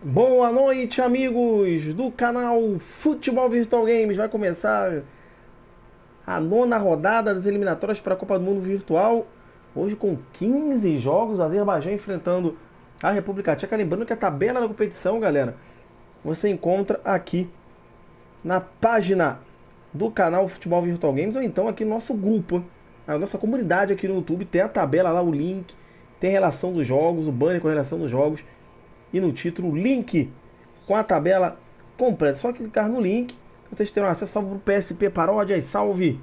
Boa noite, amigos do canal Futebol Virtual Games. Vai começar a nona rodada das eliminatórias para a Copa do Mundo Virtual. Hoje com 15 jogos, a Azerbaijão enfrentando a República Tcheca. Lembrando que a tabela da competição, galera, você encontra aqui na página do canal Futebol Virtual Games ou então aqui no nosso grupo, a nossa comunidade aqui no YouTube. Tem a tabela lá, o link, tem a relação dos jogos, o banner com a relação dos jogos e no título o link com a tabela completa. Só clicar no link, vocês terão acesso. Salve para o PSP Paródias, salve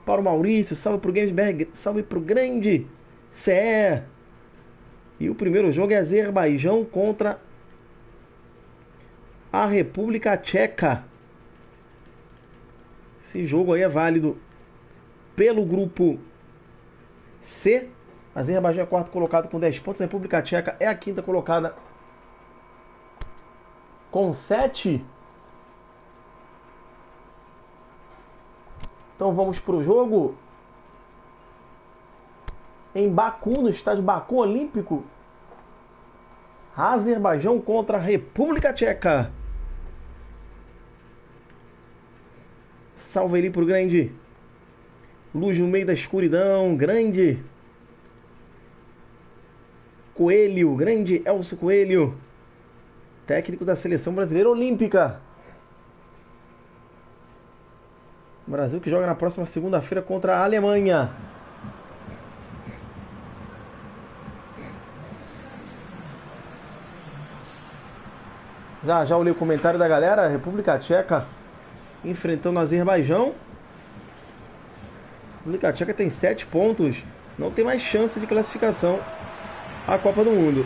para o Maurício, salve para o Gamesberg, salve para o grande CE. E o primeiro jogo é Azerbaijão contra a República Tcheca. Esse jogo aí é válido pelo grupo C. Azerbaijão é quarto colocado com 10 pontos. A República Tcheca é a quinta colocada com 7. Então vamos para o jogo em Baku, no estádio Baku Olímpico. Azerbaijão contra a República Tcheca. Salve ali pro grande luz no meio da escuridão, grande Coelho, grande Elcio Coelho, técnico da seleção brasileira olímpica. O Brasil que joga na próxima segunda-feira contra a Alemanha. Já olhei o comentário da galera. República Tcheca enfrentando a Azerbaijão. A República Tcheca tem 7 pontos. Não tem mais chance de classificação à Copa do Mundo.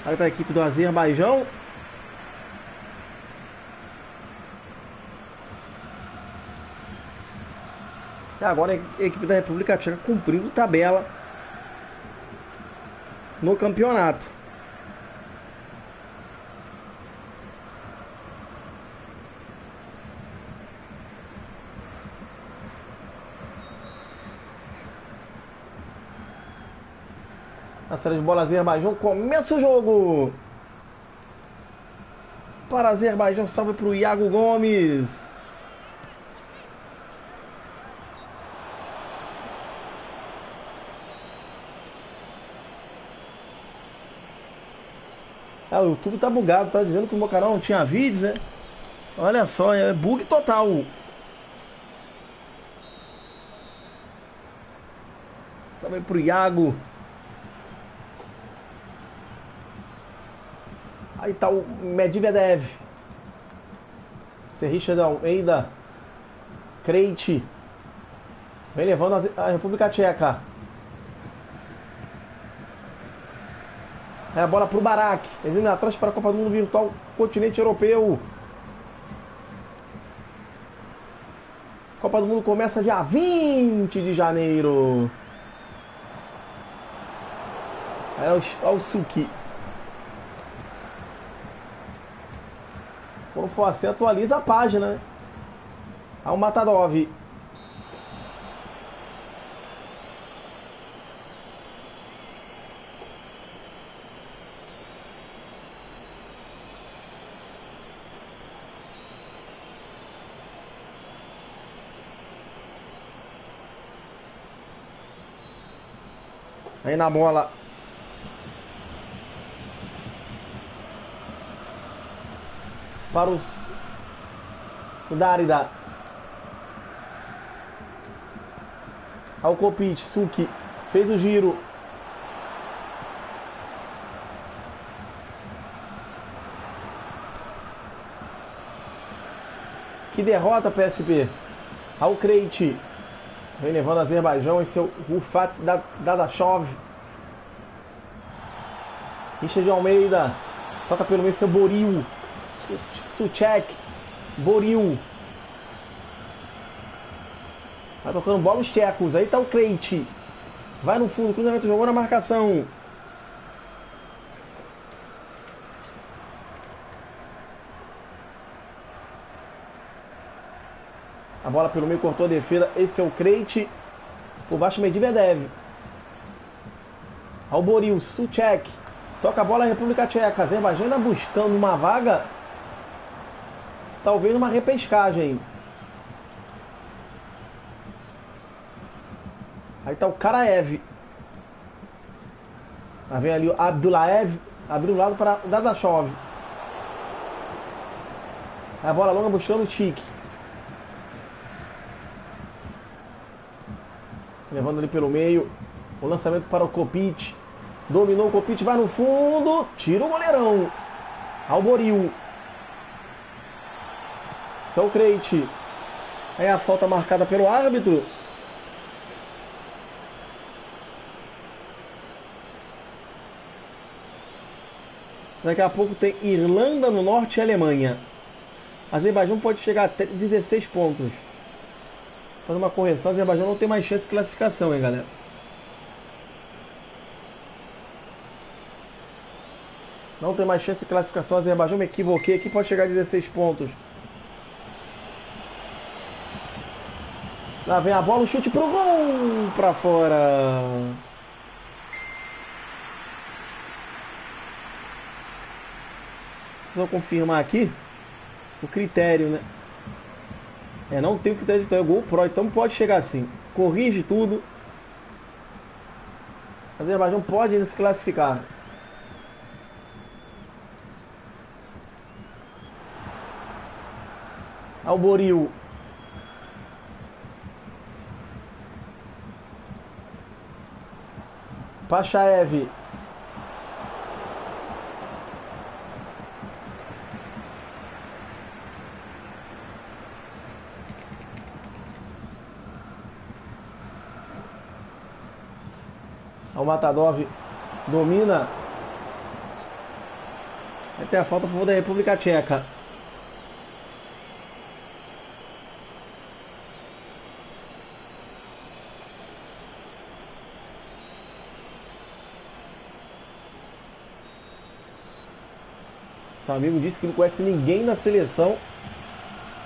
Aí tá a equipe do Azerbaijão. E agora a equipe da República Tcheca cumprindo tabela no campeonato. A série de bola Azerbaijão começa o jogo. Para Azerbaijão, salve para o Iago Gomes. O YouTube tá bugado, tá dizendo que o meu canal não tinha vídeos, né? Olha só, é bug total. Salve pro Iago. Aí tá o Medvedev. Serricha da Almeida. Crente. Vem levando a República Tcheca. É a bola pro Barak. Eliminatórias para a Copa do Mundo Virtual Continente Europeu. Copa do Mundo começa dia 20 de janeiro. É o Suki. Quando for assim, atualiza a página, né? Ao Matadov. Aí na bola para o Dárida. Ao Kopit, Suki fez o giro. Que derrota, PSP. Ao Krejci. Vem levando o Azerbaijão em seu Rufat Dadashov. Richard de Almeida. Toca pelo meio seu Boril. Suchek. Boril. Vai tocando bola os tchecos. Aí tá o Krejci. Vai no fundo. Cruzamento, jogou na marcação. A bola pelo meio cortou a defesa. Esse é o Krejci. Por baixo Medvedev. Ao Boril. Suchek. Toca a bola a República Tcheca. Azerbaijão ainda buscando uma vaga. Talvez uma repescagem. Aí tá o Karaev. Aí vem ali o Abdullaev. Abriu o lado para o Dadashov. Aí a bola longa buscando o Tique. Levando ali pelo meio. O lançamento para o Kopit. Dominou o Kopit, vai no fundo. Tira o goleirão. Ao Boril. São o Krejci. Aí a falta marcada pelo árbitro. Daqui a pouco tem Irlanda no Norte e Alemanha. Azerbaijão pode chegar até 16 pontos. Fazer uma correção, Azerbaijão não tem mais chance de classificação, hein, galera. Não tem mais chance de classificação. Azerbaijão, me equivoquei aqui, pode chegar a 16 pontos. Lá vem a bola, o chute pro gol, pra fora. Vou confirmar aqui o critério, né? Não tem o critério de vitória, gol pro, então pode chegar assim. Corrige tudo. Azerbaijão pode ainda se classificar. Ao Boril. Pachaev. Ao Matadov. Domina. Vai ter a falta a favor da República Tcheca. Seu amigo disse que não conhece ninguém na seleção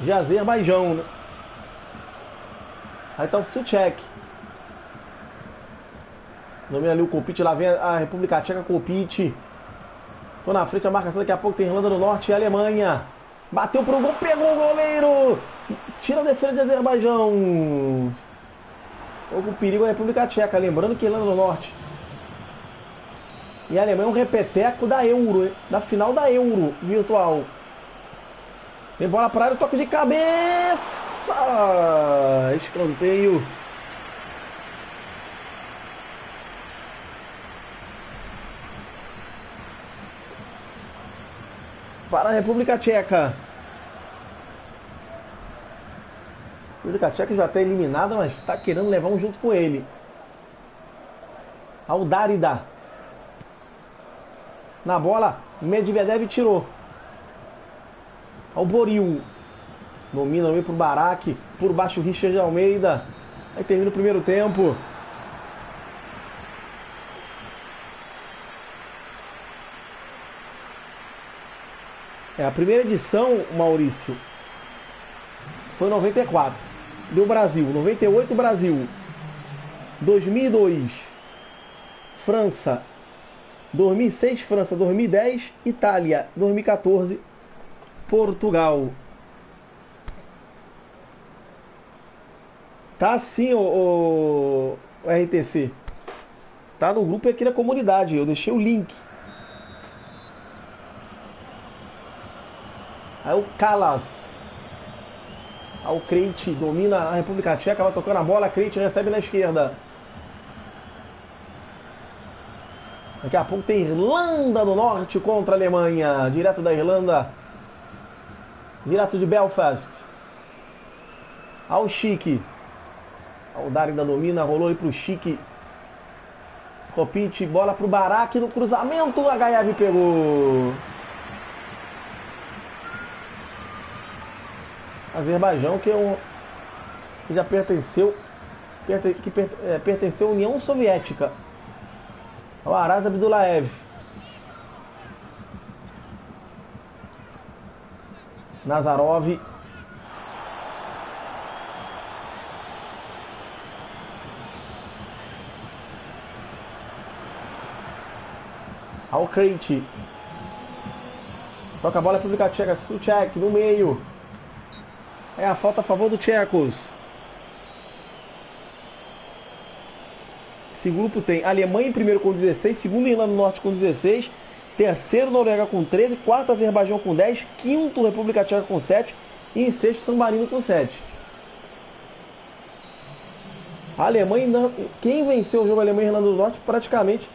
de Azerbaijão, né? Aí tá o Suchek. Domina ali o Kopit, lá vem a República Tcheca, Kopit. Tô na frente, a marcação, daqui a pouco tem Irlanda do Norte e Alemanha. Bateu pro gol, pegou o goleiro. Tira a defesa de Azerbaijão. O perigo é a República Tcheca, lembrando que Irlanda do Norte e a Alemanha é um repeteco da Euro, da final da Euro virtual. Tem bola para área, toque de cabeça. Escanteio. Para a República Tcheca. A República Tcheca já está eliminada, mas está querendo levar um junto com ele. Ao Dárida. Na bola, Medvedev tirou. Ao Boril. Domina ali pro Barak. Por baixo o Richard de Almeida. Aí termina o primeiro tempo. A primeira edição, Maurício, foi 94. Deu Brasil. 98, Brasil. 2002, França. 2006, França. 2010, Itália. 2014, Portugal. Tá assim o RTC. Tá no grupo aqui da comunidade. Eu deixei o link. Aí o Kalas. Aí o Krejci domina a República Tcheca, vai tocando a bola, Krejci recebe na esquerda. Daqui a pouco tem Irlanda do Norte contra a Alemanha. Direto da Irlanda. Direto de Belfast. Ao Chique. O Dar ainda domina, rolou aí pro Chique. Kopit, bola pro Barak no cruzamento. O HF pegou. Azerbaijão, que já pertenceu à União Soviética. O Araz Abdullaev. Nazarov. Ao Krejci. Toca a bola para República Tcheca. Suchek no meio. É a falta a favor do Tchecos. Esse grupo tem Alemanha em primeiro com 16, segundo Irlanda do Norte com 16, terceiro Noruega com 13, quarto Azerbaijão com 10, quinto República Tcheca com 7 e em sexto San Marino com 7. A Alemanha, quem venceu o jogo Alemanha e Irlanda do Norte praticamente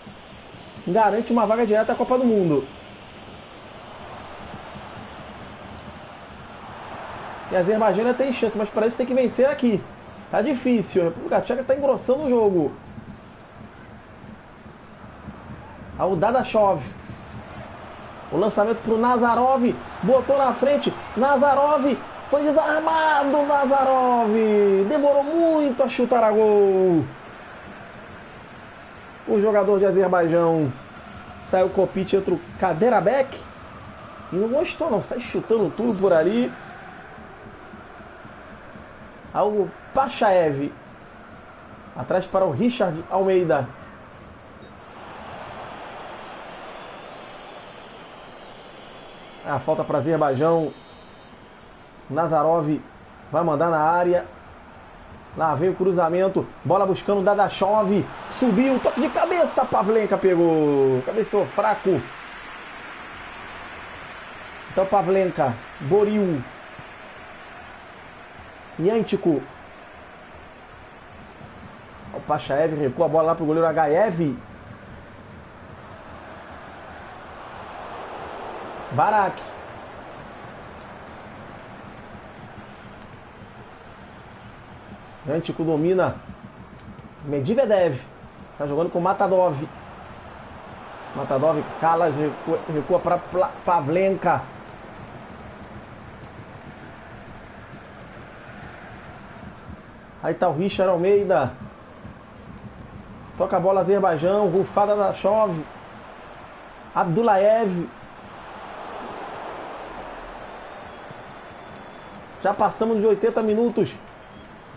garante uma vaga direta à Copa do Mundo. E a Azerbaijão ainda tem chance, mas para isso tem que vencer aqui. Tá difícil, a República Tcheca tá engrossando o jogo. O Dadashov. O lançamento pro Nazarov. Botou na frente. Nazarov. Foi desarmado. Nazarov. Demorou muito a chutar a gol. O jogador de Azerbaijão. Saiu Kopit entre o Kaderabek. E não gostou não. Sai chutando tudo por ali. O Pachaev. Atrás para o Richard Almeida. A falta para Azerbaijão. Nazarov vai mandar na área. Lá vem o cruzamento. Bola buscando o Dadashov. Subiu, toque de cabeça. Pavlenka pegou. Cabeceou fraco. Então Pavlenka. Boril. Yantico. O Pachaev recua a bola lá pro goleiro HF. Barak. Yantico domina. Medvedev. Está jogando com Matadov. Matadov, Kalas recua para Pavlenka. Aí tá o Richard Almeida. Toca a bola Azerbaijão. Rufada da Chove. Abdullaev. Já passamos de 80 minutos.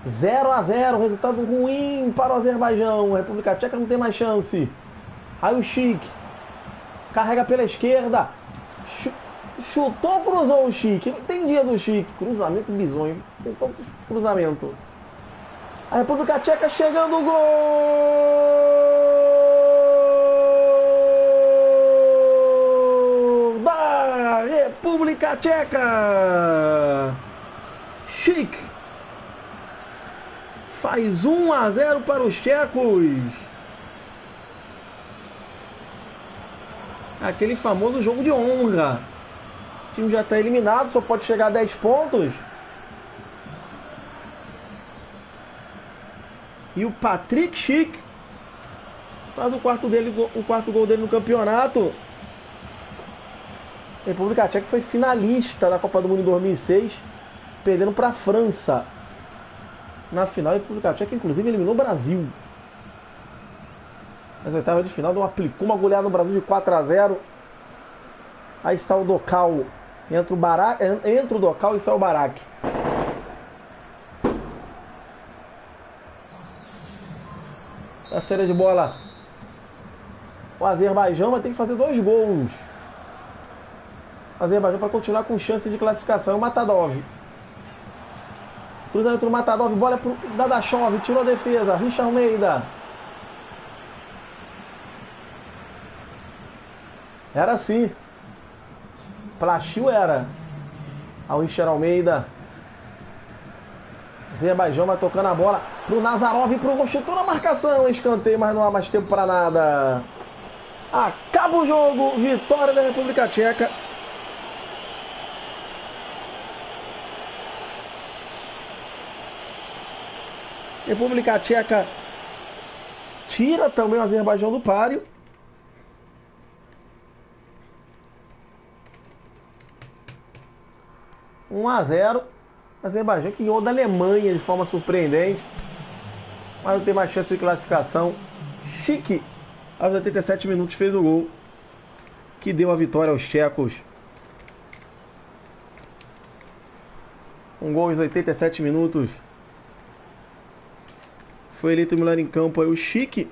0-0. Resultado ruim para o Azerbaijão. A República Tcheca não tem mais chance. Aí o Chique. Carrega pela esquerda. Chutou, cruzou o Chique. Não tem dia do Chique. Cruzamento bizonho. Tem todo cruzamento. A República Tcheca chegando o gol da República Tcheca. Chic faz 1-0 para os tchecos. Aquele famoso jogo de honra. O time já está eliminado, só pode chegar a 10 pontos. E o Patrick Schick faz o quarto gol dele no campeonato. A República Tcheca foi finalista da Copa do Mundo em 2006, perdendo para a França. Na final, a República Tcheca inclusive eliminou o Brasil. Nas oitavas de final, aplicou uma goleada no Brasil de 4-0. Aí está o Dokal. Entra o Dokal e sai o Barak. A série de bola. O Azerbaijão vai ter que fazer 2 gols. O Azerbaijão para continuar com chance de classificação. O Matadov. Cruzamento do Matadov. Bola para o Dadashov. Tirou a defesa. Richard Almeida. Era assim. Plachil era. Ao Incher Almeida. Azerbaijão vai tocando a bola pro Nazarov, pro gol, chutou na marcação, escanteio, mas não há mais tempo para nada. Acaba o jogo, vitória da República Tcheca. República Tcheca tira também o Azerbaijão do páreo. Um a 0. Azerbaijão que ganhou da Alemanha de forma surpreendente, mas não tem mais chance de classificação. Chique, aos 87 minutos, fez o gol que deu a vitória aos tchecos. Um gol aos 87 minutos. Foi eleito o melhor em campo aí o Chique.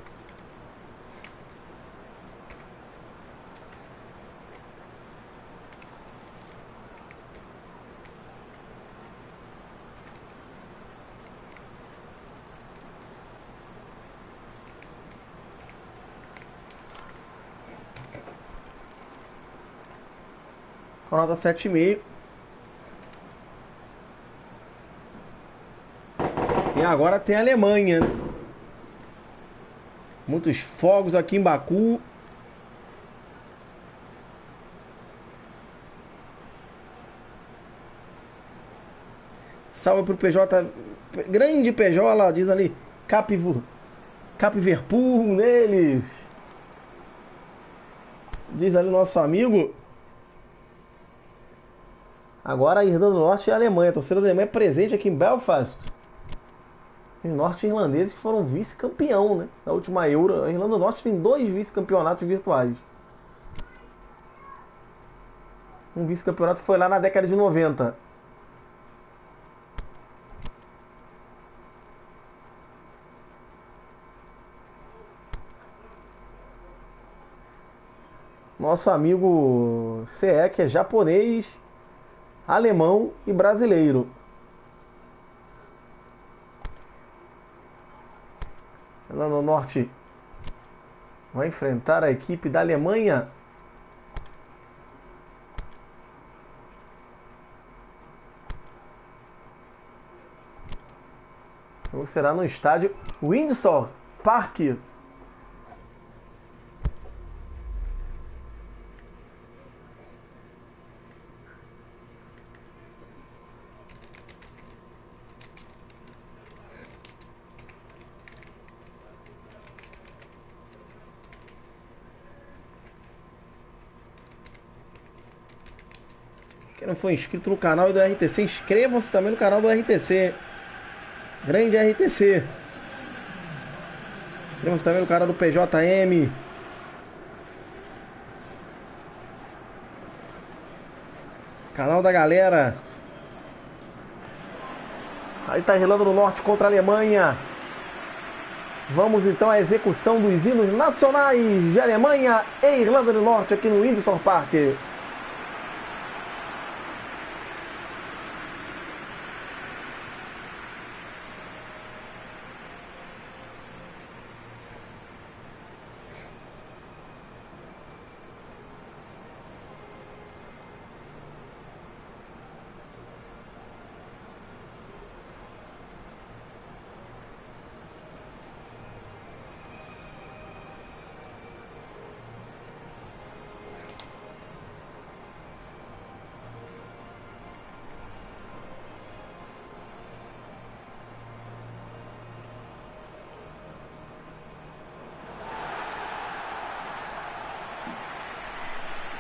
Com nota 7,5. E agora tem a Alemanha. Muitos fogos aqui em Baku. Salve pro PJ. Grande PJ, diz ali. Capverpool neles. Diz ali o nosso amigo. Agora a Irlanda do Norte e a Alemanha. A torcida da Alemanha é presente aqui em Belfast. Os norte-irlandeses que foram vice-campeão, né? Na última Euro. A Irlanda do Norte tem 2 vice-campeonatos virtuais. Um vice-campeonato foi lá na década de 90. Nosso amigo CE, que é japonês, alemão e brasileiro. Lá no norte vai enfrentar a equipe da Alemanha. O jogo será no estádio Windsor Park. Quem não for inscrito no canal do RTC, inscrevam-se também no canal do RTC. Grande RTC. Inscrevam-se também no canal do PJM. Canal da galera. Aí tá a Irlanda do Norte contra a Alemanha. Vamos então à execução dos hinos nacionais de Alemanha e Irlanda do Norte aqui no Windsor Park.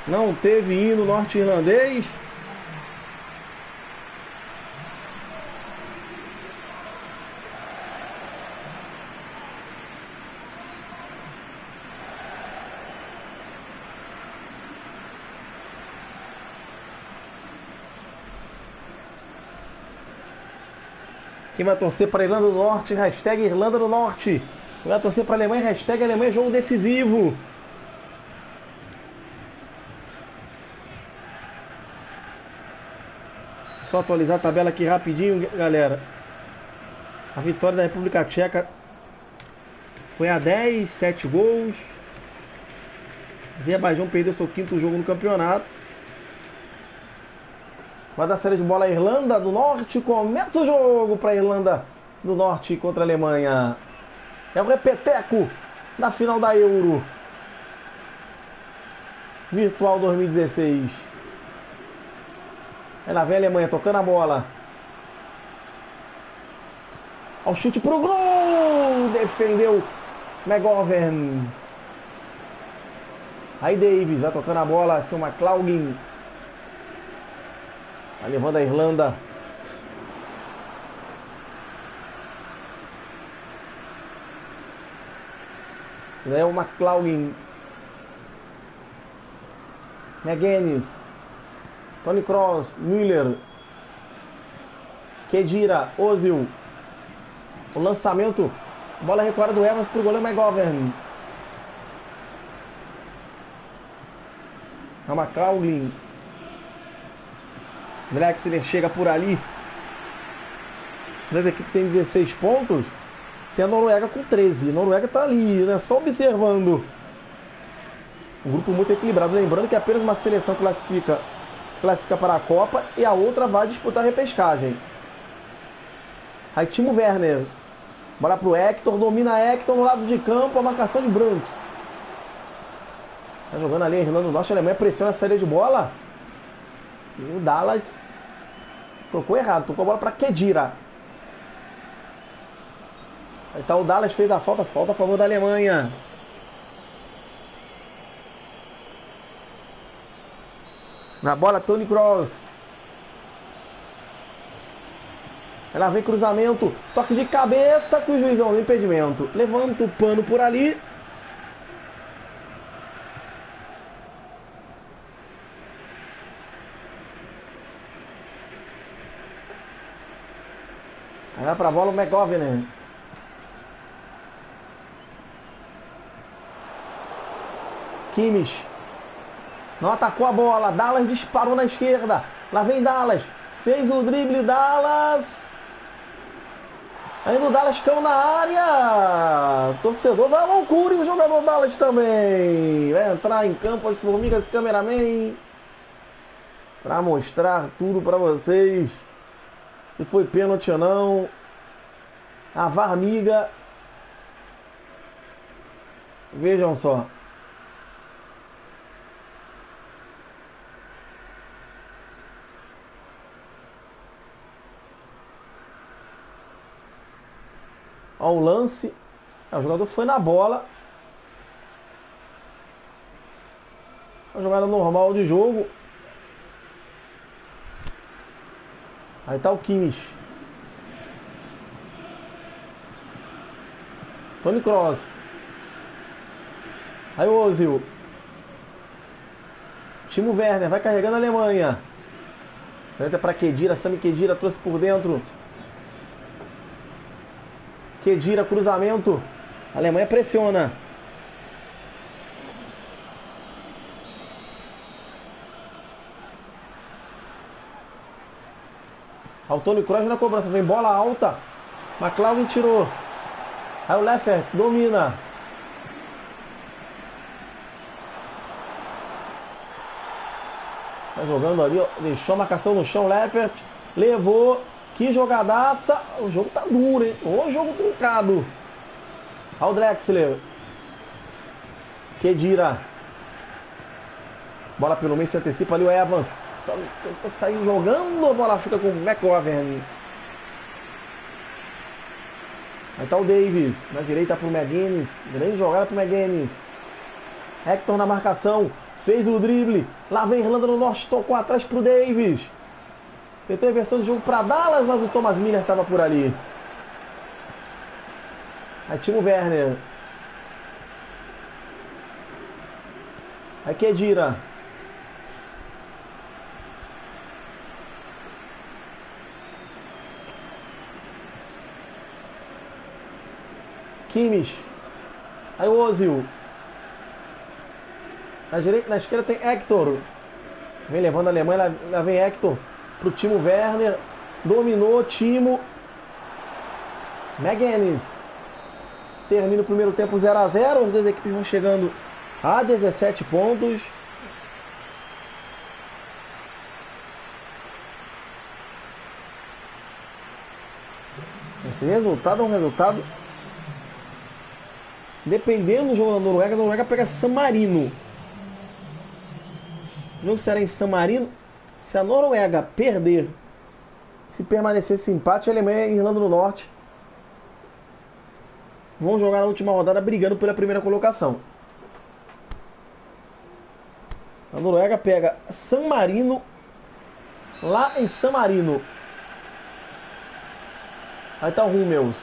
Não teve hino norte-irlandês. Quem vai torcer para a Irlanda do Norte? Hashtag Irlanda do Norte. Quem vai torcer para a Alemanha? Hashtag Alemanha, jogo decisivo. Só atualizar a tabela aqui rapidinho, galera. A vitória da República Tcheca foi a 10, 7 gols. Azerbaijão perdeu seu 5º jogo no campeonato. Vai dar série de bola a Irlanda do Norte. Começa o jogo para a Irlanda do Norte contra a Alemanha. É o repeteco da final da Euro Virtual 2016. Aí lá vem a Alemanha tocando a bola. Ao chute pro gol. Defendeu McGovern. Aí Davis vai tocando a bola. Seu McLaughlin. Vai levando a Irlanda. Esse daí é o McLaughlin. McGuinness. Tony Kroos. Müller. Kedira. Ozil. O lançamento. Bola recuada do Evans para o goleiro McGovern. A McLaughlin. Drexler chega por ali. As equipes têm 16 pontos. Tem a Noruega com 13. A Noruega está ali, né? Só observando. Um grupo muito equilibrado. Lembrando que apenas uma seleção se classifica para a Copa e a outra vai disputar a repescagem. Aí Timo Werner. Bola pro Hector. Domina Hector no lado de campo. A marcação de Brandt. Tá jogando ali a Irlanda do Norte. A Alemanha pressiona a saída de bola. E o Dallas tocou errado. Tocou a bola para Kedira. Aí tá o Dallas, fez a falta. Falta a favor da Alemanha. Na bola, Tony Kroos. Ela vem cruzamento. Toque de cabeça com o juizão do impedimento. Levanta o pano por ali. Aí vai pra bola o McGovern. Kimmich. Não atacou a bola. Dallas disparou na esquerda. Lá vem Dallas. Fez o drible Dallas. Ainda o Dallas caiu na área. Torcedor vai à loucura. E o jogador Dallas também. Vai entrar em campo as formigas cameraman. Pra mostrar tudo pra vocês. Se foi pênalti ou não. A VAR amiga. Vejam só. Olha o lance. O jogador foi na bola. Uma jogada normal de jogo. Aí tá o Kimmich. Tony Kroos. Aí o Ozil. Timo Werner vai carregando a Alemanha. Senta para Kedira. Sami Kedira trouxe por dentro. Kedira, cruzamento. A Alemanha pressiona. O Tony Kroos na cobrança. Vem bola alta. McLaughlin tirou. Aí o Leffert domina. Tá jogando ali, ó. Deixou a marcação no chão. Leffert levou. Que jogadaça. O jogo tá duro, hein? O jogo truncado. Olha o Drexler. Kedira. Bola pelo meio, se antecipa ali o Evans. Saiu jogando. A bola fica com o McGovern. Aí tá o Davis. Na direita pro McGuinness. Grande jogada pro McGuinness. Hector na marcação. Fez o drible. Lá vem Irlanda do Norte. Tocou atrás pro Davis. Tentou a inversão de jogo para Dallas, mas o Thomas Miller estava por ali. Aí Timo Werner. Aí Kedira. Kimmich. Aí o Ozil. Na direita, na esquerda tem Hector. Vem levando a Alemanha, lá vem Hector. Pro Timo Werner. Dominou Timo. McGuinness. Termina o primeiro tempo 0 a 0. As duas equipes vão chegando a 17 pontos. Esse resultado é um resultado. Dependendo do jogo da Noruega, a Noruega pega San Marino. O jogo será em San Marino. Se a Noruega perder, se permanecer esse empate, a Alemanha e a Irlanda do Norte vão jogar na última rodada brigando pela primeira colocação. A Noruega pega San Marino lá em San Marino. Aí tá o Hummels.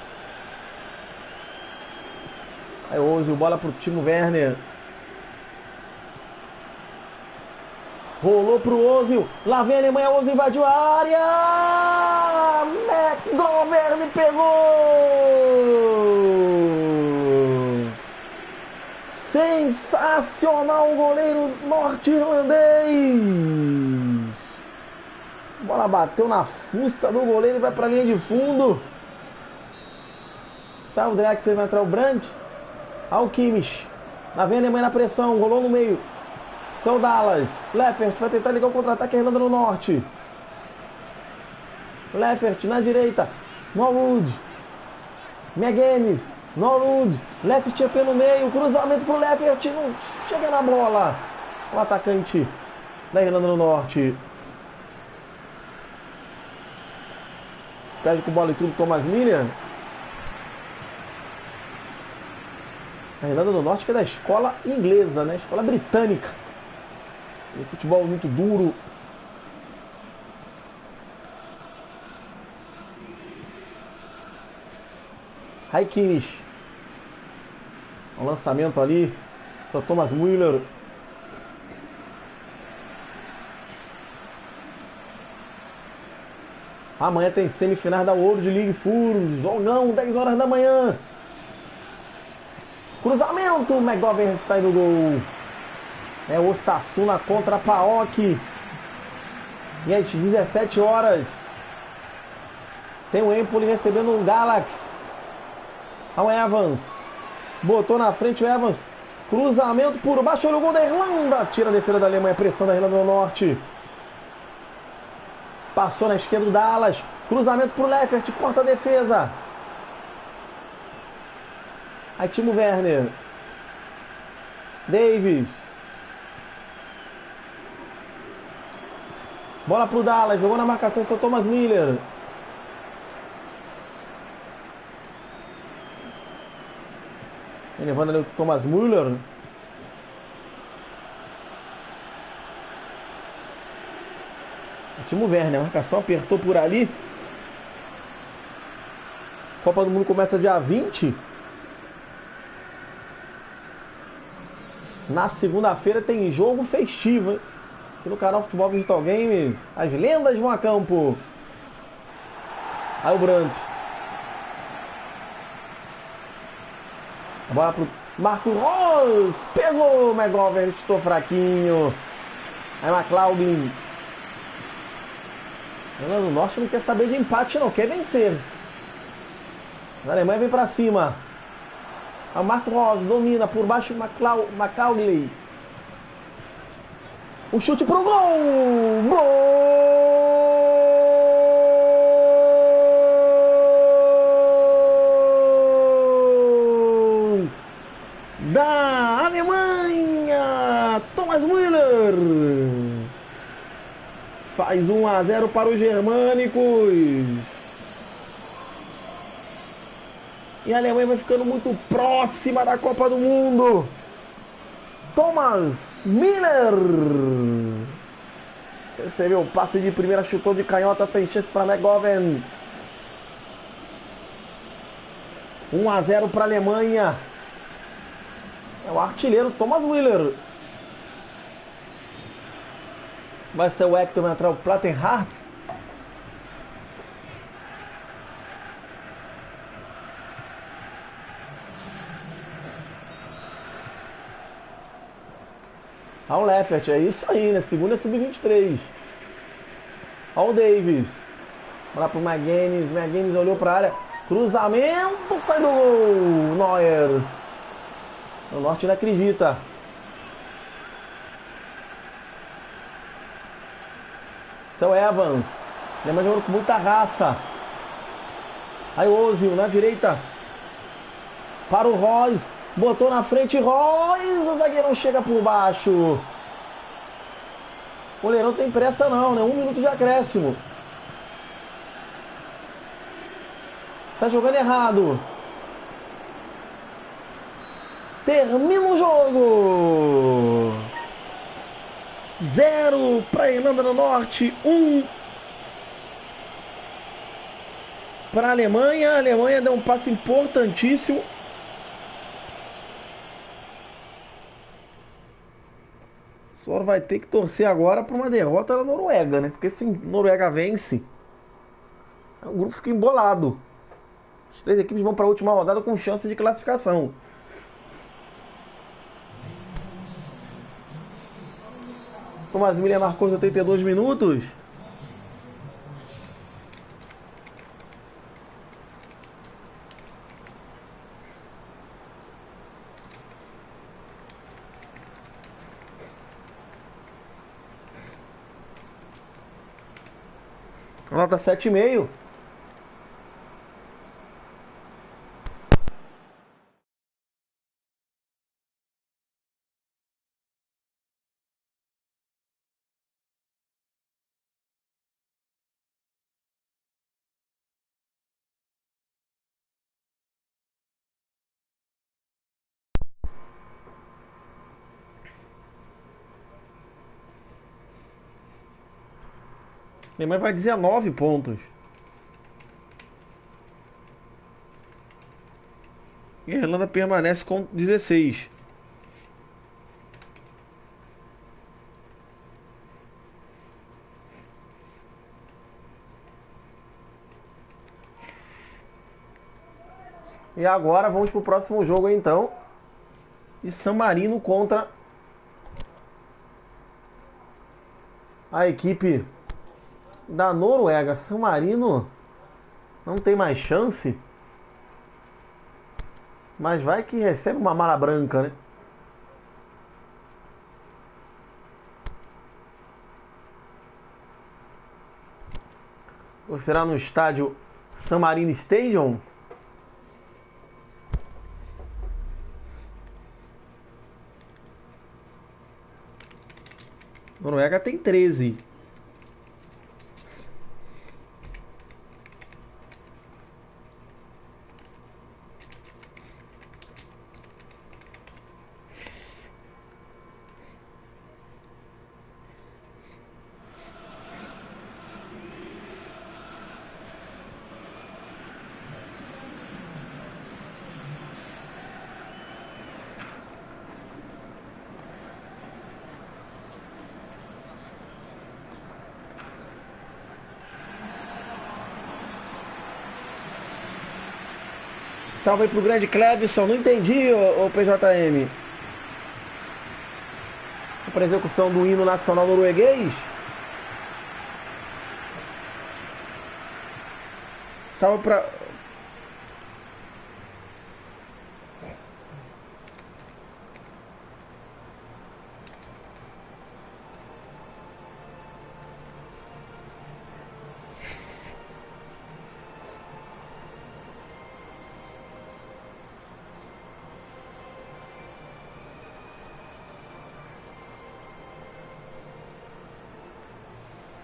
Aí Ozil, bola pro Timo Werner. Rolou pro Ozil. Lá vem a Alemanha, Ozil invadiu a área. McGovern pegou. Sensacional o goleiro norte-irlandês. A bola bateu na fuça do goleiro e vai pra linha de fundo. Sai o Drexler, vai entrar o Brandt. Ao Kimmich. Lá vem a Alemanha na pressão. Rolou no meio. São Dallas. Leffert vai tentar ligar o contra-ataque. A Irlanda do Norte. Leffert na direita. Norwood. McGuinness. Norwood. Leffert ia pelo meio. Cruzamento pro Leffert. Não chega na bola. O atacante da Irlanda do Norte. Perde com bola e tudo. Thomas Miller. A Irlanda do Norte que é da escola inglesa, né? Escola britânica. E futebol muito duro. Kimmich. O lançamento ali. Só Thomas Müller. Amanhã tem semifinais da World League Furos. Jogão, 10 horas da manhã. Cruzamento, McGovern sai do gol. É o Osasuna contra a PAOK. E às 17 horas tem o Empoli recebendo o Galaxy. Ao Evans. Botou na frente o Evans. Cruzamento por baixo, olha o gol da Irlanda. Tira a defesa da Alemanha, pressão da Irlanda do Norte. Passou na esquerda o Dallas. Cruzamento pro Leffert, corta a defesa. Aí Timo Werner. Davis. Bola pro Dallas, jogou na marcação, só Thomas Miller. Levando ali o Thomas Müller. Timo Werner, a marcação apertou por ali. Copa do Mundo começa dia 20. Na segunda-feira tem jogo festivo, hein? Aqui no canal Futebol Virtual Games. As lendas vão a campo. Aí o Brandt. Bola pro Marco Rose. Pegou o McGovern, estou fraquinho. Aí McLaughlin. A Irlanda do Norte não quer saber de empate, não, quer vencer. A Alemanha vem pra cima. A Marco Rose domina por baixo McLaughlin. O chute pro gol! Gol! Da Alemanha! Thomas Müller! Faz 1-0 para os germânicos. E a Alemanha vai ficando muito próxima da Copa do Mundo. Thomas Miller. Recebeu o passe de primeira, chutou de canhota, sem chance para McGovern. 1-0 para a Alemanha. É o artilheiro Thomas Miller. Vai ser o Hector, vai entrar o Plattenhardt. Olha o Leffert, é isso aí, né? Segunda é sub-23. Olha o Davis. Bola pro McGuinness. McGuinness olhou pra área. Cruzamento, sai do gol. Neuer. O Norte não acredita. Seu Evans. Lembra jogando com muita raça. Aí o Ozil na direita. Para o Royce. Botou na frente Royce. O zagueirão chega por baixo. O goleirão tem pressa não, né? 1 minuto de acréscimo. Está jogando errado. Termina o jogo. 0 para a Irlanda do Norte. 1 para a Alemanha. A Alemanha deu um passo importantíssimo. Só vai ter que torcer agora para uma derrota da Noruega, né? Porque se a Noruega vence, o grupo fica embolado. As 3 equipes vão para a última rodada com chance de classificação. Thomas Miller marcou os 82 minutos. Nota 7,5. A Alemanha vai 19 pontos. E a Irlanda permanece com 16. E agora vamos para o próximo jogo então. De San Marino contra a equipe da Noruega. San Marino não tem mais chance. Mas vai que recebe uma mala branca, né? Ou será no estádio San Marino Stadium? Noruega tem 13. Salve aí pro grande Clebson. Não entendi, o PJM. Para a execução do hino nacional norueguês. Salve pra...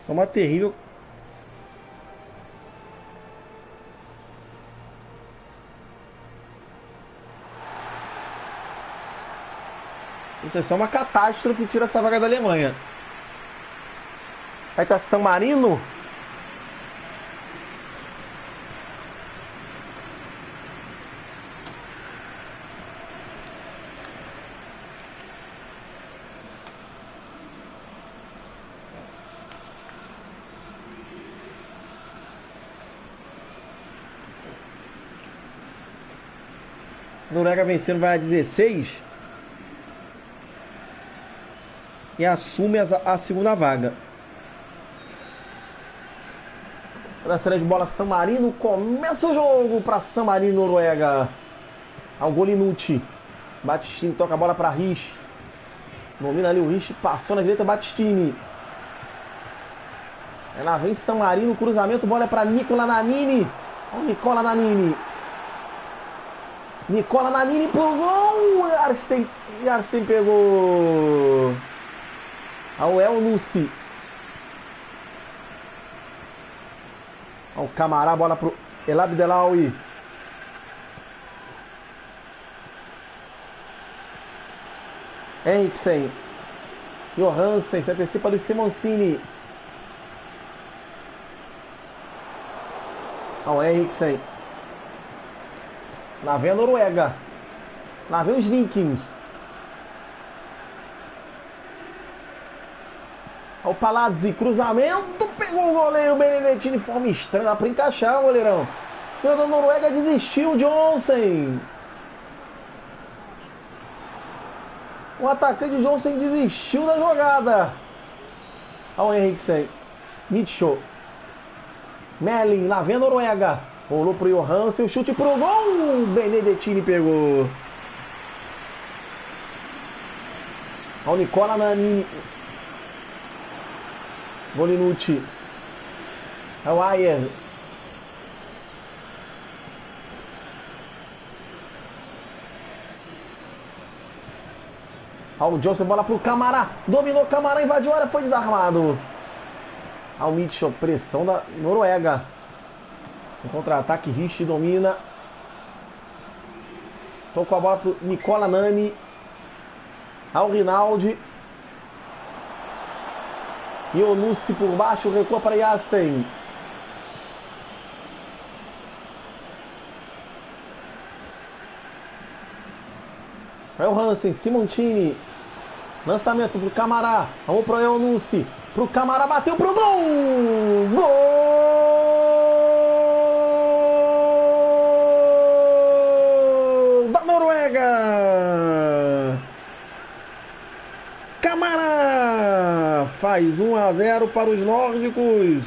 Só uma terrível... Isso é só uma catástrofe, tira essa vaga da Alemanha. Aí tá San Marino. Noruega vencendo vai a 16 e assume a segunda vaga. Na série de bola, San Marino começa o jogo para San Marino, Noruega. Ao Golinucci. Battistini toca a bola para Rich. Domina ali o Rich, passou na direita, Battistini. Aí lá vem San Marino, cruzamento, bola é para Nicola Nannini. Olha o Nicola Nanini. Nicola Nanini pro gol. Yarsten pegou. Olha o Elnussi. Olha o Camará, bola pro El Abdelawi. Henriksen. Johansen se antecipa do Simoncini. Olha o Henriksen. Lá vem a Noruega. Lá vem os Vikings. Olha o Palazzi, cruzamento. Pegou o goleiro Benedettini de forma estranha. Dá pra encaixar o goleirão. O jogador da Noruega desistiu. Johnsen. O atacante Johnsen desistiu da jogada. Olha o Henriksen. Mitchell. Melin, lá vem a Noruega. Rolou pro Johansen, o chute pro gol. Benedettini pegou. Olha o Nicola Nanini. Bolinucci. Olha o Ayer. Olha o Johnson, bola pro Camará. Dominou o Camará, invadiu a área, foi desarmado. Olha o Mitchell, pressão da Noruega. Em contra-ataque, Rich domina. Tocou a bola pro Nicola Nani. Olha o Rinaldi. Ionussi por baixo, recua para Yarsten. Olha o Hansen, Simoncini. Lançamento pro Camará. Vamos pro Ionussi. Pro Camará, bateu pro gol! Gol da Noruega! Camará faz 1-0 para os nórdicos.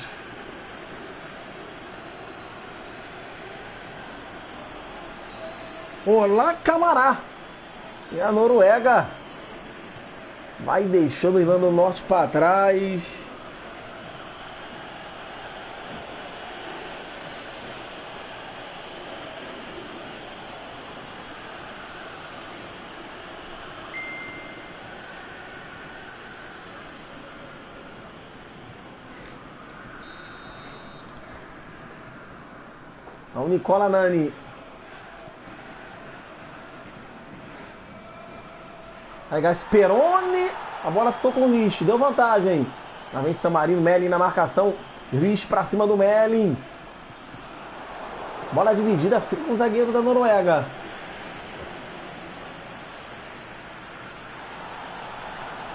Olá, Camará! E a Noruega vai deixando a Irlanda do Norte para trás. O Nicola Nani. Aí Gasperoni. A bola ficou com o Rich. Deu vantagem. Lá vem San Marino. Melin na marcação. Rich pra cima do Melin. Bola dividida. Fica com o zagueiro da Noruega.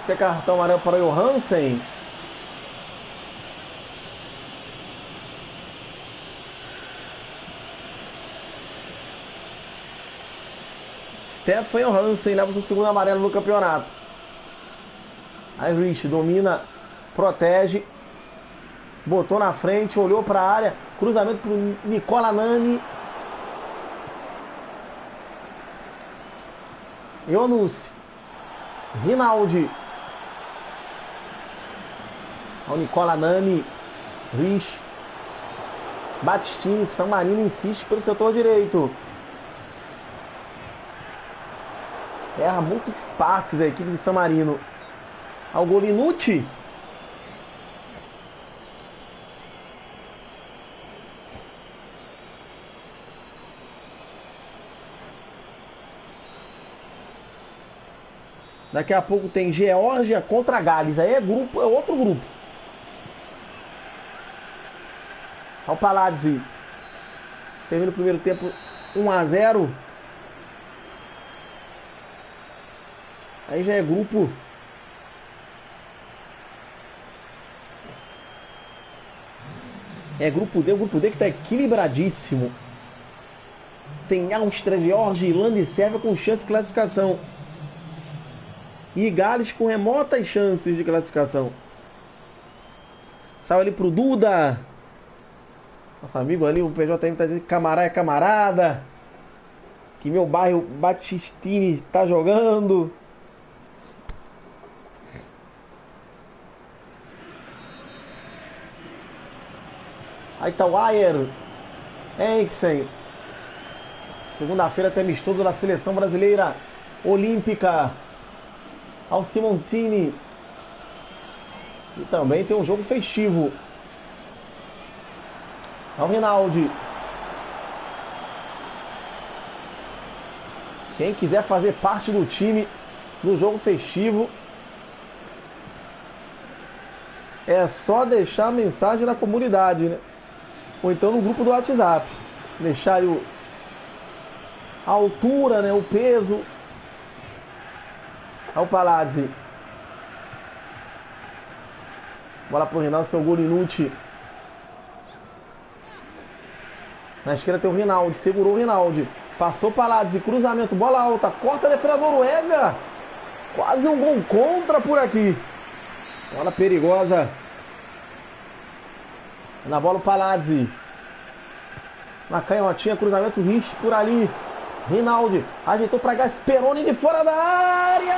Tem cartão amarelo para o Johansen. Stefan Johansen leva o seu segundo amarelo no campeonato. Aí Rich domina, protege, botou na frente, olhou para a área, cruzamento para o Nicola Nani. Ionussi, Rinaldi. O Nicola Nani, Rich, Battistini, San Marino insiste pelo setor direito. Erra muitos passes a equipe de San Marino. Ao Bolinucci. Daqui a pouco tem Geórgia contra Gales. Aí é grupo, é outro grupo. Ao Palazzi. Termina o primeiro tempo 1-0. Aí já é grupo. É grupo D, o grupo D que está equilibradíssimo. Tem Áustria, Geórgia, Irlanda e Sérvia com chance de classificação. E Gales com remotas chances de classificação. Salve ali pro Duda. Nosso amigo ali, o PJM tá dizendo que Camará é camarada. Que meu bairro Battistini tá jogando. Aí tá o Ayer. Eriksen. Segunda-feira tem amistoso da seleção brasileira olímpica. Ao Simoncini. E também tem um jogo festivo. Ao Rinaldi. Quem quiser fazer parte do time do jogo festivo, é só deixar a mensagem na comunidade, né? Ou então no grupo do WhatsApp. Deixar aí a altura, né? O peso. Ao Palazzi. Bola pro Rinaldi, seu gol inútil. Na esquerda tem o Rinaldi, segurou o Rinaldi. Passou Palazzi, cruzamento, bola alta, corta a defesa da Noruega. Quase um gol contra por aqui. Bola perigosa. Na bola o Palazzi. Na canhotinha, cruzamento, Rich por ali. Rinaldi, ajeitou para Gasperoni de fora da área.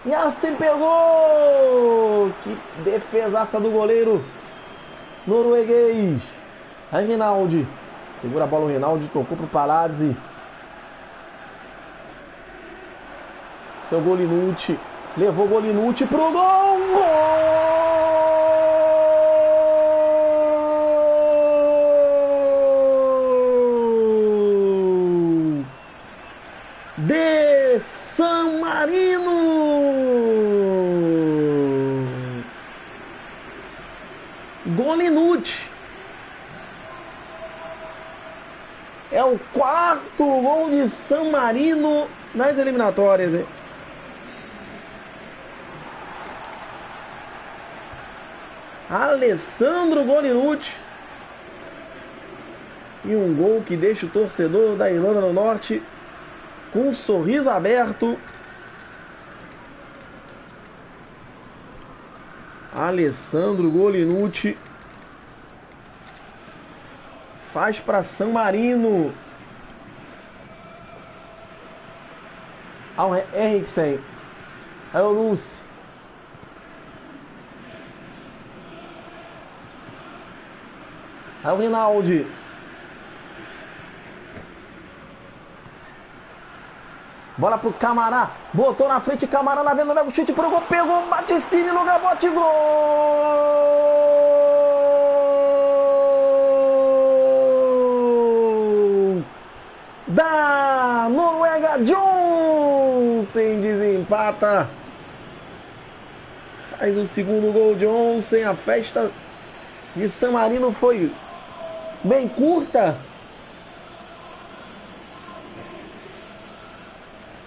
Yasten pegou. Que defesaça do goleiro norueguês. Aí Rinaldi. Segura a bola o Rinaldi, tocou pro Palazzi. Seu gol inútil. Levou o gol inútil pro gol. Gol! De San Marino! Gol inútil. É o quarto gol de San Marino nas eliminatórias, hein? Alessandro Golinucci. E um gol que deixa o torcedor da Irlanda do Norte com um sorriso aberto. Alessandro Golinucci faz para San Marino. Ao Eriksen. Aí o Lúcio. Aí o Rinaldi. Bola pro Camará. Botou na frente, Camará na venda, o chute pro gol. Pegou, Batistini no gabote, gol! Da Noruega, Johnsen desempata. Faz o segundo gol, Johnsen. A festa de San Marino foi bem curta.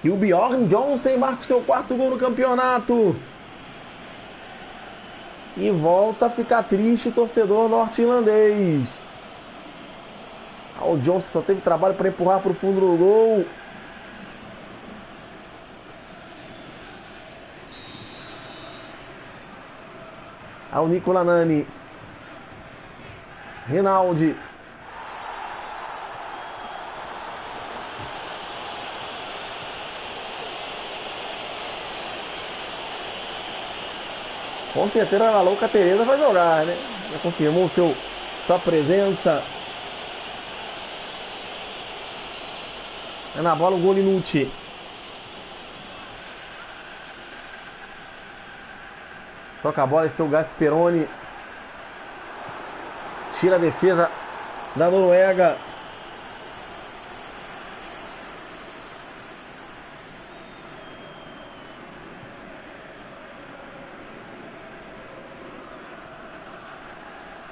E o Bjorn Johnsen marca o seu quarto gol no campeonato. E volta a ficar triste o torcedor norte-irlandês. O Johnson só teve trabalho para empurrar para o fundo do gol. Ao Nicola Nani. Rinaldi. Com certeza a louca Tereza vai jogar, né? Já confirmou sua presença. É na bola o gol inútil. Toca a bola, esse é o Gasperoni. Tira a defesa da Noruega.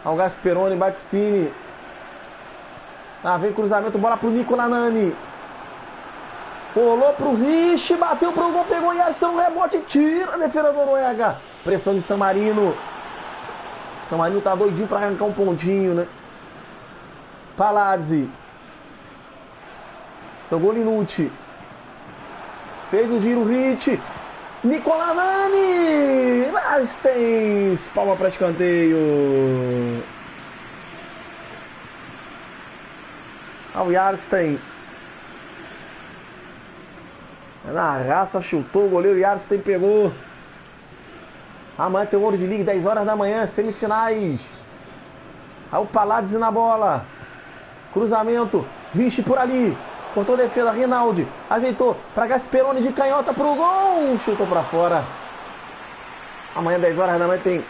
Ao Gasperoni, Batistini. Lá vem cruzamento, bola pro Nicola Nani. Rolou pro Rich, bateu pro gol, pegou e ação, rebote, tira a defesa da Noruega. Pressão de San Marino. San Marino tá doidinho pra arrancar um pontinho, né? Palazzi. Seu gol inútil. Fez o giro, Rich. Nicola Nani. Mas tem palma para escanteio. Ao Yarstein. Na raça, chutou, o goleiro Yarstein pegou. Amanhã tem o Ouro de Liga, 10 horas da manhã, semifinais. Aí o Palácio na bola. Cruzamento. Vixe por ali. Cortou a defesa. Rinaldi. Ajeitou para Gasperoni de canhota pro gol. Chutou para fora. Amanhã, 10 horas da manhã, tem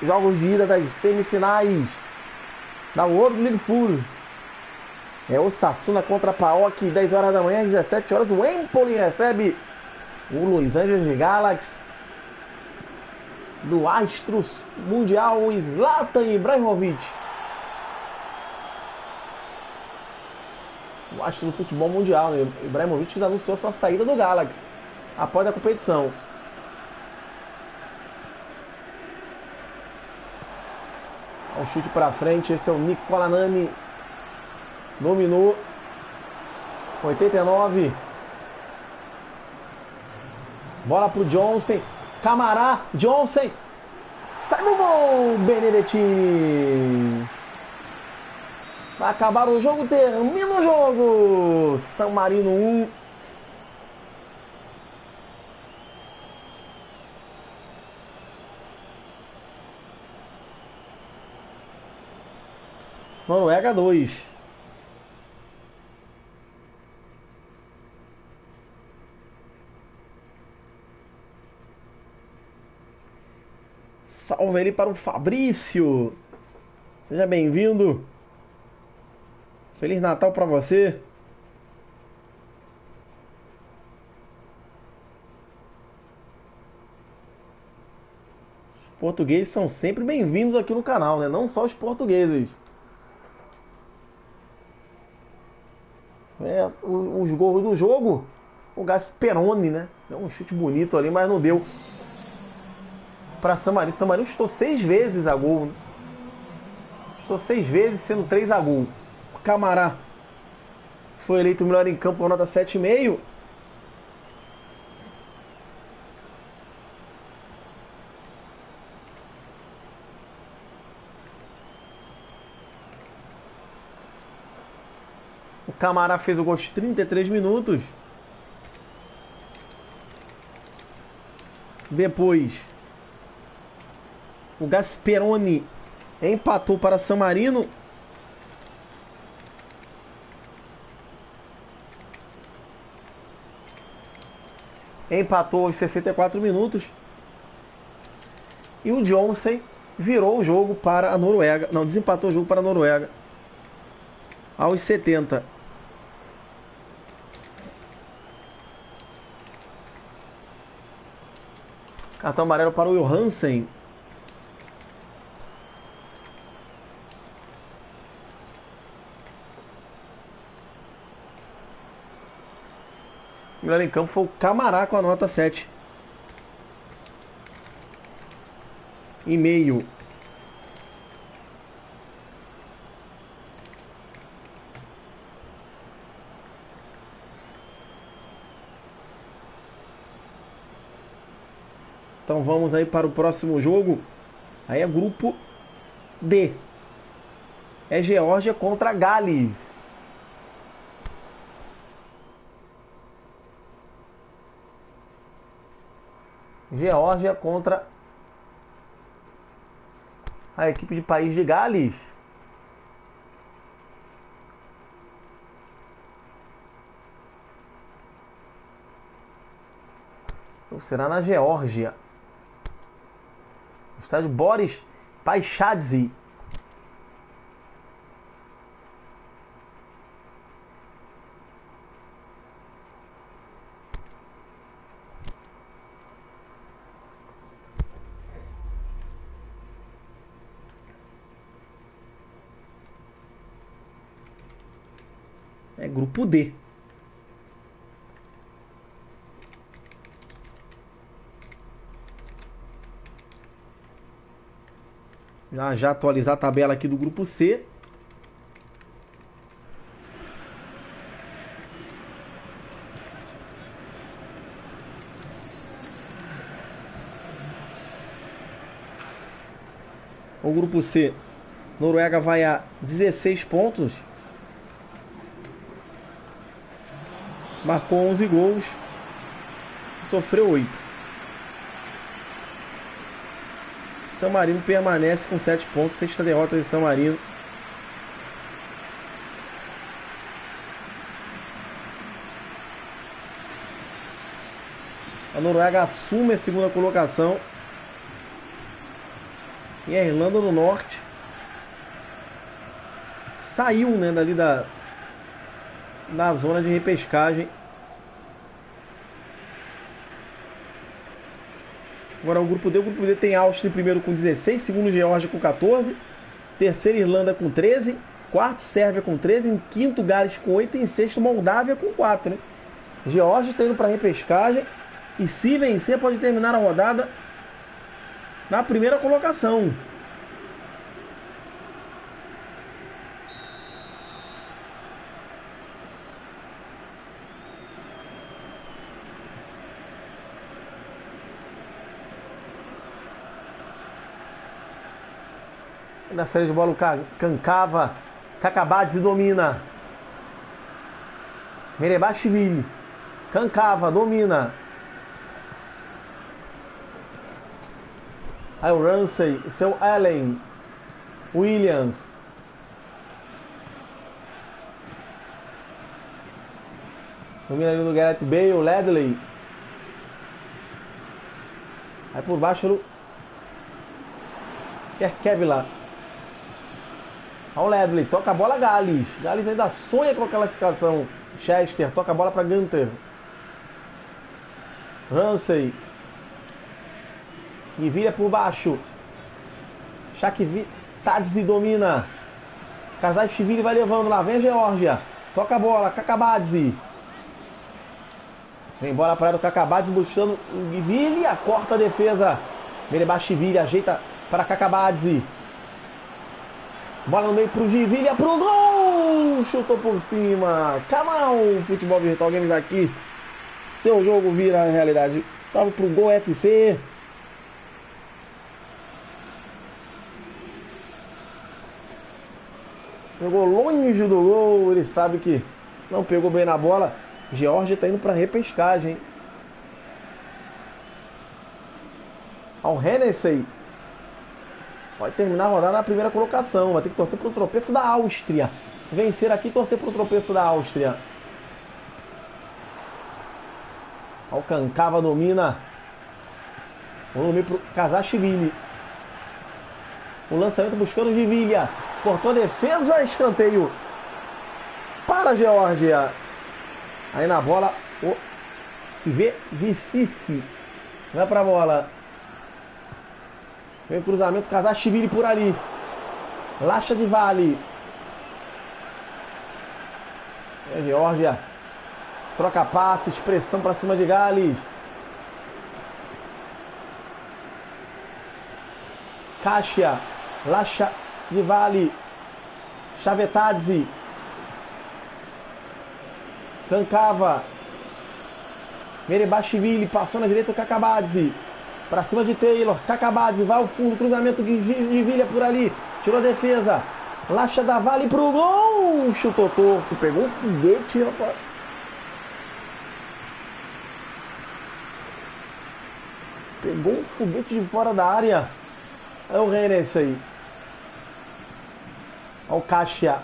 jogos de ida das semifinais da World League Full. É o Osasuna contra a PAOK, 10 horas da manhã, às 17 horas. O Empoli recebe o Los Angeles Galaxy do astro mundial Zlatan Ibrahimovic. O astro do futebol mundial, né? Ibrahimovic já anunciou sua saída do Galaxy após a competição. Um chute para frente, esse é o Nicola Nani. Dominou. 89. Bola pro Johnson. Camará. Johnson. Sai do gol. Benedettini. Vai acabar o jogo. Termina o jogo. San Marino 1. Noruega 2. Salve ele para o Fabrício. Seja bem-vindo. Feliz Natal para você. Os portugueses são sempre bem-vindos aqui no canal, né? Não só os portugueses. Os gols do jogo. O Gasperoni, né? Deu um chute bonito ali, mas não deu para San Marino. San Marino chutou 6 vezes a gol, né? Chutou 6 vezes, sendo 3 a gol. O Camará foi eleito o melhor em campo com nota 7,5. O Camará fez o gol aos 33 minutos. Depois, o Gasperoni empatou para San Marino. Empatou aos 64 minutos. E o Johnson virou o jogo para a Noruega. Não, desempatou o jogo para a Noruega aos 70. Cartão amarelo para o Johansen. O melhor em campo foi o Camará com a nota 7,5. Então vamos aí para o próximo jogo. Aí é grupo D. É Geórgia contra Gales. Geórgia contra a equipe de País de Gales. Então será na Geórgia. Estádio Boris Paixadze. É grupo D. Já atualizar a tabela aqui do grupo C. O grupo C, Noruega vai a 16 pontos. Marcou 11 gols. Sofreu 8. San Marino permanece com 7 pontos. Sexta derrota de San Marino. A Noruega assume a segunda colocação. E a Irlanda do Norte saiu, né, dali da zona de repescagem. Agora o grupo D. O grupo D tem Áustria em primeiro com 16, segundo Geórgia com 14, terceiro Irlanda com 13, quarto Sérvia com 13, em quinto Gales com 8 e em sexto Moldávia com 4, né? Geórgia está indo para a repescagem e se vencer pode terminar a rodada na primeira colocação. Na série de bola o Kankava, Kakabadze domina. Merebashvili, Kankava domina. Aí o Ramsey, seu Allen, Williams. Domina ali do Gareth Bale, Ledley. Aí por baixo o Kerkevila. Olha o Ledley, toca a bola Gales. Gales ainda sonha com a classificação. Chester, toca a bola para Gunter. Ramsey. E vira por baixo. Tadzi domina. Kazachvili vai levando lá. Vem a Geórgia. Toca a bola. Kakabadze. Vem bola para o Kakabadze buscando o Gvili. Corta a defesa. Merebashvili ajeita para Kakabadze. Bola no meio pro Givilha, pro gol! Chutou por cima. Canal Futebol Virtual Games aqui. Seu jogo vira realidade. Salve pro Gol FC. Jogou longe do gol. Ele sabe que não pegou bem na bola. Geórgia tá indo pra repescagem. Ao Hennessy. Pode terminar a rodada na primeira colocação. Vai ter que torcer pro tropeço da Áustria. Vencer aqui e torcer pro tropeço da Áustria. O Kankava domina. Vamos ver pro Kazachvili. O lançamento buscando o Givilha. Cortou a defesa. Escanteio para a Geórgia. Aí na bola o Kvesiski. Vai pra bola. Vem o cruzamento, Kazachvili por ali. Lacha de Vale. E a Geórgia troca passes, pressão para cima de Gales. Kasia, Lacha de Vale. Chavetadze. Kankava. Merebashvili passou na direita o Kakabadze. Pra cima de Taylor, Kakabadze, vai ao fundo, cruzamento de Vilha por ali, tirou a defesa, Lacha da Vale pro gol, chutou torto, pegou um foguete, rapaz. Pegou um foguete de fora da área. É o Rennes aí. Olha o Kasia.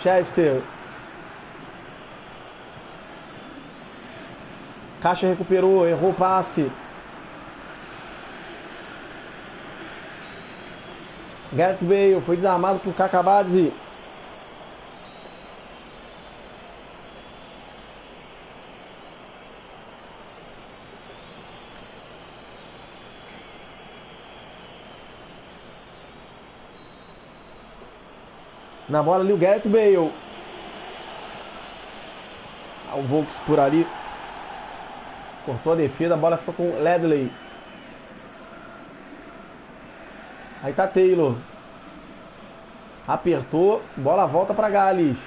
Chester. Kasia recuperou, errou o passe. Gareth Bale foi desarmado por Kakabadze. Na bola ali o Gareth Bale. O Volks por ali. Cortou a defesa, a bola ficou com Ledley. Aí tá Taylor. Apertou, bola volta para Gales.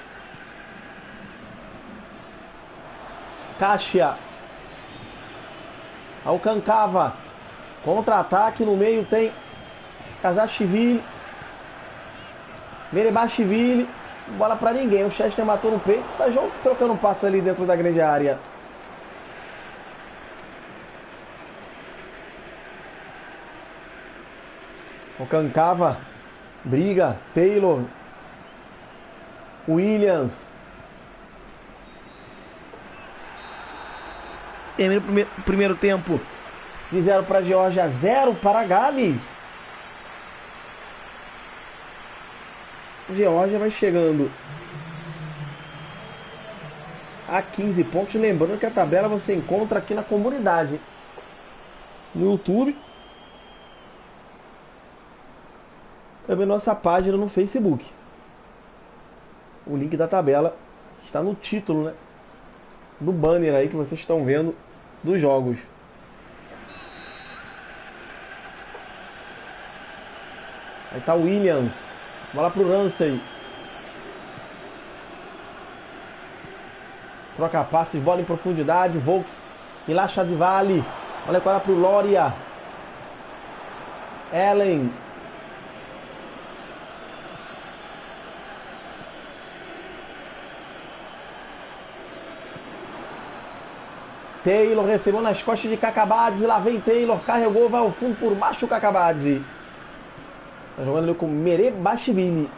Kasia. Aí o Kankava. Contra-ataque, no meio tem Kazachvili. Merebashvili. Bola para ninguém. O Chester matou no peito. Sai trocando um passe ali dentro da grande área. O Cancava. Briga. Taylor. Williams. Termina o primeiro tempo de 0 para a Geórgia, 0 para Gales. Geórgia vai chegando a 15 pontos. Lembrando que a tabela você encontra aqui na comunidade, no YouTube. Também nossa página no Facebook. O link da tabela está no título, né, do banner aí que vocês estão vendo dos jogos. Aí tá o Williams. Bola pro Ramsey. Troca passes, bola em profundidade. Volks e Lacha de Vale. Olha agora pro Loria. Ellen. Taylor recebeu nas costas de Kakabadze. Lá vem Taylor, carregou, vai ao fundo por baixo o Kakabadze. Tá jogando ali com Merebashvili.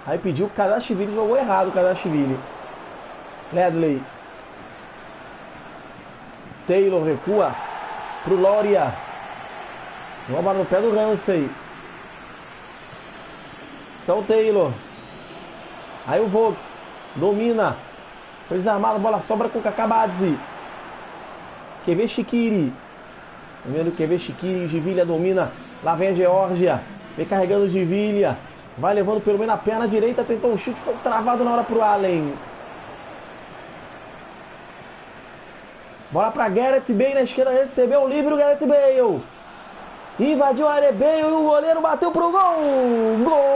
Aí pediu o Kadashvili, jogou errado o Kadashvili. Ledley. Taylor recua pro Loria. Rouba no pé do Ramsey. São Taylor. Aí o Volks domina. Foi desarmado, bola sobra com o Kakabadze. QV Shikiri. Tá vendo o QV Shikiri, Givilha domina. Lá vem a Geórgia. Vem carregando o Givilha. Vai levando pelo menos na perna direita. Tentou um chute, foi travado na hora pro Allen. Bola pra Gareth Bale na esquerda, recebeu o livre o Gareth Bale. Invadiu a área Bale e o goleiro bateu pro gol. Gol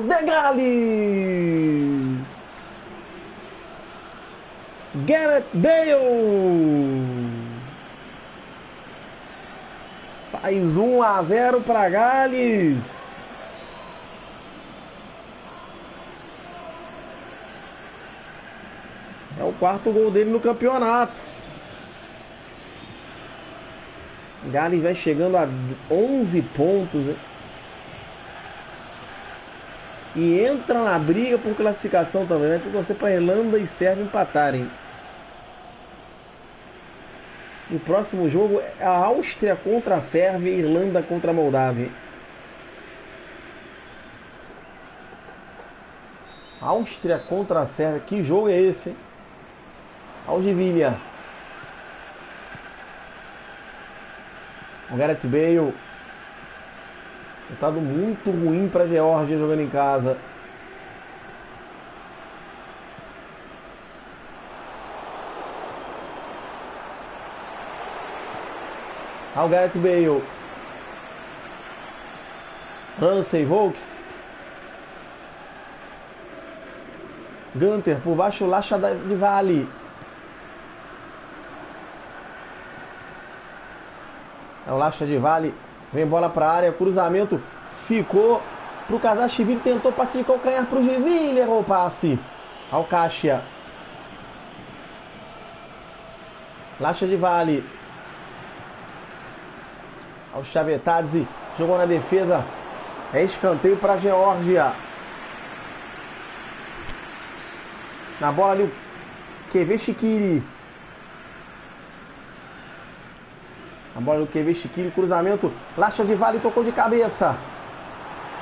de Gales. Gareth Bale faz 1-0 para Gales. É o quarto gol dele no campeonato. Gales vai chegando a 11 pontos, hein? E entra na briga por classificação também. Vai ter que torcer para Irlanda e Sérvia empatarem. O próximo jogo é a Áustria contra a Sérvia e Irlanda contra a Moldávia. Áustria contra a Sérvia. Que jogo é esse, hein? Algivilha. O Gareth Bale. Resultado muito ruim para a Geórgia jogando em casa. O Gareth Bale. Ramsey, Volks. Gunter por baixo, Lacha de Vale. É o Lacha de Vale. Vem bola para a área, cruzamento. Ficou pro Kadashvili, tentou passe de calcanhar pro Givilha, errou o passe. Ao Caixa. Lacha de Vale. Ao Chavetadze, jogou na defesa. É escanteio para a Geórgia. Na bola ali o QV Shikiri. A bola do QV Shikiri, cruzamento. Lacha de Vale tocou de cabeça.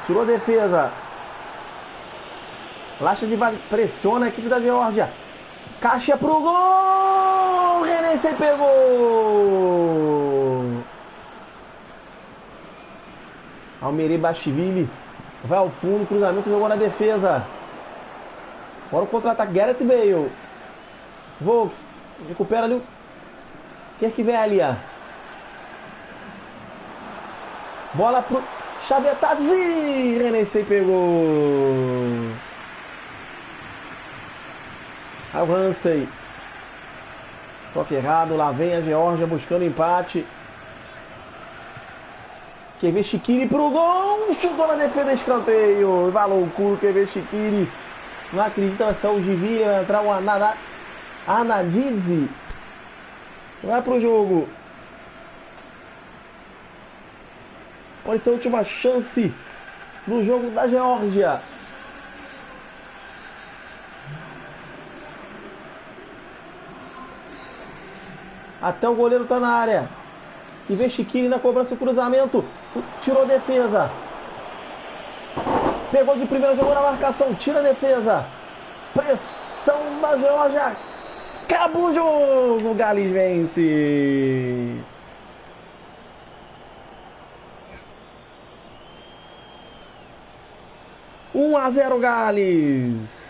Tirou a defesa. Lacha de Vale pressiona a equipe da Geórgia. Caixa pro gol. Renessei pegou. Merebashvili vai ao fundo, cruzamento, jogou na defesa. Agora o contra-ataque, Gareth Bale. Volks recupera ali o Kerkvellia. Bola pro Chavetadze. Renessei pegou. Aí o Ramsey. Toque errado, lá vem a Geórgia buscando empate. QV Shikiri pro gol, chutou na defesa, escanteio. Vai loucura o QV Shikiri. Não acredita, vai sair o Givilha, vai entrar o Anadidze. Vai pro jogo. Pode ser a última chance no jogo da Geórgia. Até o goleiro tá na área. E vem Chiquini na cobrança, o cruzamento. Tirou a defesa. Pegou de primeira, jogou na marcação. Tira a defesa. Pressão da Geórgia. Acabou o jogo. O Gales vence. Um a 0 Gales.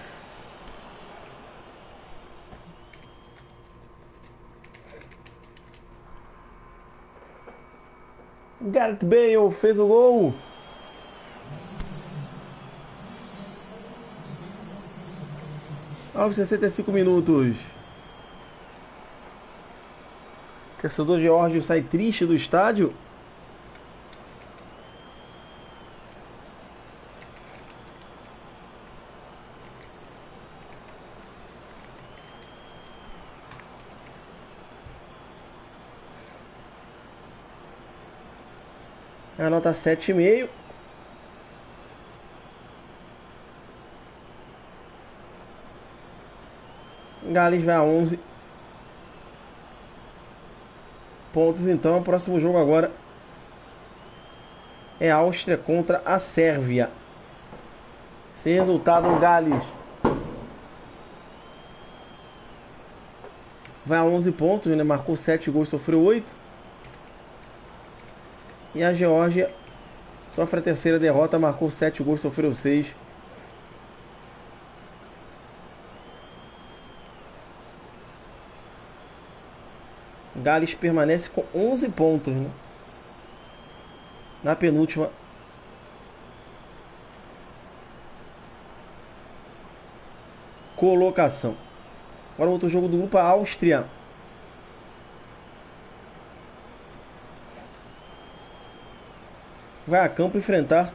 Gareth Bale fez o gol. Aos 65 minutos. O torcedor Geórgio sai triste do estádio. A nota 7,5. Gales vai a 11 pontos. Então, o próximo jogo agora é a Áustria contra a Sérvia. Sem resultado, o Gales vai a 11 pontos, né? Marcou 7 gols, sofreu 8. E a Geórgia sofre a terceira derrota, marcou 7 gols, sofreu 6. Gales permanece com 11 pontos, né? Na penúltima colocação. Agora outro jogo do grupo, a Áustria vai a campo enfrentar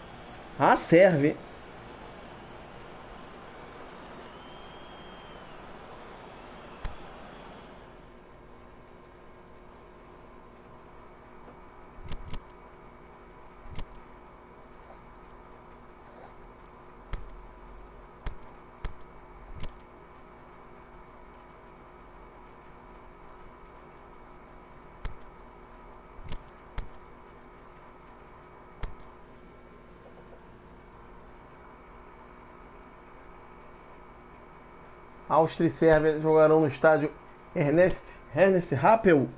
a Sérvia. Áustria e Sérvia jogarão no estádio Ernest Happel.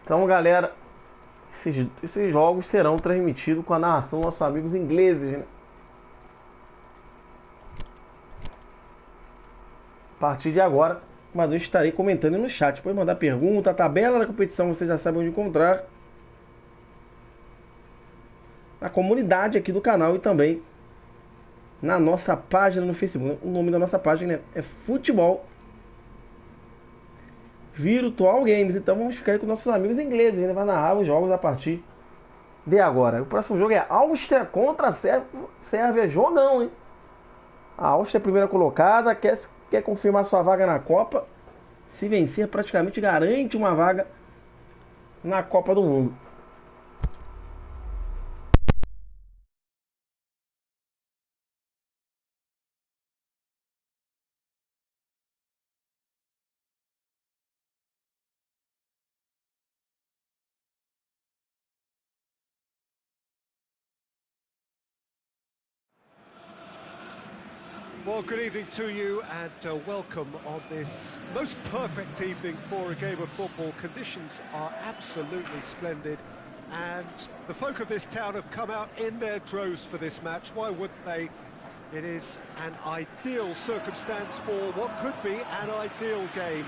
Então, galera, esses jogos serão transmitidos com a narração dos nossos amigos ingleses, né? A partir de agora, mas eu estarei comentando no chat. Pode mandar pergunta, a tabela da competição você já sabe onde encontrar. Na comunidade aqui do canal e também na nossa página no Facebook. O nome da nossa página é Futebol Virtual Games. Então vamos ficar aí com nossos amigos ingleses. Ele vai narrar os jogos a partir de agora. O próximo jogo é Áustria contra a Sérvia. Jogão, hein? A Áustria é a primeira colocada, quer confirmar sua vaga na Copa. Se vencer, praticamente garante uma vaga na Copa do Mundo. Well, good evening to you and welcome on this most perfect evening for a game of football. Conditions are absolutely splendid and the folk of this town have come out in their droves for this match. Why wouldn't they? It is an ideal circumstance for what could be an ideal game.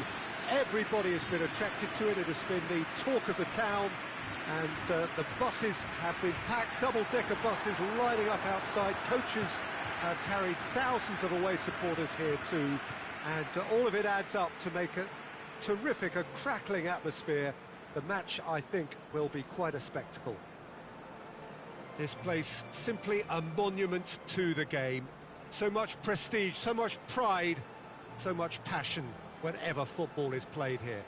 Everybody has been attracted to it. It has been the talk of the town and the buses have been packed, double-decker buses lining up outside. Coaches have carried thousands of away supporters here too, and all of it adds up to make terrific, a crackling atmosphere. The match, I think, will be quite a spectacle. This place simply a monument to the game. So much prestige, so much pride, so much passion whenever football is played here.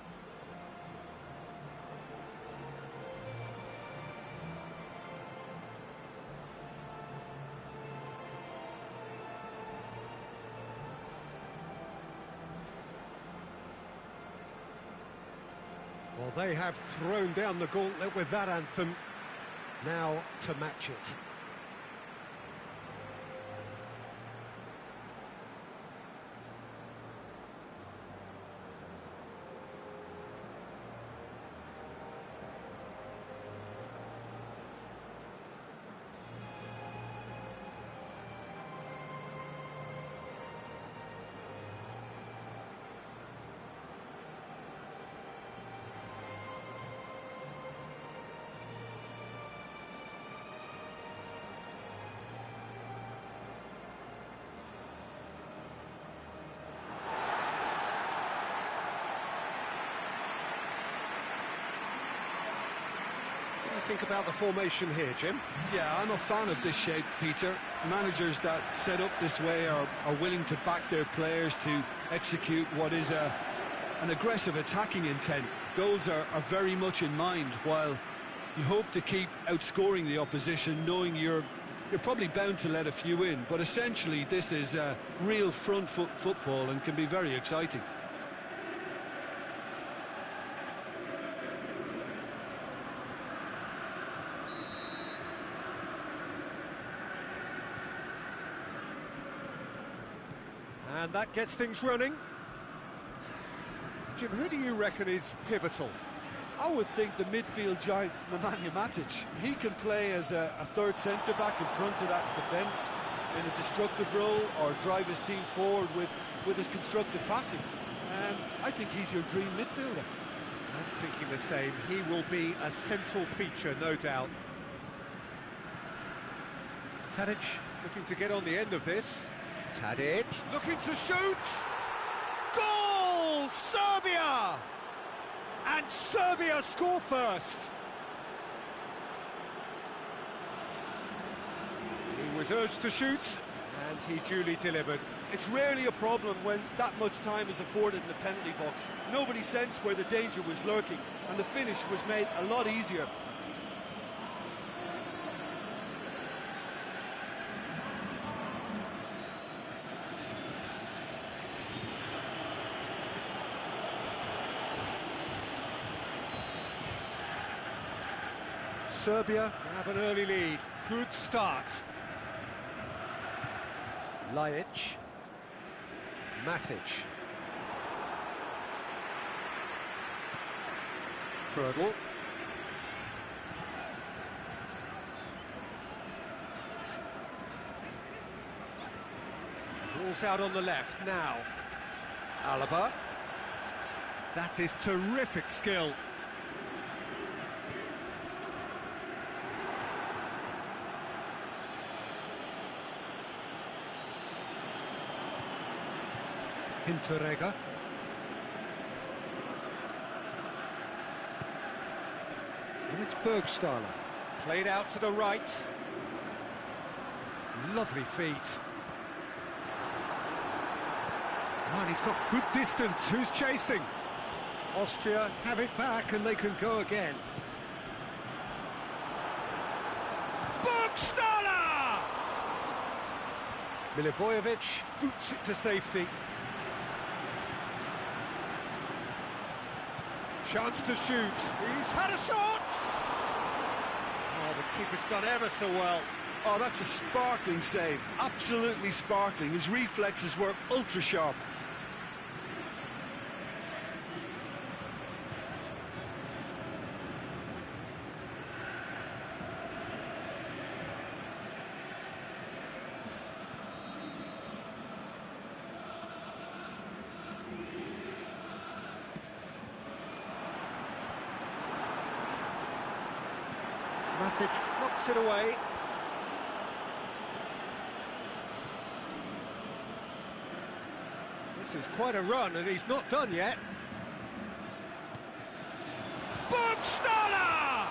Well, they have thrown down the gauntlet with that anthem. Now to match it. Think about the formation here, Jim? Yeah, I'm a fan of this shape, Peter. Managers that set up this way are willing to back their players to execute what is an aggressive attacking intent. Goals are very much in mind, while you hope to keep outscoring the opposition, knowing you're probably bound to let a few in. But essentially, this is real front foot football and can be very exciting. And that gets things running. Jim, who do you reckon is pivotal? I would think the midfield giant, Nemanja Matic. He can play as a third centre-back in front of that defence in a destructive role, or drive his team forward with his constructive passing. I think he's your dream midfielder. I'm thinking the same. He will be a central feature, no doubt. Tadic looking to get on the end of this. Tadic looking to shoot! Goal! Serbia! And Serbia score first! He was urged to shoot, and he duly delivered. It's rarely a problem when that much time is afforded in the penalty box. Nobody sensed where the danger was lurking, and the finish was made a lot easier. Serbia have an early lead. Good start. Lajic. Matic. Trudel. Ball's out on the left now. Alaba. That is terrific skill. Interega. And it's Bergstaller. Played out to the right. Lovely feet. Oh, and he's got good distance. Who's chasing? Austria have it back and they can go again. Bergstaller! Milivojevic boots it to safety. Chance to shoot. He's had a shot! Oh, the keeper's done ever so well. Oh, that's a sparkling save. Absolutely sparkling. His reflexes were ultra sharp. Matic knocks it away. This is quite a run, and he's not done yet. Burgstaller!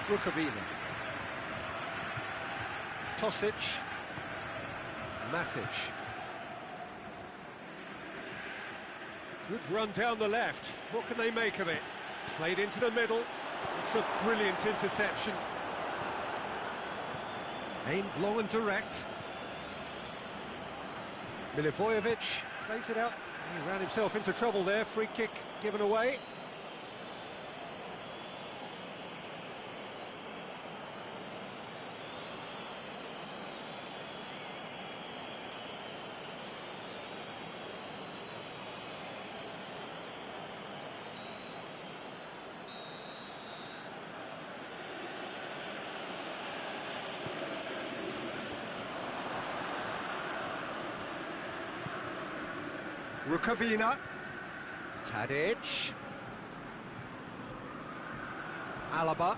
Rukavina. Tosic. Matic. Good run down the left. What can they make of it? Played into the middle. It's a brilliant interception. Aimed long and direct. Milivojevic plays it out. He ran himself into trouble there. Free kick given away. Rukavina, Tadic, Alaba,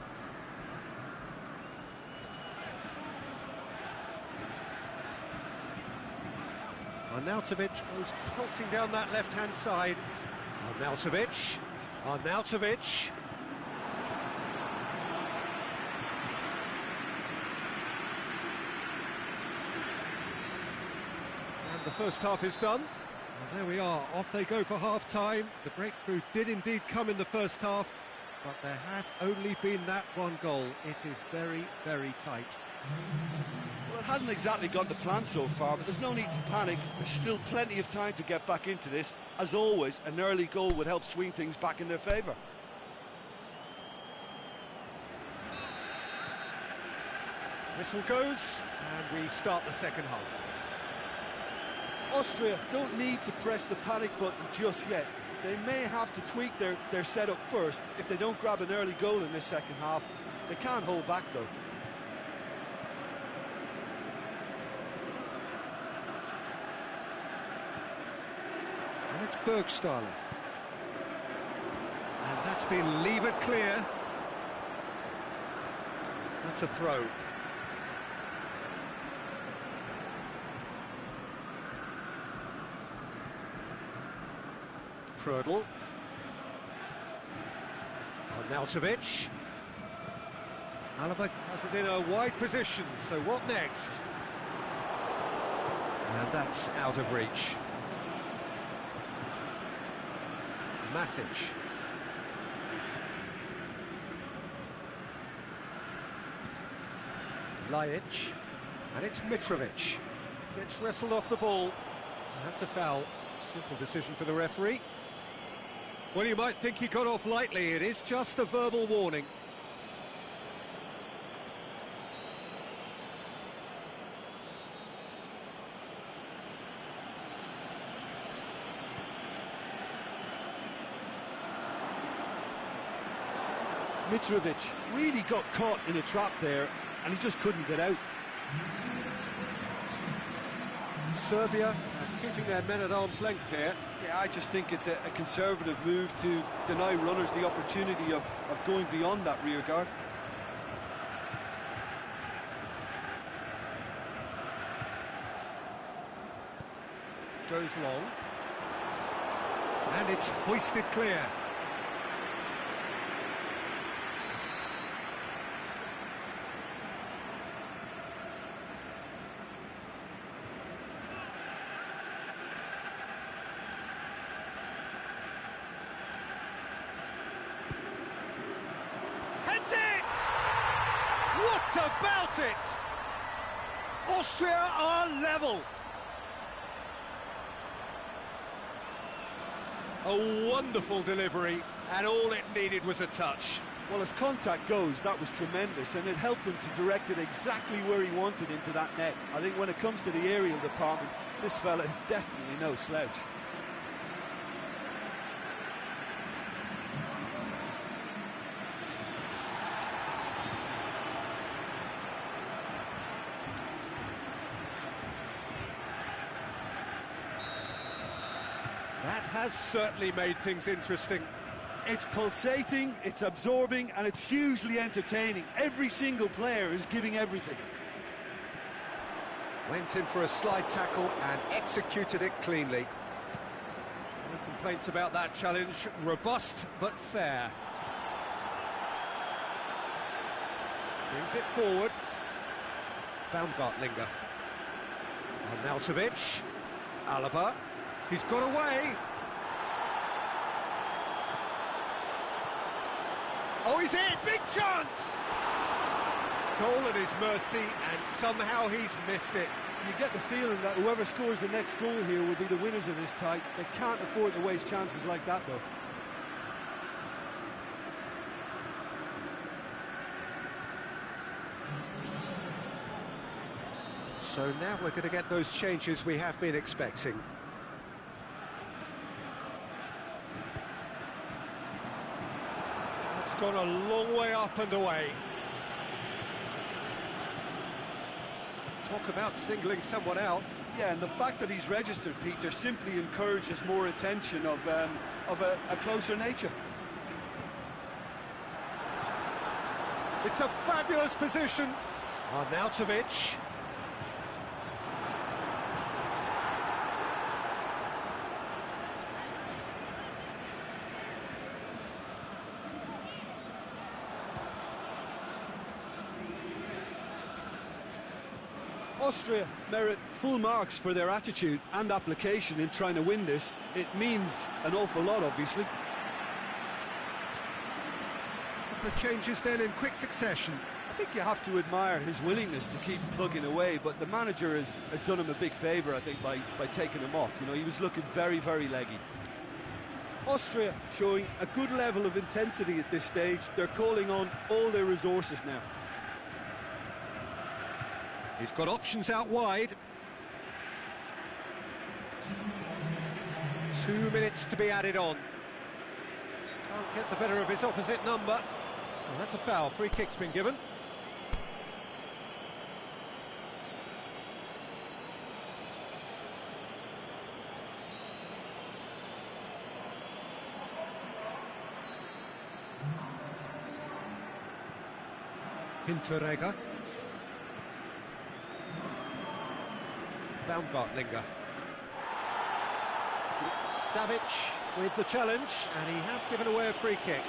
Arnautovic goes pulsing down that left-hand side. Arnautovic, Arnautovic. And the first half is done. Well, there we are, off they go for half-time. The breakthrough did indeed come in the first half, but there has only been that one goal. It is very, very tight. Well, it hasn't exactly gone to plan so far, but there's no need to panic. There's still plenty of time to get back into this. As always, an early goal would help swing things back in their favour. Whistle goes, and we start the second half. Austria don't need to press the panic button just yet. They may have to tweak their setup first if they don't grab an early goal in this second half. They can't hold back though. And it's Burgstaller. And that's been levered clear. That's a throw. Prödl. Arnautovic. Alaba has it in a wide position, so what next? And that's out of reach. Matic. Lajic. And it's Mitrovic. Gets wrestled off the ball. And that's a foul. Simple decision for the referee. Well, you might think he got off lightly. It is just a verbal warning. Mitrovic really got caught in a trap there, and he just couldn't get out. Serbia keeping their men at arm's length here. Yeah, I just think it's a conservative move to deny runners the opportunity of going beyond that rear guard. Goes long. And it's hoisted clear. What about it? Austria are level. A wonderful delivery, and all it needed was a touch. Well, as contact goes, that was tremendous, and it helped him to direct it exactly where he wanted into that net. I think when it comes to the aerial department, this fella is definitely no slouch. That has certainly made things interesting. It's pulsating, it's absorbing, and it's hugely entertaining. Every single player is giving everything. Went in for a slide tackle and executed it cleanly. complaints about that challenge. Robust but fair. Brings it forward. Baumgartlinger. Arnautovic. Alaba. He's got away. Oh, he's in! Big chance! Goal at his mercy, and somehow he's missed it. You get the feeling that whoever scores the next goal here will be the winners of this tie. They can't afford to waste chances like that, though. So now we're going to get those changes we have been expecting. It's gone a long way up and away. Talk about singling someone out. Yeah, and the fact that he's registered, Peter, simply encourages more attention of a closer nature. It's a fabulous position. Arnautovic. Austria merit full marks for their attitude and application in trying to win this. It means an awful lot, obviously. The changes then in quick succession. I think you have to admire his willingness to keep plugging away, but the manager has done him a big favour, I think, by taking him off. You know, he was looking very, very leggy. Austria showing a good level of intensity at this stage. They're calling on all their resources now. He's got options out wide. 2 minutes to be added on. Can't get the better of his opposite number. Well, that's a foul. Free kick's been given. Interaja. Baumgartlinger. Savic with the challenge, and he has given away a free kick.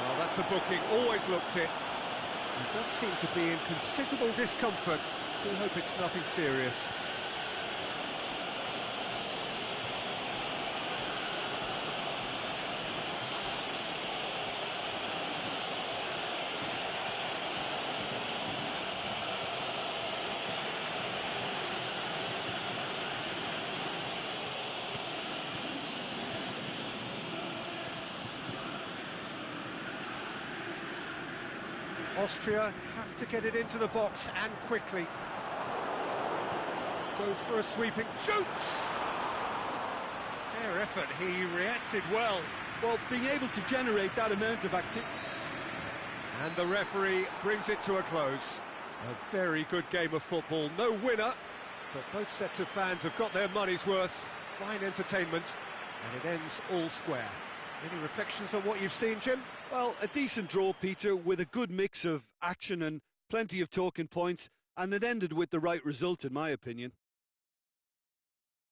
Well, that's a booking, always looked it. He does seem to be in considerable discomfort. So we hope it's nothing serious. Austria have to get it into the box, and quickly. Goes for a sweeping, shoots! Fair effort, he reacted well. Well, being able to generate that amount of activity. And the referee brings it to a close. A very good game of football, no winner, but both sets of fans have got their money's worth. Fine entertainment, and it ends all square. Any reflections on what you've seen, Jim? Well, a decent draw, Peter, with a good mix of action and plenty of talking points, and it ended with the right result, in my opinion.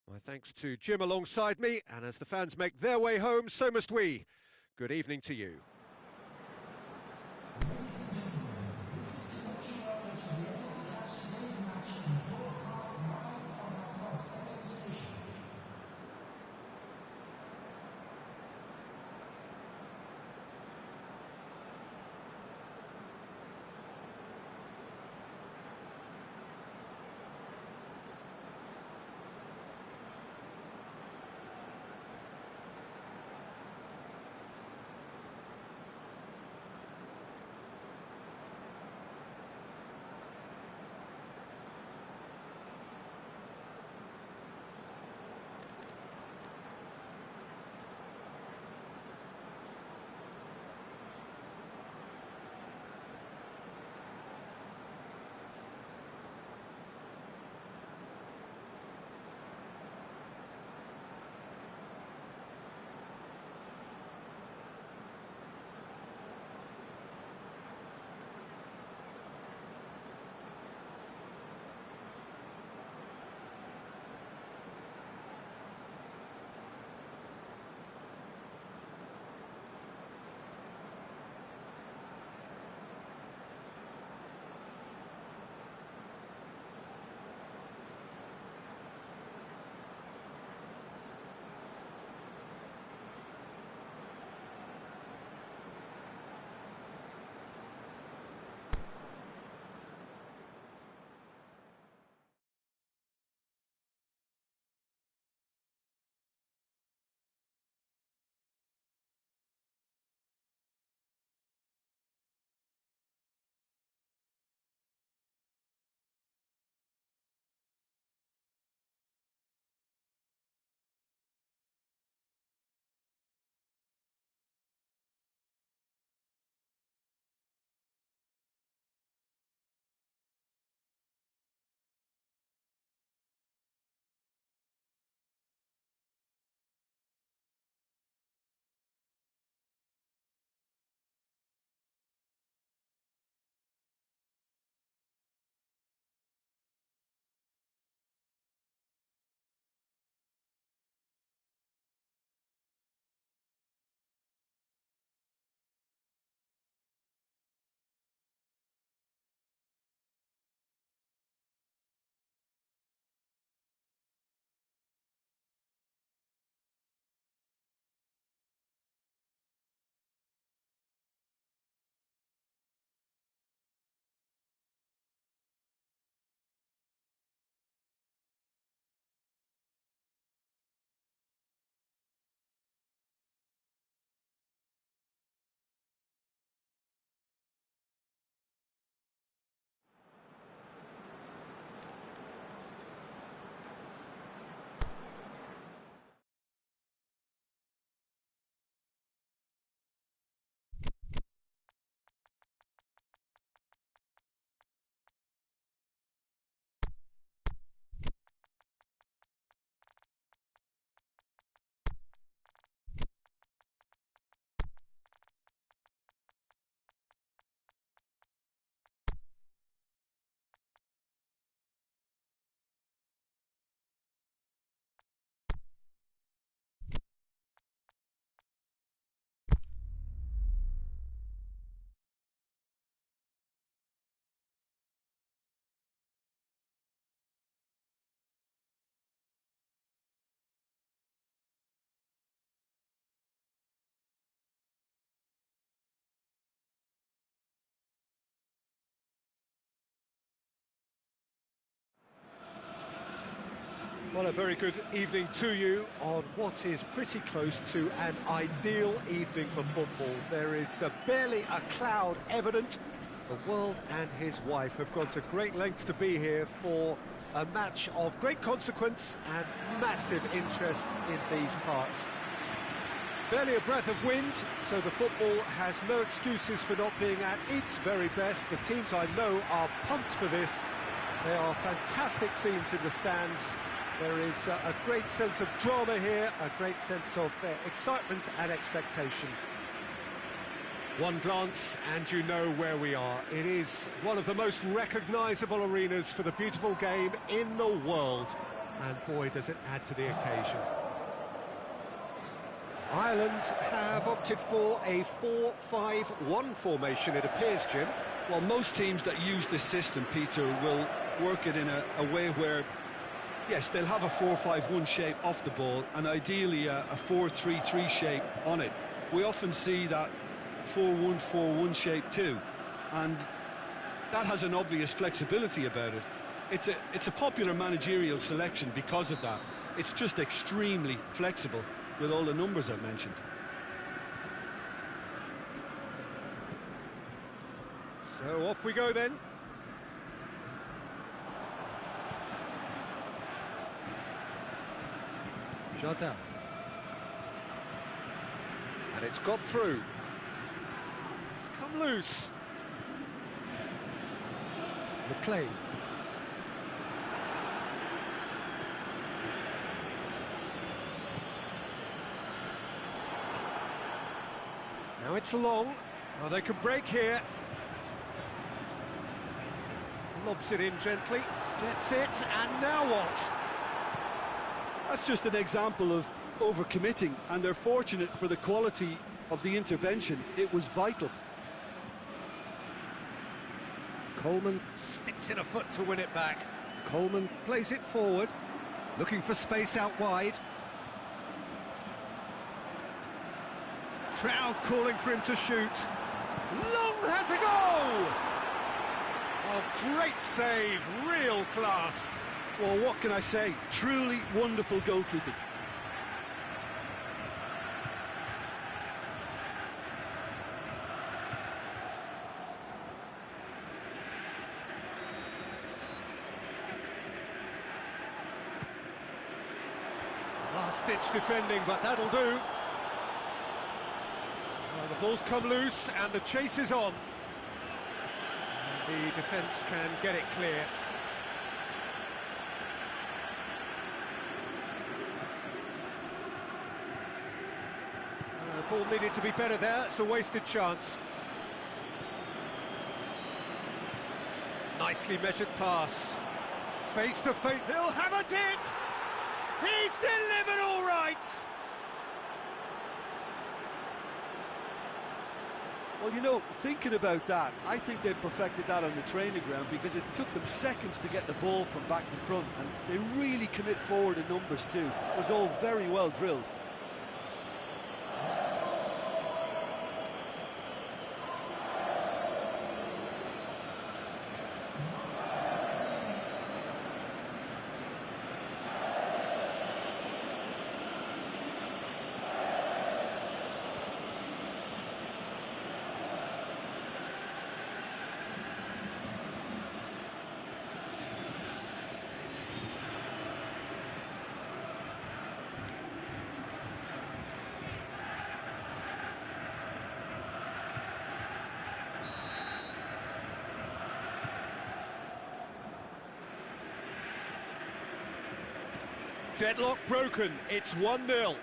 My thanks to Jim alongside me, and as the fans make their way home, so must we. Good evening to you. Well, a very good evening to you on what is pretty close to an ideal evening for football. There is barely a cloud evident. The world and his wife have gone to great lengths to be here for a match of great consequence and massive interest in these parts. Barely a breath of wind, so the football has no excuses for not being at its very best. The teams I know are pumped for this. There are fantastic scenes in the stands. There is a great sense of drama here, a great sense of excitement and expectation. One glance and you know where we are. It is one of the most recognisable arenas for the beautiful game in the world. And boy, does it add to the occasion. Ireland have opted for a 4-5-1 formation, it appears, Jim. Well, most teams that use this system, Peter, will work it in a way where, yes, they'll have a 4-5-1 shape off the ball and ideally a 4-3-3 shape on it. We often see that 4-1-4-1 shape too, and that has an obvious flexibility about it. It's a popular managerial selection because of that. It's just extremely flexible with all the numbers I've mentioned. So off we go then. Jardin. And it's got through. It's come loose. McLean. Now it's long. Oh, they can break here. Lobs it in gently. Gets it, and now what? That's just an example of overcommitting, and they're fortunate for the quality of the intervention. It was vital. Coleman sticks in a foot to win it back. Coleman plays it forward, looking for space out wide. Crowd calling for him to shoot. Long has a goal! Oh, great save, real class. Well, what can I say? Truly wonderful goalkeeping. Last-ditch defending, but that'll do. Well, the ball's come loose, and the chase is on. The defence can get it clear. The ball needed to be better there, it's a wasted chance. Nicely measured pass. Face to face, he'll have a dip! He's delivered all right! Well, you know, thinking about that, I think they perfected that on the training ground because it took them seconds to get the ball from back to front, and they really commit forward in numbers too. That was all very well drilled. Deadlock broken, it's 1-0.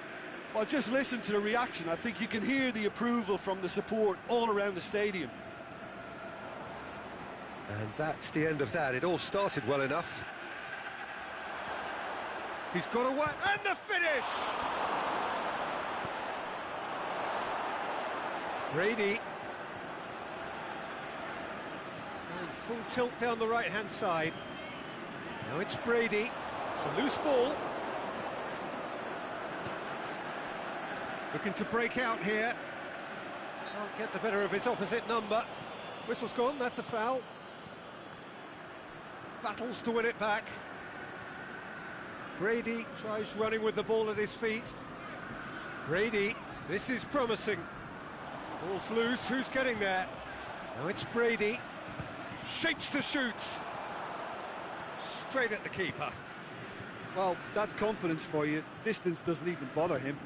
Well, just listen to the reaction. I think you can hear the approval from the support all around the stadium. And that's the end of that. It all started well enough. He's got away, and the finish! Brady. And full tilt down the right-hand side. Now it's Brady. It's a loose ball. Looking to break out here. Can't get the better of his opposite number. Whistle's gone, that's a foul. Battles to win it back. Brady tries running with the ball at his feet. Brady, this is promising. Ball's loose, who's getting there? Now it's Brady. Shapes to shoot. Straight at the keeper. Well, that's confidence for you. Distance doesn't even bother him.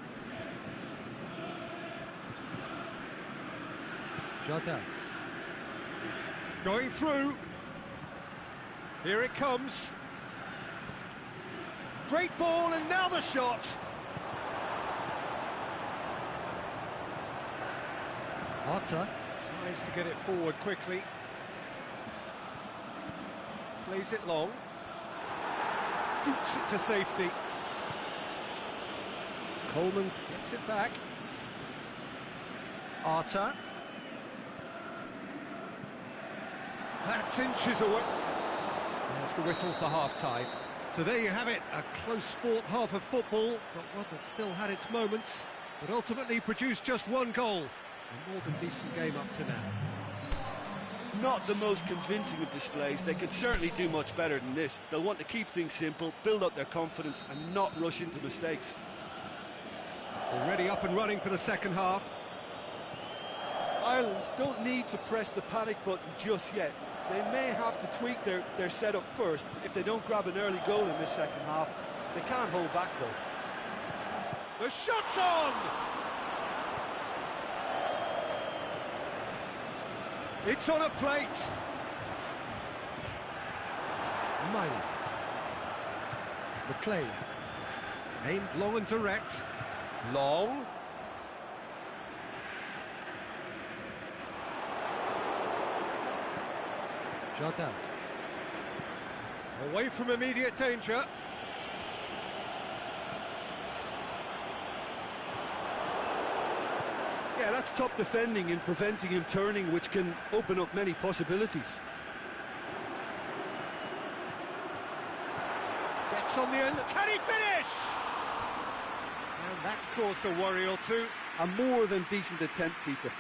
Jota. Going through. Here it comes. Great ball, and now the shot. Arta tries to get it forward quickly. Plays it long. Boots it to safety. Coleman gets it back. Arta. That's inches away. There's the whistle for half-time. So there you have it, a close-fought half of football, but one that still had its moments, but ultimately produced just one goal. A more than decent game up to now. Not the most convincing of displays. They could certainly do much better than this. They'll want to keep things simple, build up their confidence and not rush into mistakes. Already up and running for the second half. Ireland don't need to press the panic button just yet. They may have to tweak their setup first. If they don't grab an early goal in this second half, they can't hold back though. The shot's on! It's on a plate. Myler. McLean. Aimed long and direct. Long. Jota. Away from immediate danger. Yeah, that's top defending and preventing him turning, which can open up many possibilities. Gets on the end. Can he finish? And that's caused a worry or two. A more than decent attempt, Peter.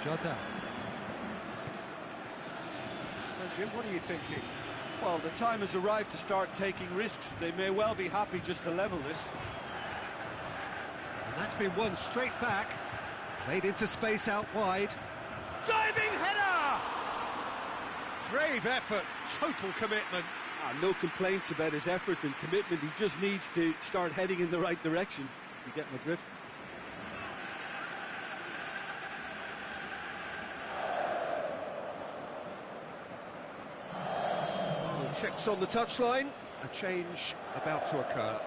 Jota. So, Jim, what are you thinking? Well, the time has arrived to start taking risks. They may well be happy just to level this. And that's been won straight back. Played into space out wide. Diving header! Brave effort, total commitment. No complaints about his effort and commitment. He just needs to start heading in the right direction. You get my drift? Checks on the touchline. A change about to occur.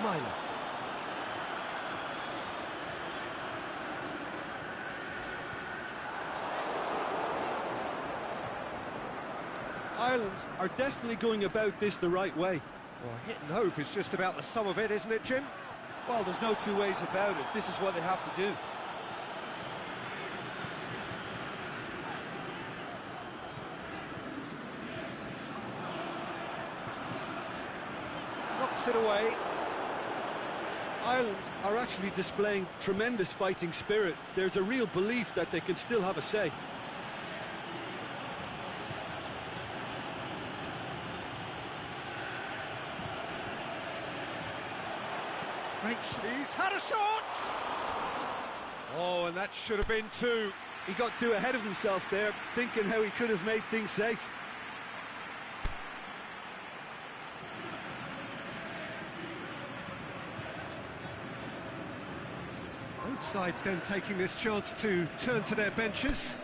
Myler. Ireland are definitely going about this the right way. Well, hit and hope is just about the sum of it, isn't it, Jim? Well, there's no two ways about it. This is what they have to do. Knocks it away. Ireland are actually displaying tremendous fighting spirit. There's a real belief that they can still have a say. Great. He's had a shot! Oh, and that should have been two. He got too ahead of himself there, thinking how he could have made things safe. Both sides then taking this chance to turn to their benches.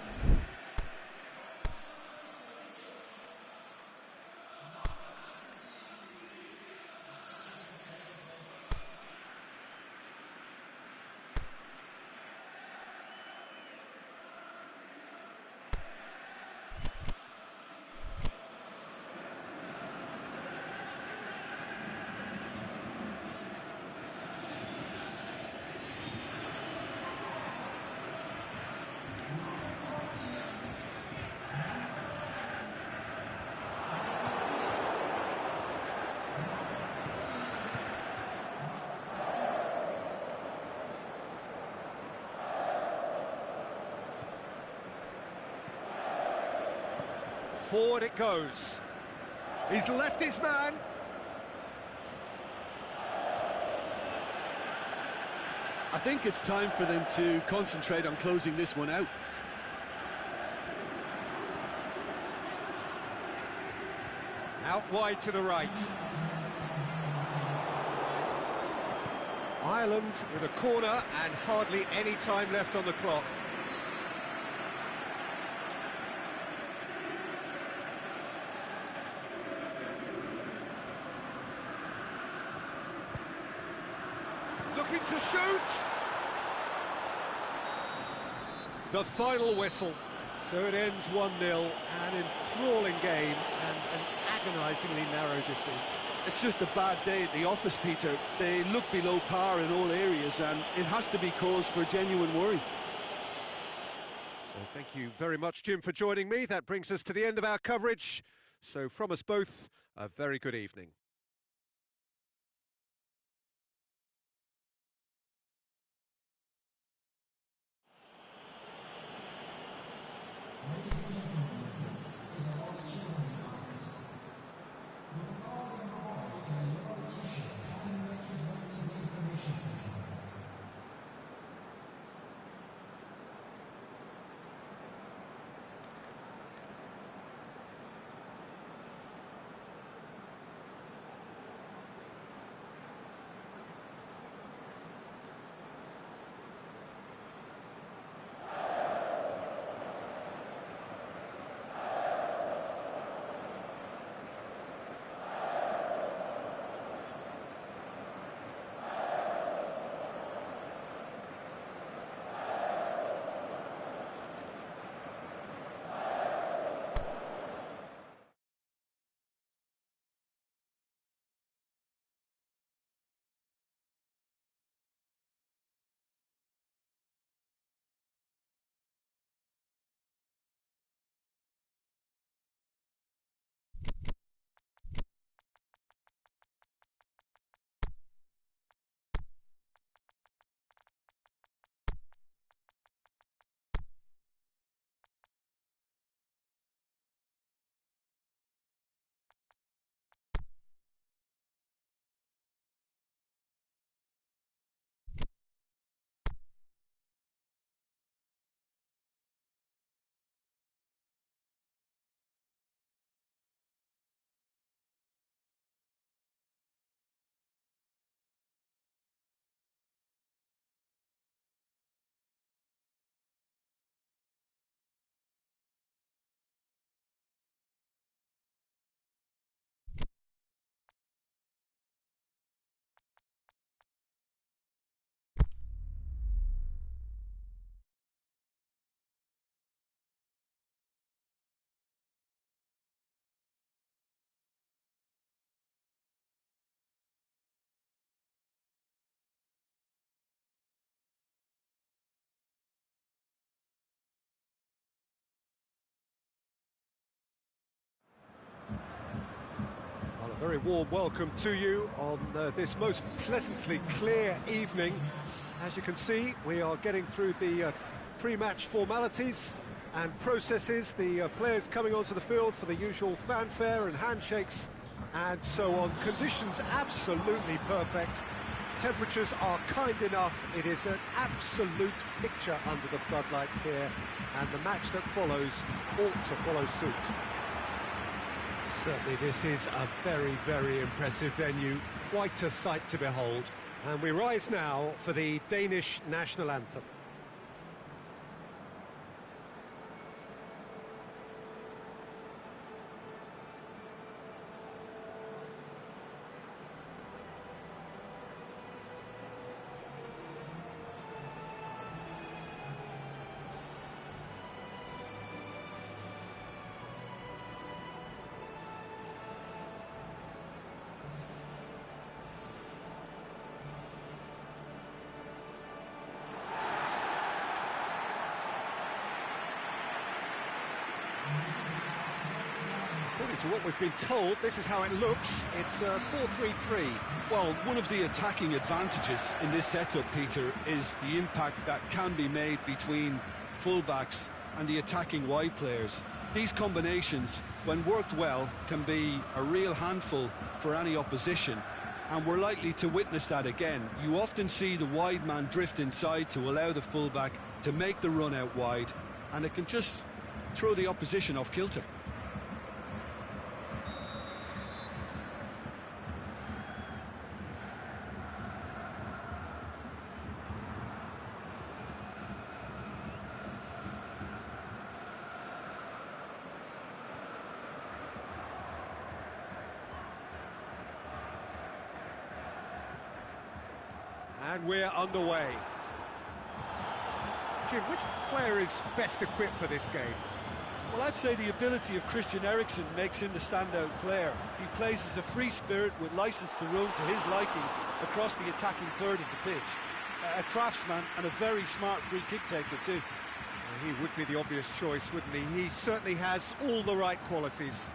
Forward it goes. He's left his man. I think it's time for them to concentrate on closing this one out. Out wide to the right. Ireland with a corner and hardly any time left on the clock. Looking to shoot. The final whistle. So it ends 1-0, an enthralling game and an agonisingly narrow defeat. It's just a bad day at the office, Peter. They look below par in all areas, and it has to be cause for genuine worry. So thank you very much, Jim, for joining me. That brings us to the end of our coverage. So from us both, a very good evening. A very warm welcome to you on this most pleasantly clear evening. As you can see, we are getting through the pre-match formalities and processes, the players coming onto the field for the usual fanfare and handshakes and so on. Conditions absolutely perfect. Temperatures are kind enough. It is an absolute picture under the floodlights here, and the match that follows ought to follow suit. Certainly this is a very, very impressive venue, quite a sight to behold. And we rise now for the Danish national anthem. According to what we've been told, this is how it looks. It's 4-3-3. Well, one of the attacking advantages in this setup, Peter, is the impact that can be made between fullbacks and the attacking wide players. These combinations, when worked well, can be a real handful for any opposition, and we're likely to witness that again. You often see the wide man drift inside to allow the fullback to make the run out wide, and it can just throw the opposition off kilter. And we're underway. Jim, which player is best equipped for this game? Well, I'd say the ability of Christian Eriksen makes him the standout player. He plays as a free spirit with licence to roam to his liking across the attacking third of the pitch. A craftsman and a very smart free kick taker too. Well, he would be the obvious choice, wouldn't he? He certainly has all the right qualities.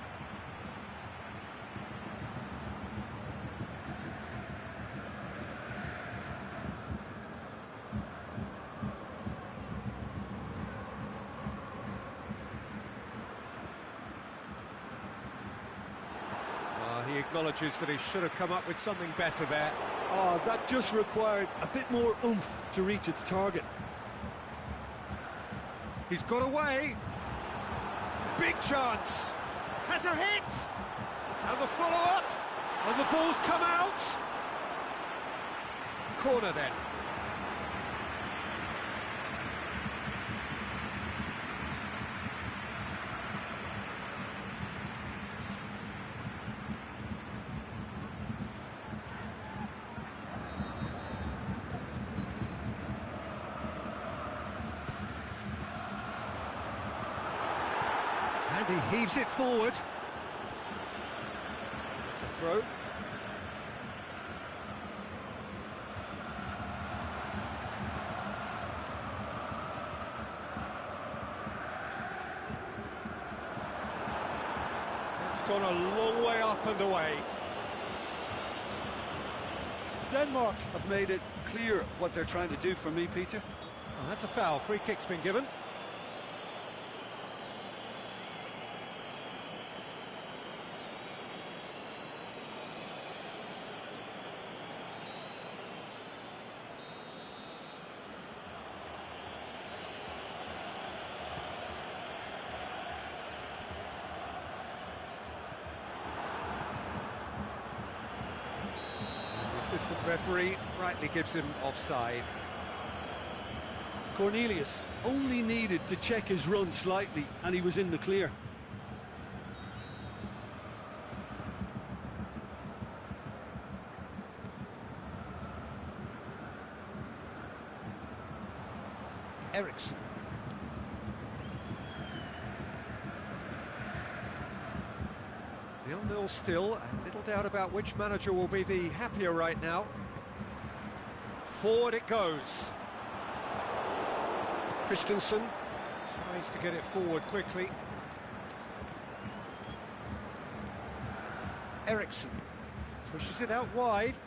He acknowledges that he should have come up with something better there. Oh, that just required a bit more oomph to reach its target. He's got away. Big chance. Has a hit. And the follow-up. And the ball's come out. Corner then. And he heaves it forward. It's a throw. It's gone a long way up and away. Denmark have made it clear what they're trying to do for me, Peter. Oh, that's a foul. Free kick's been given. Assistant referee rightly gives him offside. Cornelius only needed to check his run slightly and he was in the clear. Eriksen. Nil-nil still, and little doubt about which manager will be the happier right now. Forward it goes. Christensen tries to get it forward quickly. Eriksen pushes it out wide.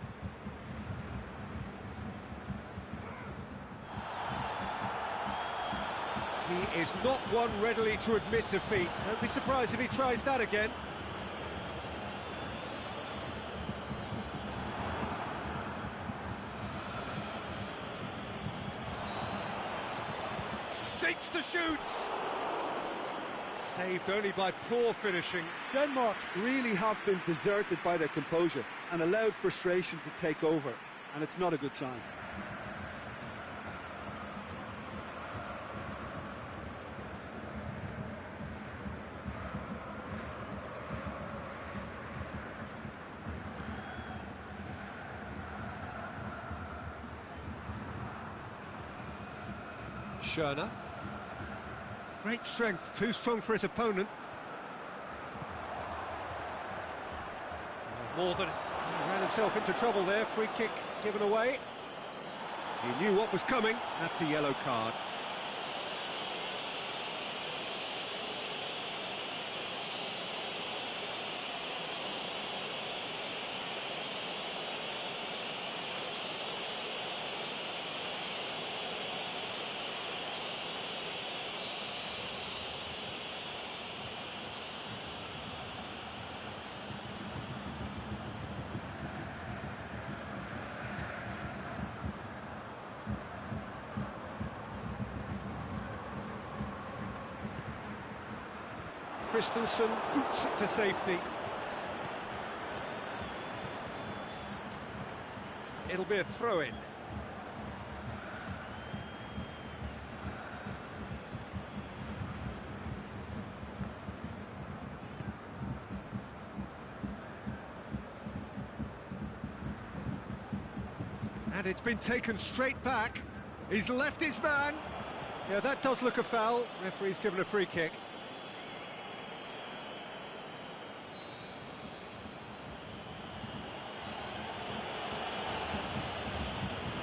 He is not one readily to admit defeat. Don't be surprised if he tries that again. Shapes to shoot! Saved only by poor finishing. Denmark really have been deserted by their composure and allowed frustration to take over, and it's not a good sign. Schöne. Great strength, too strong for his opponent. More than he ran himself into trouble there. Free kick given away. He knew what was coming. That's a yellow card. Christensen boots it to safety. It'll be a throw-in. And it's been taken straight back. He's left his man. Yeah, that does look a foul. Referee's given a free kick.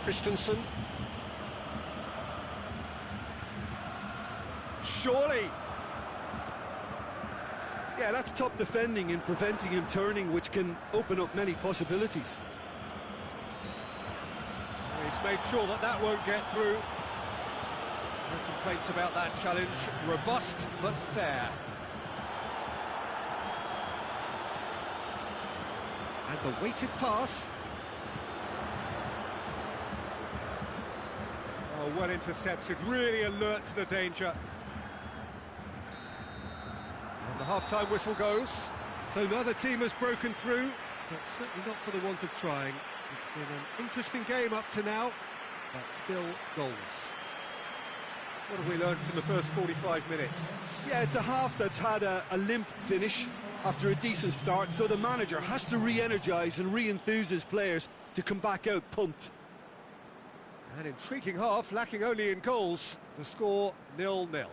Christensen. Surely. Yeah, that's top defending and preventing him turning, which can open up many possibilities. He's made sure that that won't get through. No complaints about that challenge. Robust, but fair. And the weighted pass. Oh, well intercepted, really alert to the danger. And the half-time whistle goes. So another team has broken through, but certainly not for the want of trying. It's been an interesting game up to now, but still goals. What have we learned from the first 45 minutes? Yeah, it's a half that's had a limp finish after a decent start, so the manager has to re-energise and re-enthuse his players to come back out pumped. An intriguing half, lacking only in goals. The score 0-0.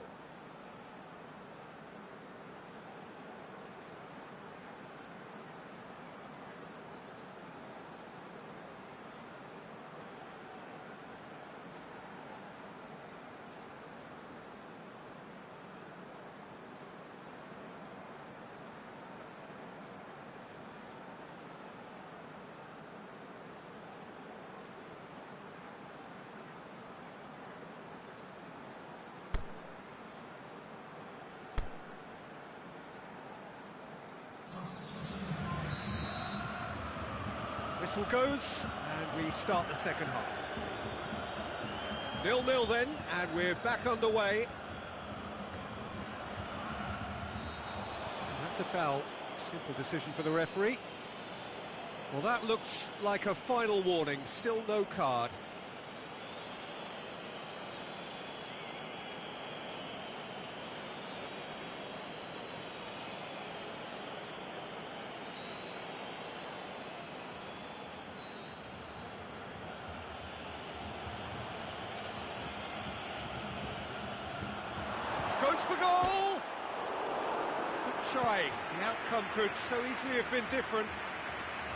Whistle goes, and we start the second half. 0-0 then, and we're back underway. That's a foul. Simple decision for the referee. Well, that looks like a final warning. Still no card. Goes for goal! Good try. The outcome could so easily have been different.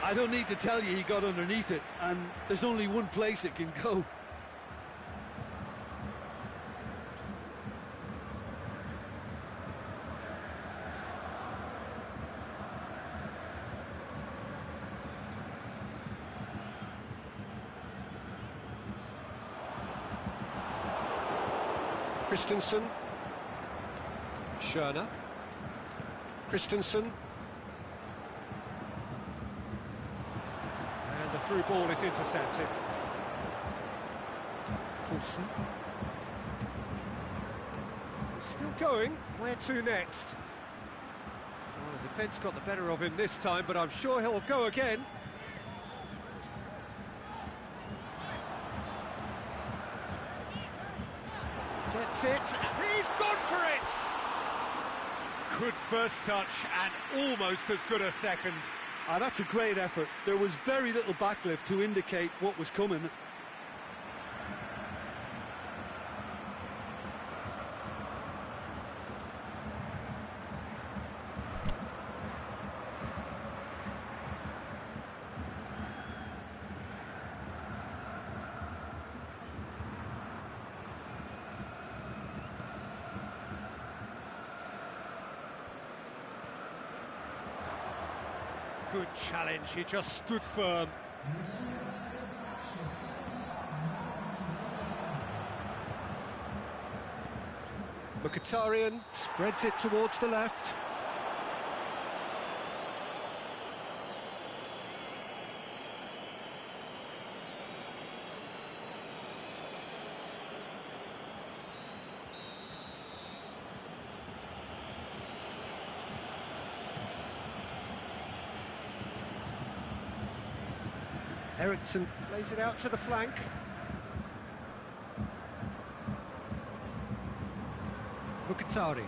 I don't need to tell you he got underneath it, and there's only one place it can go. Christensen. Schöner. Christensen. And the through ball is intercepted. Paulson. Still going. Where to next? Well, the defence got the better of him this time, but I'm sure he'll go again. Gets it. He's gone for it! Good first touch and almost as good a second. That's a great effort. There was very little backlift to indicate what was coming. Good challenge, he just stood firm. Mkhitaryan spreads it towards the left. Eriksson plays it out to the flank. Mkhitaryan.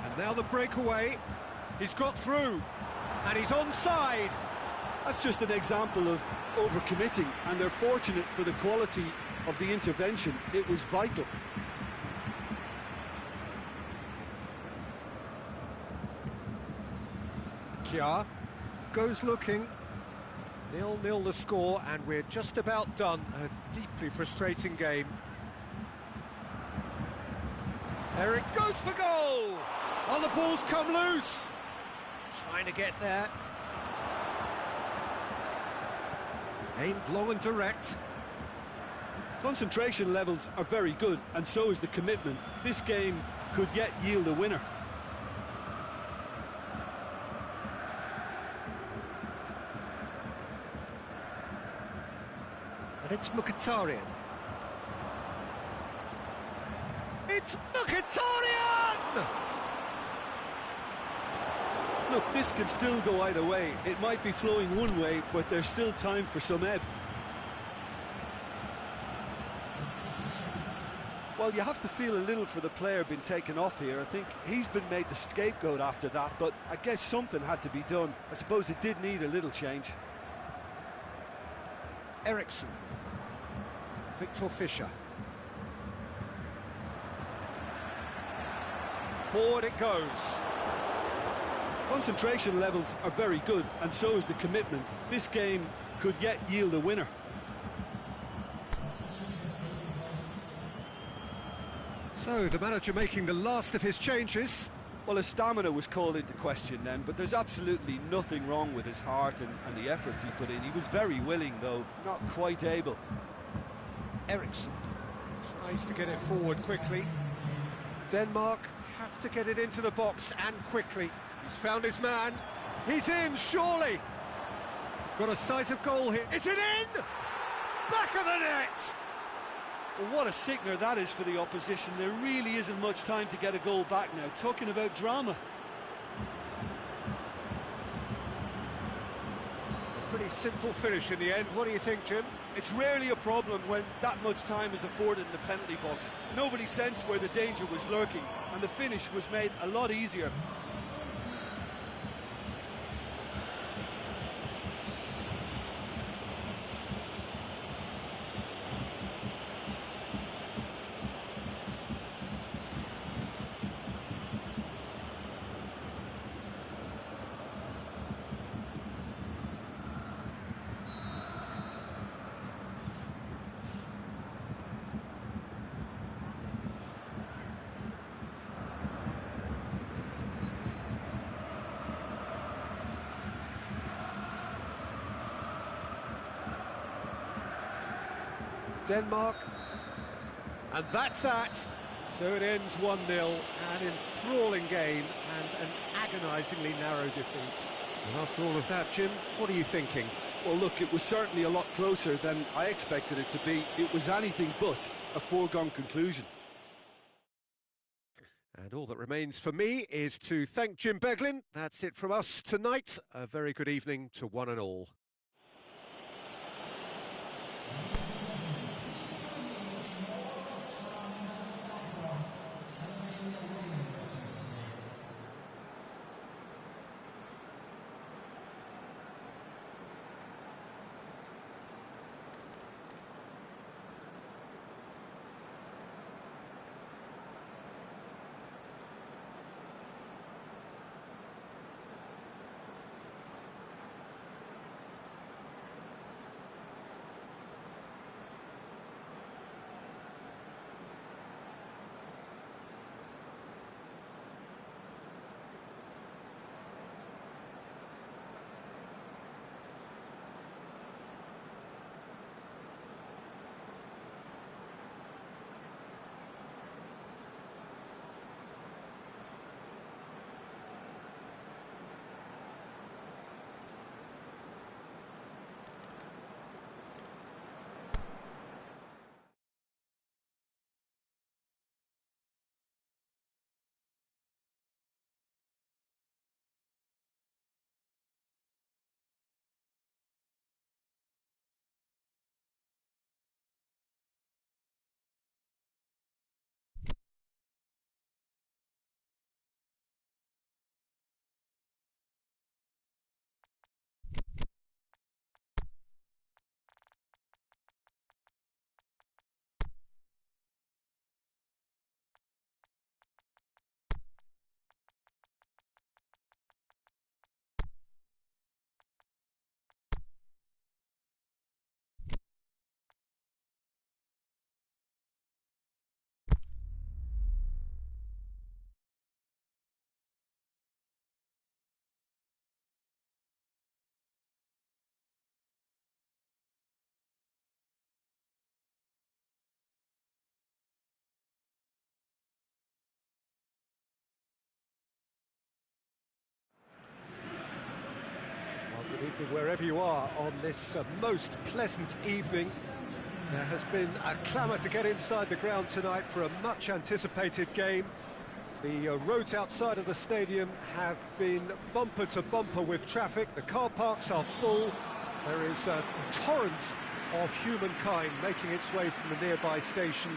And now the breakaway. He's got through, and he's onside. That's just an example of overcommitting, and they're fortunate for the quality of the intervention. It was vital. Kjaer goes looking. 0-0 the score, and we're just about done. A deeply frustrating game. Eric goes for goal! Oh, the ball's come loose! Trying to get there. Aimed long and direct. Concentration levels are very good, and so is the commitment. This game could yet yield a winner. And it's Mkhitaryan. It's Mkhitaryan! Look, this can still go either way. It might be flowing one way, but there's still time for some ebb. Well, you have to feel a little for the player being taken off here. I think he's been made the scapegoat after that, but I guess something had to be done. I suppose it did need a little change. Eriksson. Victor Fischer. Forward it goes. Concentration levels are very good, and so is the commitment. This game could yet yield a winner. So, the manager making the last of his changes. Well, his stamina was called into question then, but there's absolutely nothing wrong with his heart and the efforts he put in. He was very willing, though, not quite able. Eriksson tries to get it forward quickly. Denmark have to get it into the box, and quickly. He's found his man. He's in, surely. Got a sight of goal here. Is it in? Back of the net! Well, what a sickener that is for the opposition. There really isn't much time to get a goal back now. Talking about drama. A pretty simple finish in the end. What do you think, Jim? It's rarely a problem when that much time is afforded in the penalty box. Nobody sensed where the danger was lurking, and the finish was made a lot easier. Denmark, and that's that. So it ends 1-0, an enthralling game and an agonisingly narrow defeat. And after all of that, Jim, what are you thinking? Well, look, it was certainly a lot closer than I expected it to be. It was anything but a foregone conclusion. And all that remains for me is to thank Jim Beglin. That's it from us tonight. A very good evening to one and all. evening wherever you are on this most pleasant evening. There has been a clamour to get inside the ground tonight for a much anticipated game. The roads outside of the stadium have been bumper to bumper with traffic. The car parks are full. There is a torrent of humankind making its way from the nearby station,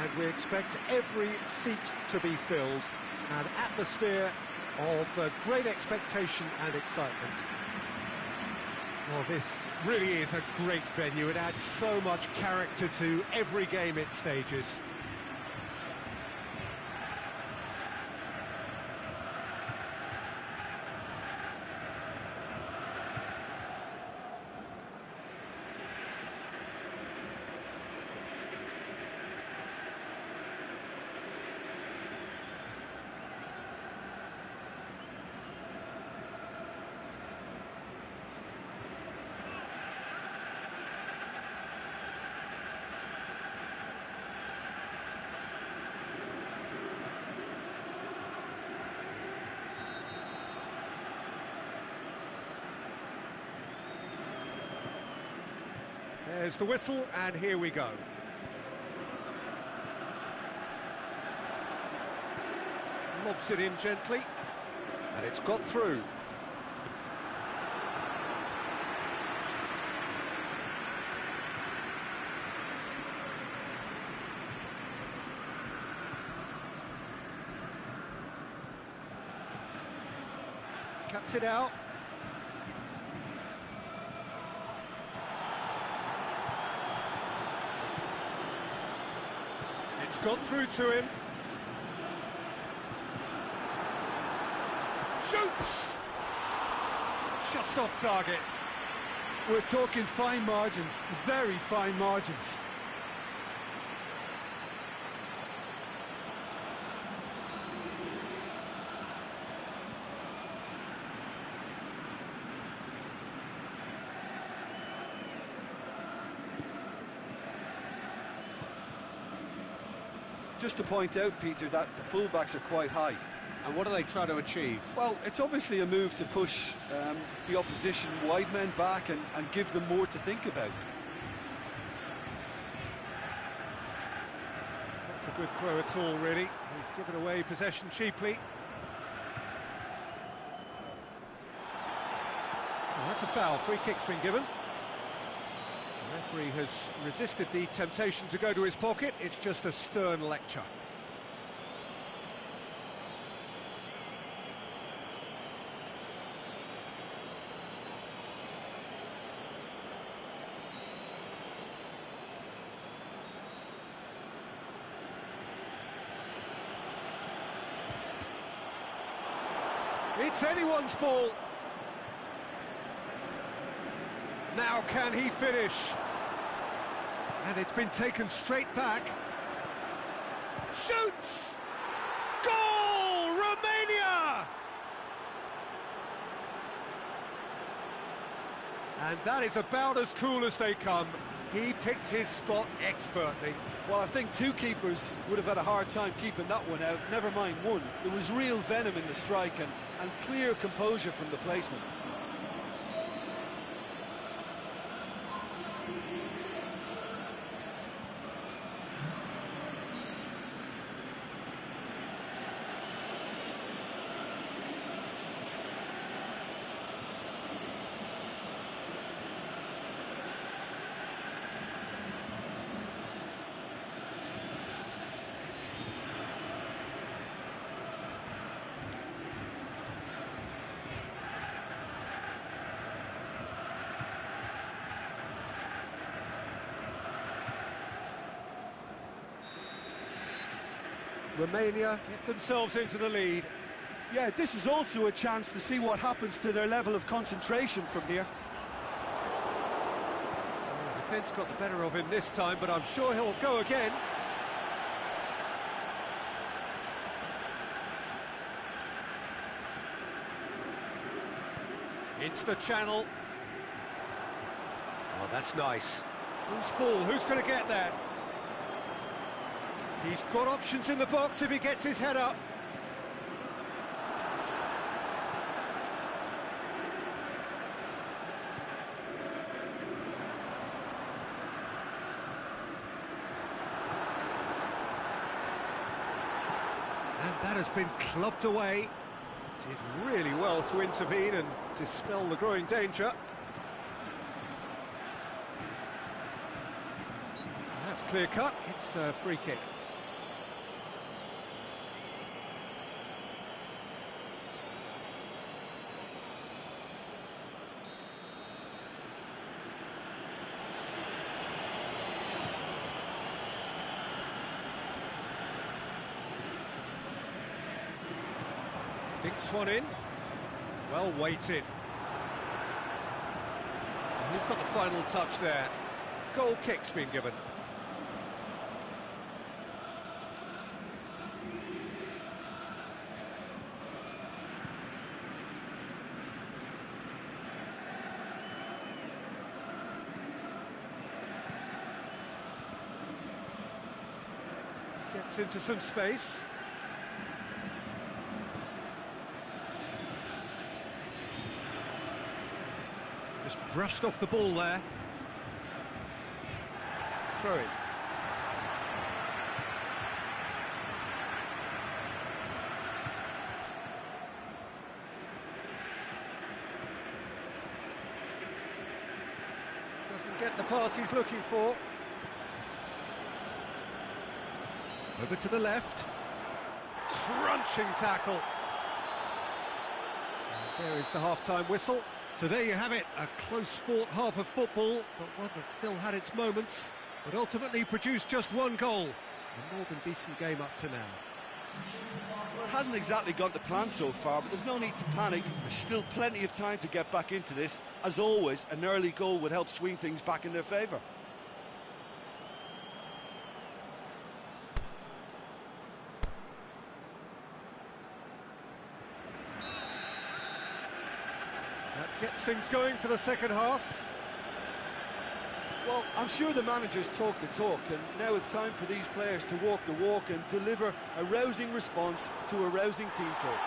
and we expect every seat to be filled. An atmosphere of great expectation and excitement. Well, this really is a great venue. It adds so much character to every game it stages. There's the whistle, and here we go. Lobs it in gently, and it's got through. Cuts it out. It's got through to him. Shoots! Just off target. We're talking fine margins, very fine margins. Just to point out, Peter, that the fullbacks are quite high. And what are they trying to achieve? Well, it's obviously a move to push the opposition wide men back and give them more to think about. Not a good throw at all, really. He's given away possession cheaply. Well, that's a foul. Free kick's been given. The referee has resisted the temptation to go to his pocket. It's just a stern lecture. It's anyone's ball. Now can he finish? And it's been taken straight back. Shoots! Goal! Romania! And that is about as cool as they come. He picked his spot expertly. Well, I think two keepers would have had a hard time keeping that one out, never mind one. There was real venom in the strike and clear composure from the placement. Romania get themselves into the lead. Yeah, this is also a chance to see what happens to their level of concentration from here. Well, the defence got the better of him this time, but I'm sure he'll go again. Into the channel. Oh, that's nice. Who's ball? Who's going to get that? He's got options in the box if he gets his head up. has been clubbed away. Did really well to intervene and dispel the growing danger. That's clear cut, it's a free kick. Dinks one in, well weighted. And he's got the final touch there. Goal kick's been given. Gets into some space. Just brushed off the ball there. Throw in. Doesn't get the pass he's looking for. Over to the left. Crunching tackle. And there is the half-time whistle. So there you have it, a close-fought half of football, but one that still had its moments, but ultimately produced just one goal. A more than decent game up to now. Well, it hasn't exactly gone to plan so far, but there's no need to panic. There's still plenty of time to get back into this. As always, an early goal would help swing things back in their favour. Gets things going for the second half. Well, I'm sure the managers talk the talk, and now it's time for these players to walk the walk and deliver a rousing response to a rousing team talk.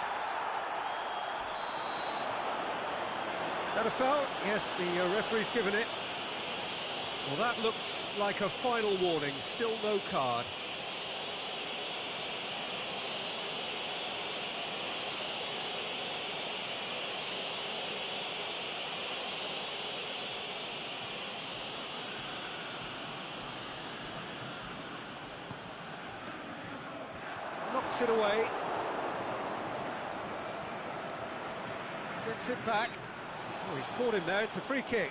That a foul? Yes, the referee's given it. Well, that looks like a final warning, still no card. Knocks it away. Gets it back. Oh, he's caught him there, it's a free kick.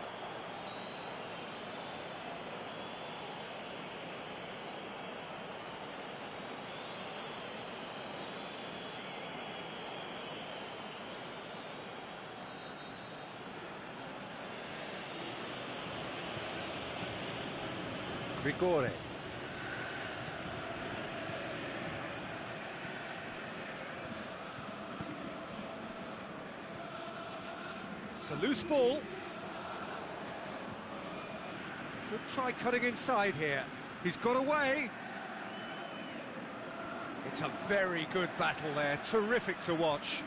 Grigore. It's a loose ball. Could try cutting inside here. He's got away. It's a very good battle there. Terrific to watch.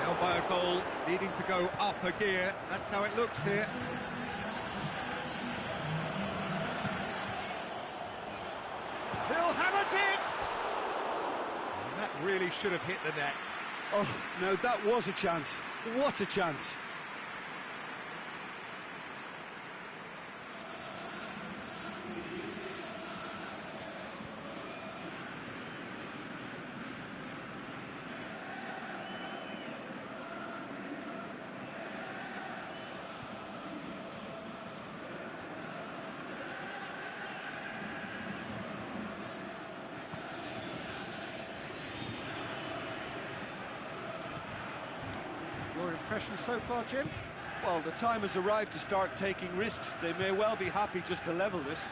Now by a goal, needing to go up a gear. That's how it looks here. He'll have it in! That really should have hit the net. Oh, no, that was a chance. What a chance. Your impression so far, Jim? Well, the time has arrived to start taking risks. They may well be happy just to level this.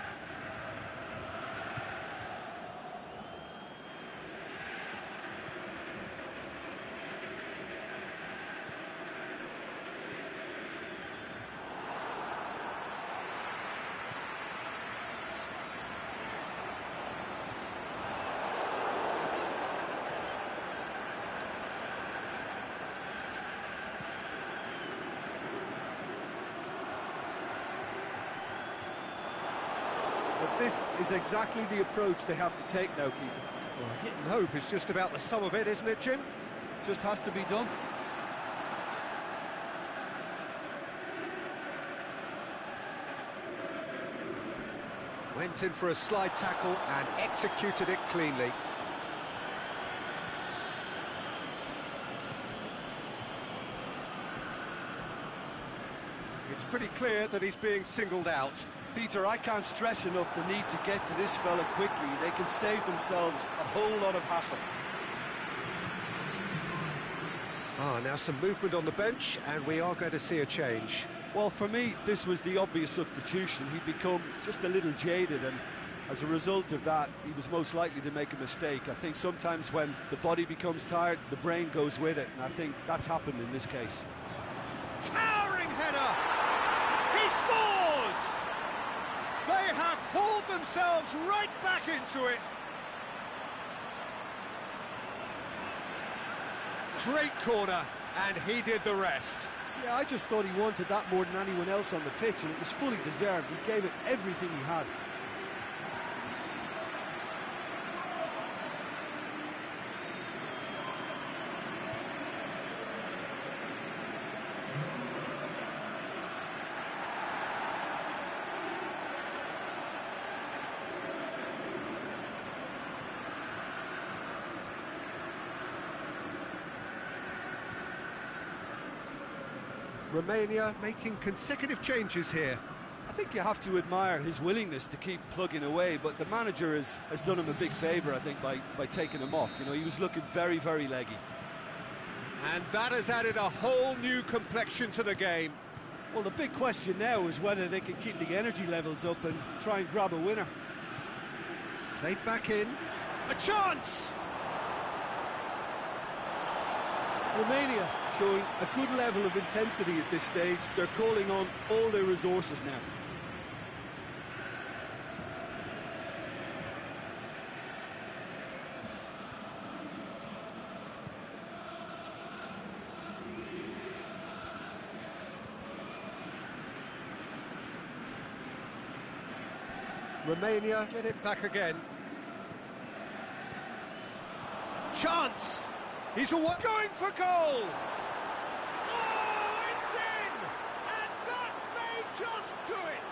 But this is exactly the approach they have to take now, Peter. Well, hit and hope is just about the sum of it, isn't it, Jim? Just has to be done. Went in for a slide tackle and executed it cleanly. It's pretty clear that he's being singled out. Peter, I can't stress enough the need to get to this fella quickly. They can save themselves a whole lot of hassle. Now some movement on the bench, and we are going to see a change. Well, for me, this was the obvious substitution. He'd become just a little jaded, and as a result of that, he was most likely to make a mistake. I think sometimes when the body becomes tired, the brain goes with it, and I think that's happened in this case. Towering header! He scores! They have hauled themselves right back into it. Great corner, and he did the rest. Yeah, I just thought he wanted that more than anyone else on the pitch, and it was fully deserved. He gave it everything he had. Romania making consecutive changes here. I think you have to admire his willingness to keep plugging away, but the manager has done him a big favour, I think, by taking him off. You know, he was looking very, very leggy. And that has added a whole new complexion to the game. Well, the big question now is whether they can keep the energy levels up and try and grab a winner. Played back in. A chance! Romania showing a good level of intensity at this stage. They're calling on all their resources now. Romania get it back again. Chance! He's going for goal! Oh, it's in! And that may just do it!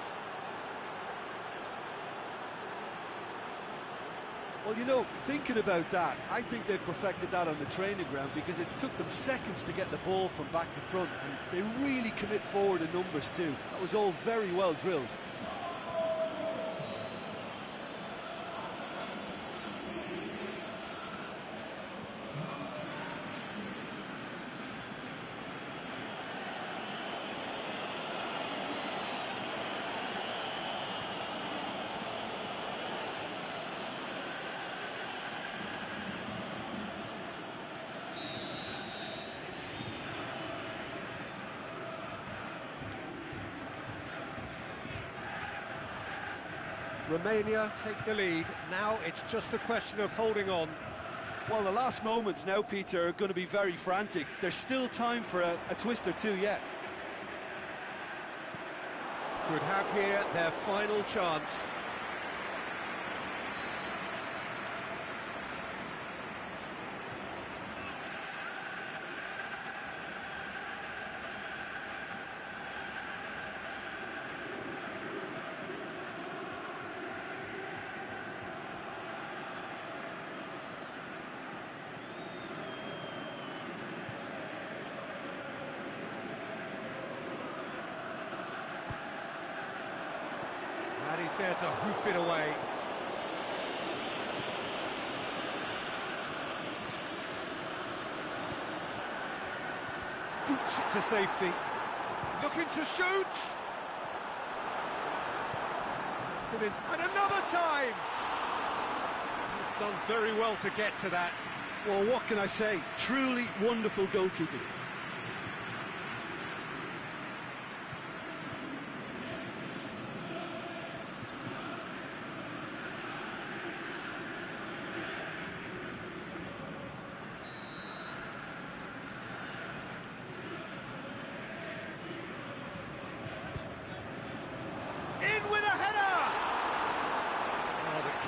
Well, you know, thinking about that, I think they've perfected that on the training ground because it took them seconds to get the ball from back to front, and they really commit forward in numbers too. That was all very well drilled. Romania take the lead. Now it's just a question of holding on. Well, the last moments now, Peter, are going to be very frantic. There's still time for a twist or two yet. Could have here their final chance. And he's there to hoof it away. Boots it to safety. Looking to shoot. Excellent. And another time. He's done very well to get to that. Well, what can I say? Truly wonderful goalkeeping.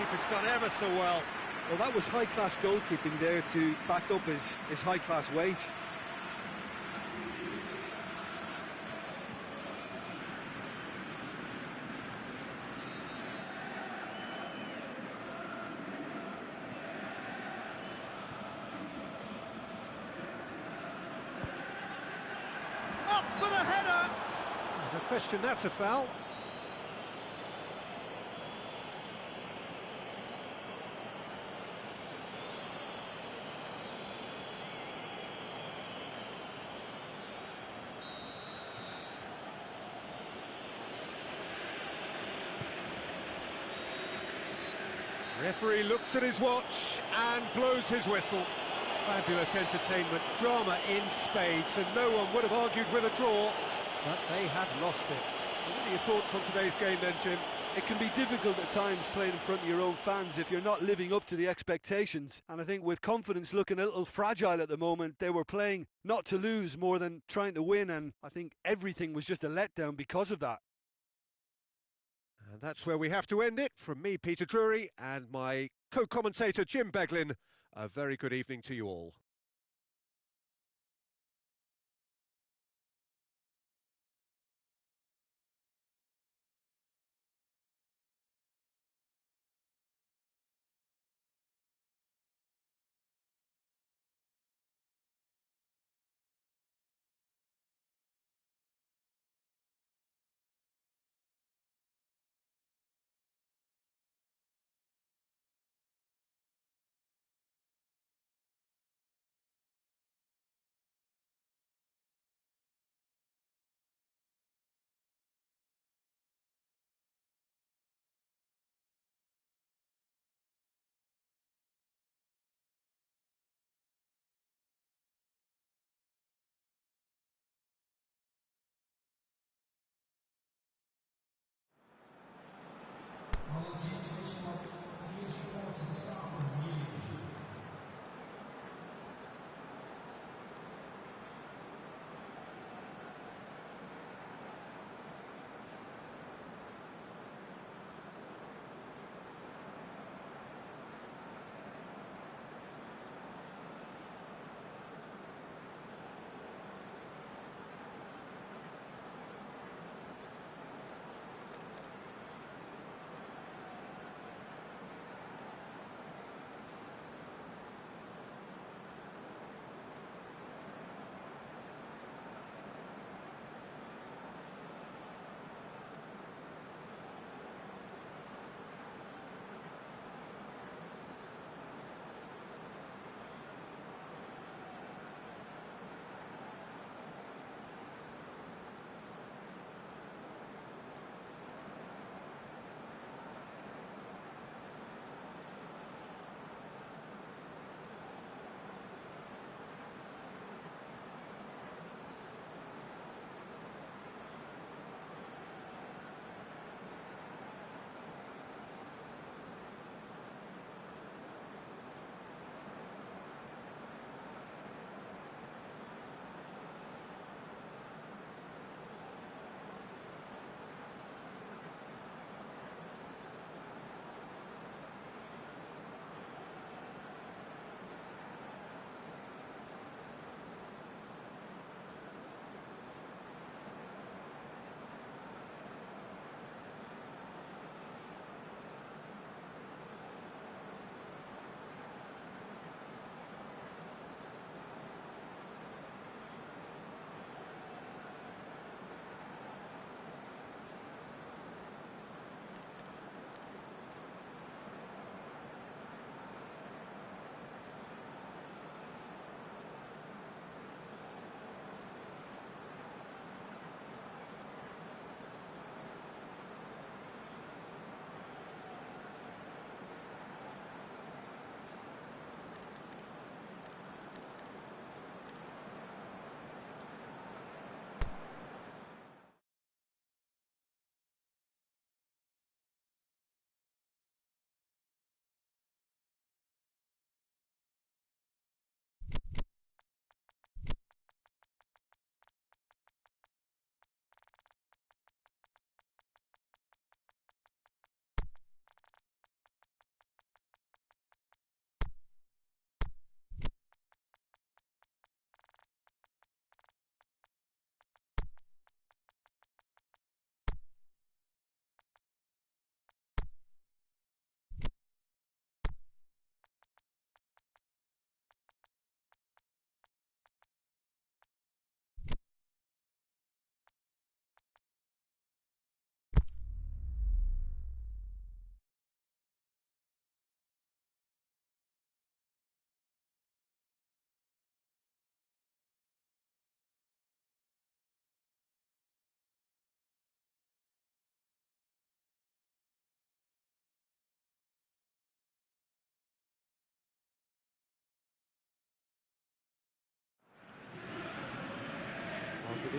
goalkeeper's done ever so well. Well, that was high-class goalkeeping there to back up his high-class wage. Up for the header! No question, that's a foul. Referee looks at his watch and blows his whistle. Fabulous entertainment, drama in spades, and no one would have argued with a draw, but they have lost it. What are your thoughts on today's game then, Jim? It can be difficult at times playing in front of your own fans if you're not living up to the expectations. And I think with confidence looking a little fragile at the moment, they were playing not to lose more than trying to win, and I think everything was just a letdown because of that. And that's where we have to end it. From me, Peter Drury, and my co-commentator, Jim Beglin, a very good evening to you all.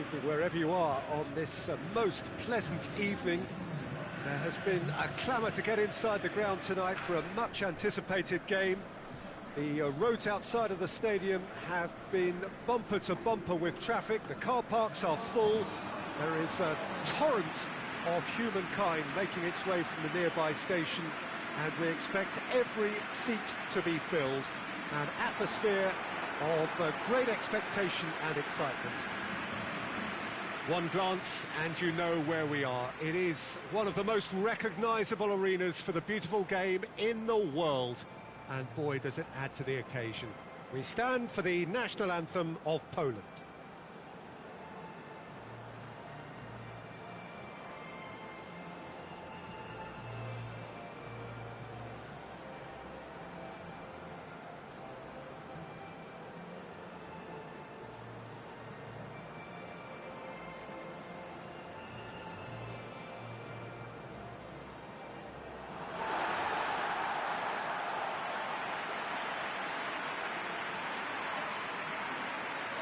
evening wherever you are on this most pleasant evening. There has been a clamour to get inside the ground tonight for a much-anticipated game. The roads outside of the stadium have been bumper to bumper with traffic. The car parks are full. There is a torrent of humankind making its way from the nearby station, and we expect every seat to be filled. An atmosphere of great expectation and excitement. One glance and you know where we are. It is one of the most recognisable arenas for the beautiful game in the world. And boy, does it add to the occasion. We stand for the national anthem of Poland.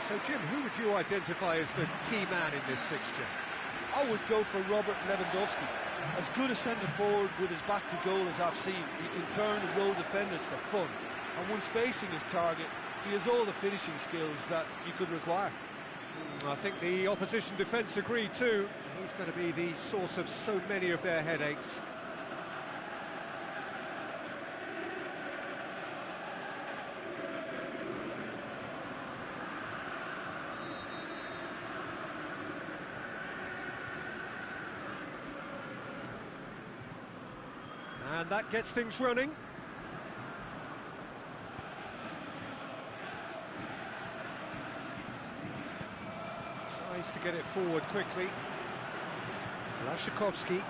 So, Jim, who would you identify as the key man in this fixture? I would go for Robert Lewandowski. As good a centre-forward with his back to goal as I've seen. He can turn and roll defenders for fun. And once facing his target, he has all the finishing skills that you could require. I think the opposition defence agree too. He's going to be the source of so many of their headaches. And that gets things running. Tries to get it forward quickly. Blaszczykowski.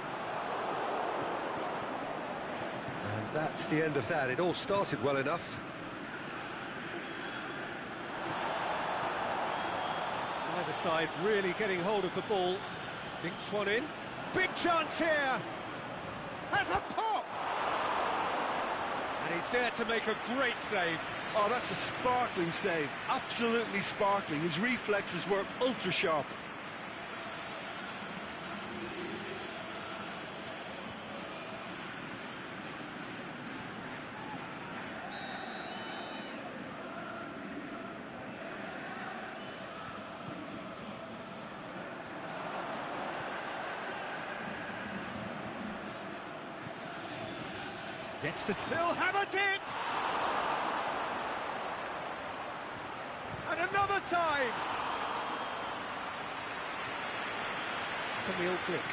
And that's the end of that. It all started well enough. Either side really getting hold of the ball. Dinks one in. Big chance here! Has a pop! And he's there to make a great save. Oh, that's a sparkling save. Absolutely sparkling. His reflexes were ultra sharp. Gets the... He'll have a dip! And another time! Camille Glick.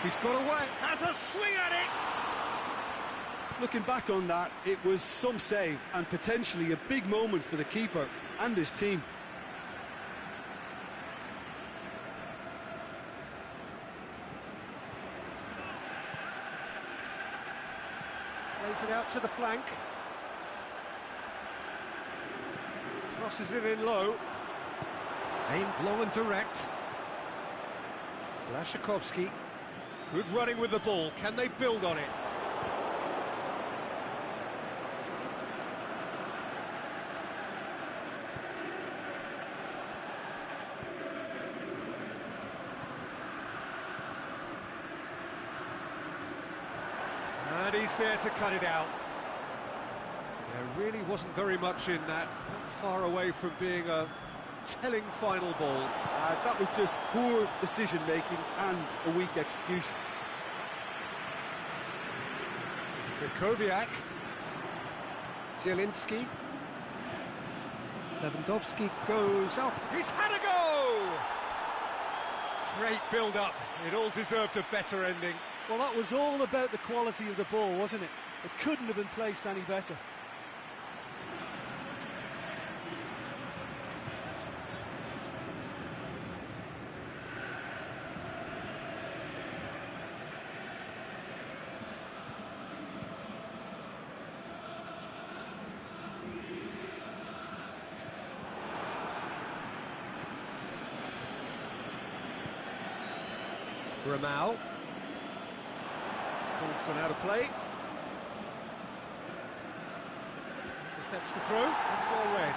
He's got away, has a swing at it! Looking back on that, it was some save and potentially a big moment for the keeper and his team. Plays it out to the flank. Crosses it in low. Aimed long and direct. Blaszczykowski. Good running with the ball. Can they build on it? And he's there to cut it out. There really wasn't very much in that. Not far away from being a telling final ball. That was just poor decision-making and a weak execution. Krychowiak. Zielinski. Lewandowski goes up. He's had a go! Great build-up. It all deserved a better ending. Well, that was all about the quality of the ball, wasn't it? It couldn't have been placed any better. Ramau. Ball's gone out of play. Intercepts the throw. That's well read.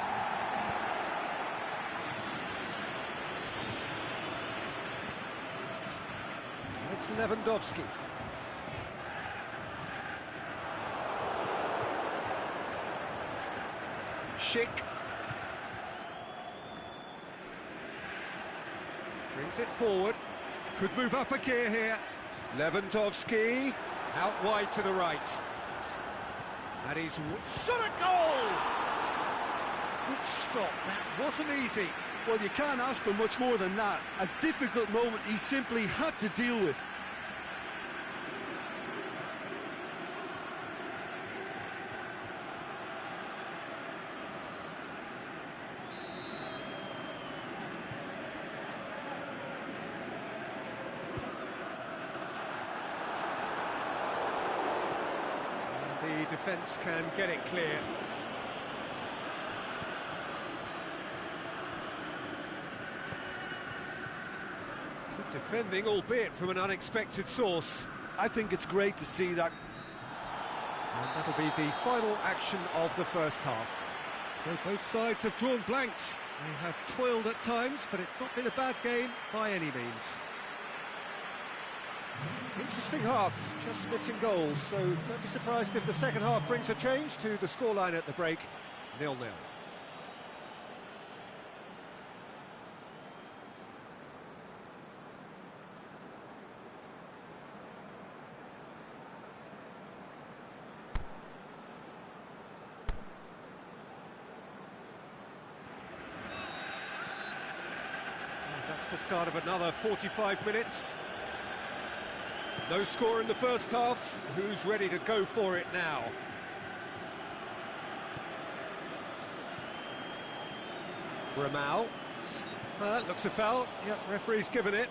It's Lewandowski. Schick. Brings it forward. Could move up a gear here. Lewandowski. Out wide to the right. And he's shot a goal! Good stop. That wasn't easy. Well, you can't ask for much more than that. A difficult moment he simply had to deal with. The defence can get it clear. Good defending, albeit from an unexpected source. I think it's great to see that. And that'll be the final action of the first half. So both sides have drawn blanks. They have toiled at times, but it's not been a bad game by any means. Interesting half, just missing goals, so don't be surprised if the second half brings a change to the scoreline at the break, 0-0. That's the start of another 45 minutes. No score in the first half. Who's ready to go for it now? Ramau. Looks a foul. Yep, referee's given it.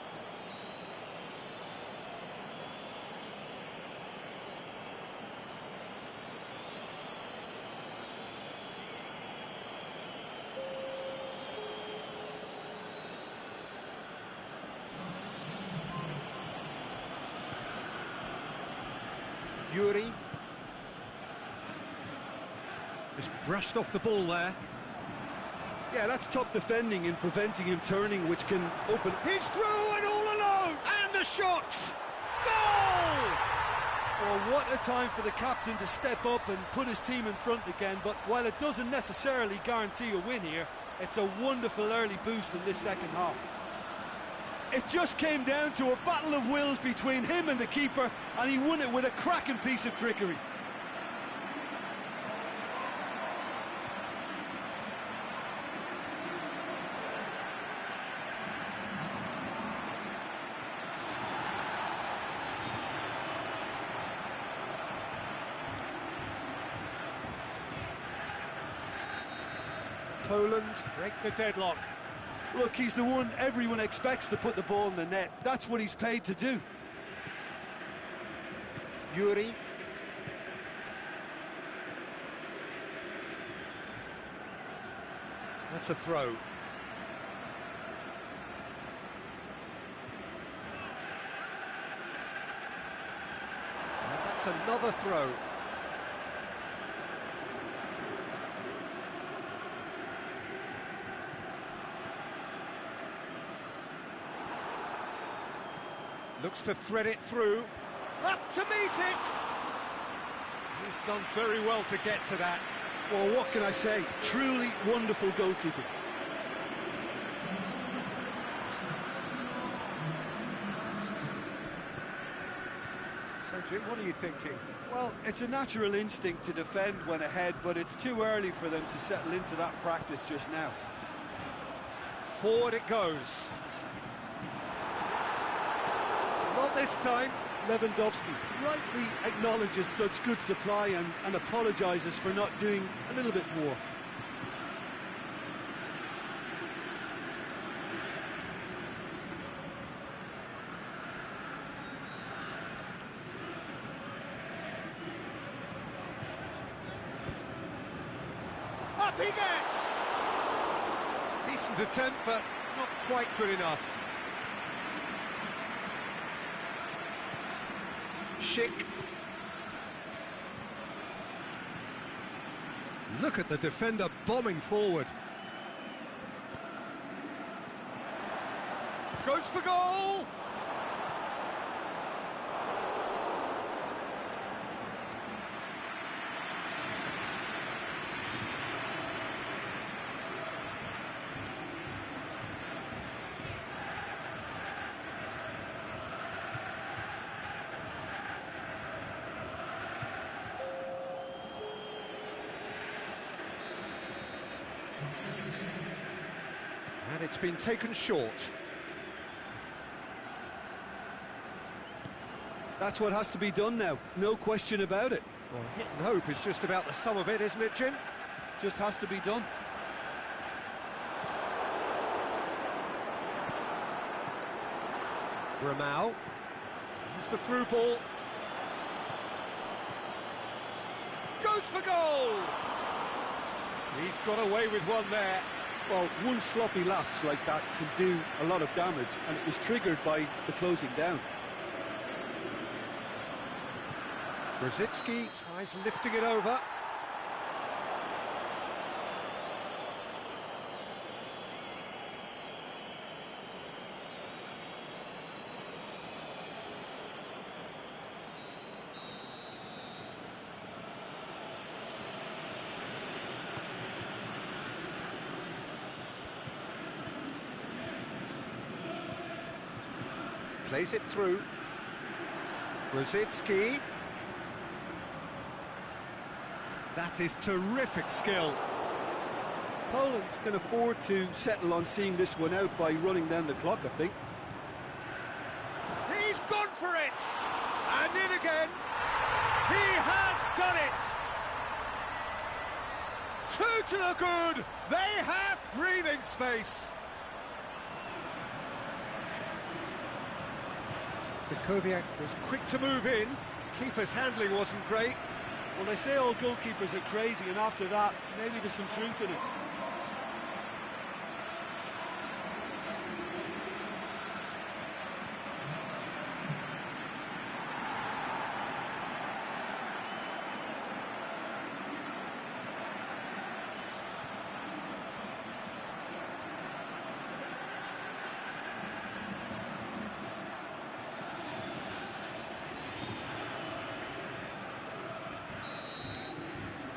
Yuri. Just brushed off the ball there. Yeah, that's top defending and preventing him turning, which can open. He's through and all alone! And the shot! Goal! Well, what a time for the captain to step up and put his team in front again, but while it doesn't necessarily guarantee a win here, it's a wonderful early boost in this second half. It just came down to a battle of wills between him and the keeper, and he won it with a cracking piece of trickery. Poland break the deadlock. Look, he's the one everyone expects to put the ball in the net. That's what he's paid to do. Yuri. That's a throw. And that's another throw. Looks to thread it through. Up to meet it! He's done very well to get to that. Well, what can I say? Truly wonderful goalkeeping. So, Jim, what are you thinking? Well, it's a natural instinct to defend when ahead, but it's too early for them to settle into that practice just now. Forward it goes. Not this time. Lewandowski rightly acknowledges such good supply and apologises for not doing a little bit more. Up he gets! Decent attempt, but not quite good enough. Schick. Look at the defender bombing forward. Goes for goal! And it's been taken short. That's what has to be done now, no question about it. Well, hit and hope is just about the sum of it, isn't it, Jim? Just has to be done. Ramau. Here's the through ball. Goes for goal! He's got away with one there. Well, one sloppy lapse like that can do a lot of damage, and it was triggered by the closing down. Brzezinski tries lifting it over. Plays it through. Brzezinski. That is terrific skill. Poland can afford to settle on seeing this one out by running down the clock, I think. He's gone for it! And in again. He has done it! Two to the good! They have breathing space! Krychowiak was quick to move in. Keeper's handling wasn't great. Well, they say all goalkeepers are crazy, and after that, maybe there's some truth in it.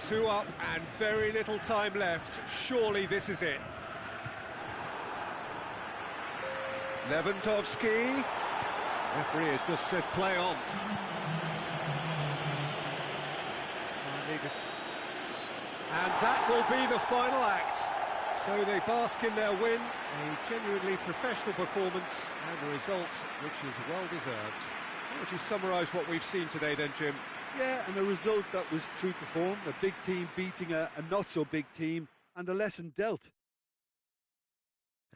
Two up and very little time left. Surely this is it. Lewandowski. Referee has just said play on. And that will be the final act. So they bask in their win, a genuinely professional performance and a result which is well deserved. How would you summarise what we've seen today then, Jim? Yeah, and a result that was true to form, a big team beating a not-so-big team, and a lesson dealt.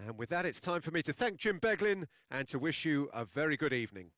And with that, it's time for me to thank Jim Beglin and to wish you a very good evening.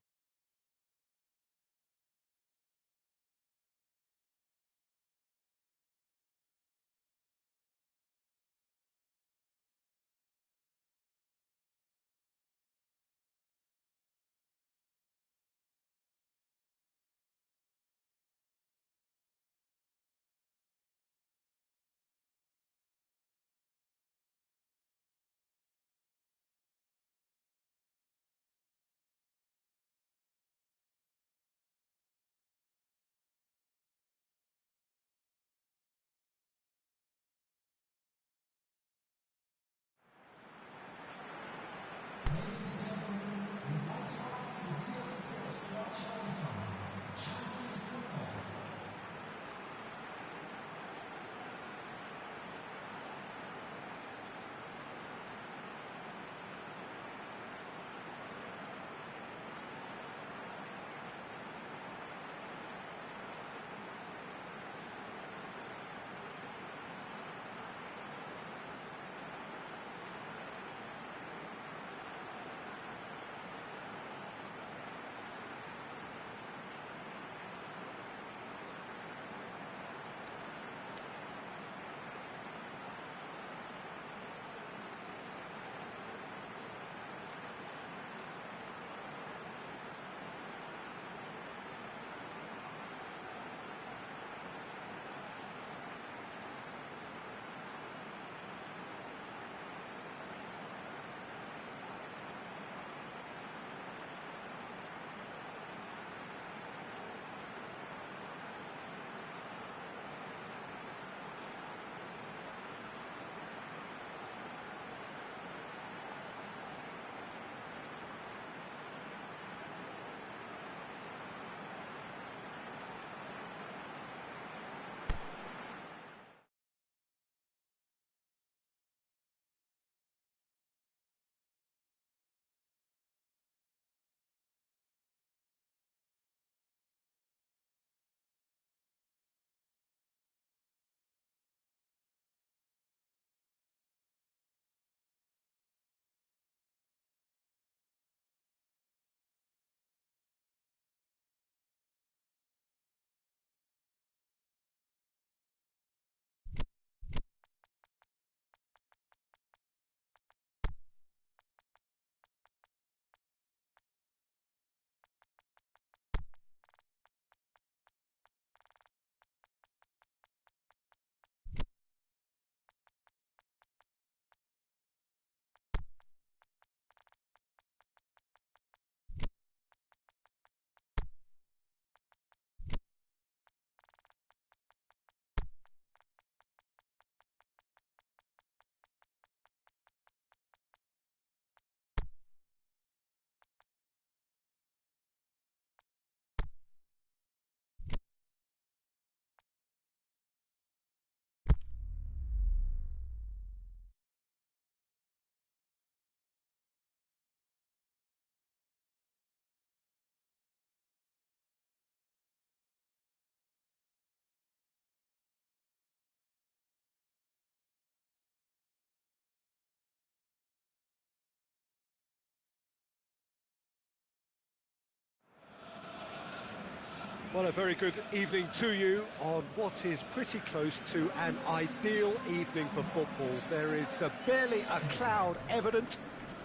Well, a very good evening to you on what is pretty close to an ideal evening for football. There is barely a cloud evident.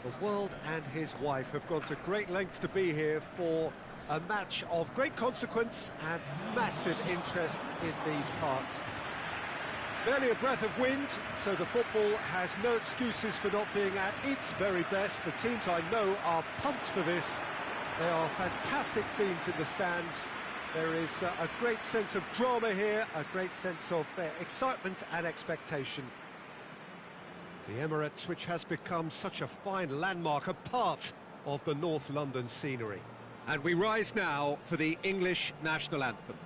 The world and his wife have gone to great lengths to be here for a match of great consequence and massive interest in these parts. Barely a breath of wind, so the football has no excuses for not being at its very best. The teams I know are pumped for this. There are fantastic scenes in the stands. There is a great sense of drama here, a great sense of excitement and expectation. The Emirates, which has become such a fine landmark, a part of the North London scenery. And we rise now for the English national anthem.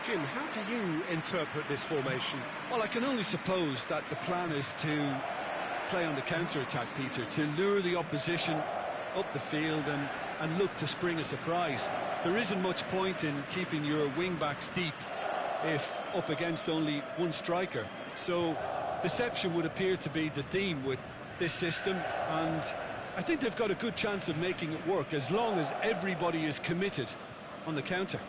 Jim, how do you interpret this formation? Well, I can only suppose that the plan is to play on the counter-attack, Peter, to lure the opposition up the field and look to spring a surprise. There isn't much point in keeping your wing-backs deep if up against only one striker. So deception would appear to be the theme with this system, and I think they've got a good chance of making it work as long as everybody is committed on the counter.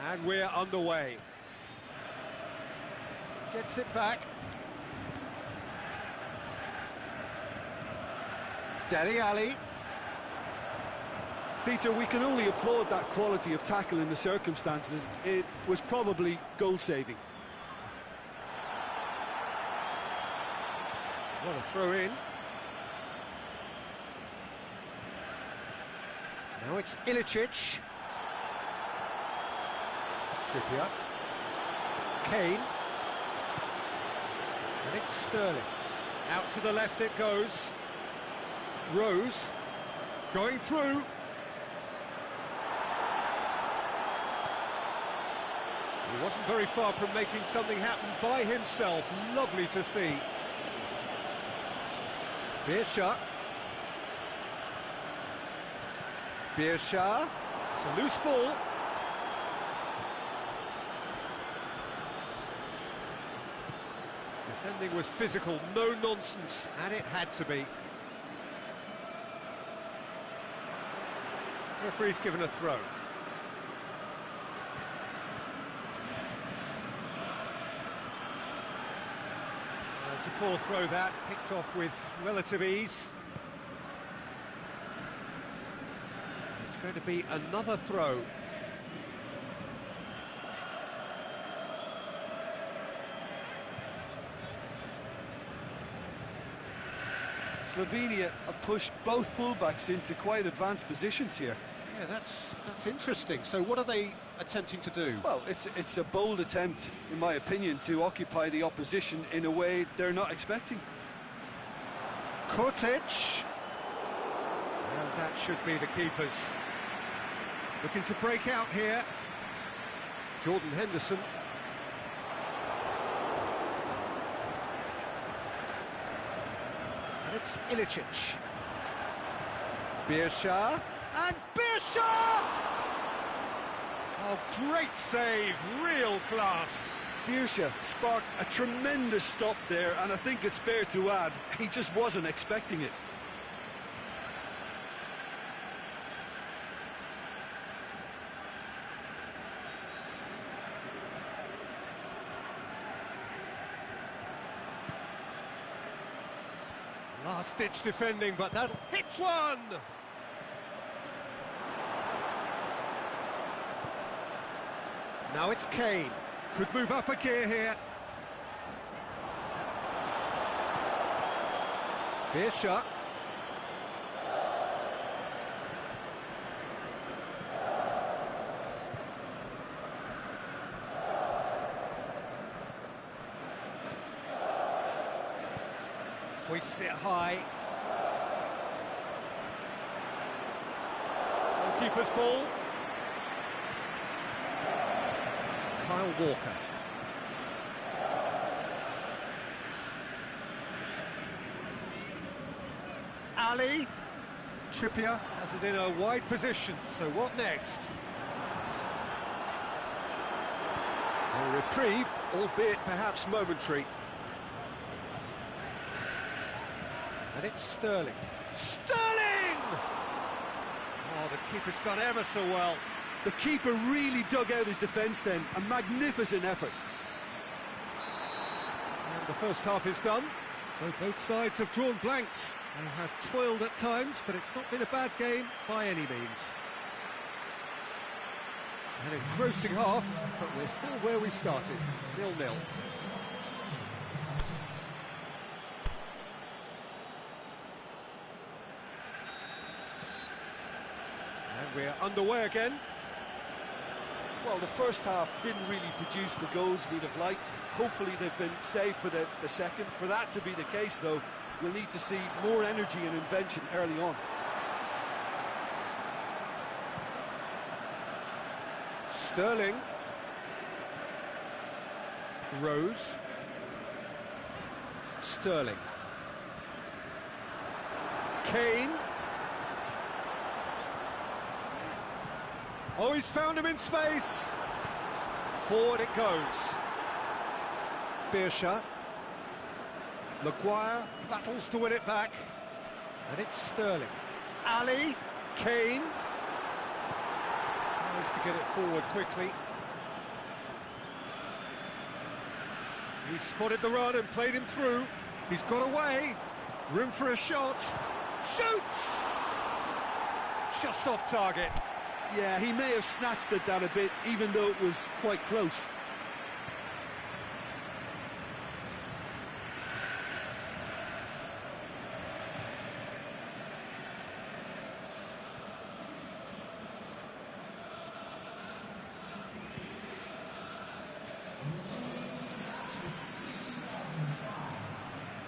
And we're underway. Gets it back. Dele Alli. Peter, we can only applaud that quality of tackle in the circumstances. It was probably goal-saving. What a throw in. Now it's Ilicic. Trippier. Kane. And it's Sterling. Out to the left it goes. Rose. Going through. He wasn't very far from making something happen by himself. Lovely to see. Birsha. Birsha. It's a loose ball. Defending was physical, no nonsense, and it had to be. Referee's given a throw. That's a poor throw that, picked off with relative ease. It's going to be another throw. Slovenia have pushed both fullbacks into quite advanced positions here. Yeah, that's interesting. So what are they attempting to do? Well, it's a bold attempt, in my opinion, to occupy the opposition in a way they're not expecting. Kurtic. Well, that should be the keepers. Looking to break out here. Jordan Henderson. And it's Ilicic. Birsha. And Birsha! Oh, great save, real class. Birsha sparked a tremendous stop there, and I think it's fair to add, he just wasn't expecting it. Last-ditch defending, but that hits one! Now it's Kane. Could move up a gear here. Birsha. Hoists it high. Goalkeeper's ball. Kyle Walker. Ali. Trippier has it in a wide position, so what next? A reprieve, albeit perhaps momentary. And it's Sterling. Sterling! Oh, the keeper's done ever so well. The keeper really dug out his defence then, a magnificent effort. And the first half is done, so both sides have drawn blanks. They have toiled at times, but it's not been a bad game by any means. An engrossing half, but we're still where we started, 0-0. And we're underway again. Well, the first half didn't really produce the goals we'd have liked. Hopefully they've been safe for the second. For that to be the case, though, we'll need to see more energy and invention early on. Sterling. Rose. Sterling. Kane. Oh, he's found him in space. Forward it goes. Beersha. Maguire battles to win it back. And it's Sterling. Ali. Kane. Tries to get it forward quickly. He spotted the run and played him through. He's got away. Room for a shot. Shoots! Just off target. Yeah, he may have snatched at that a bit, even though it was quite close.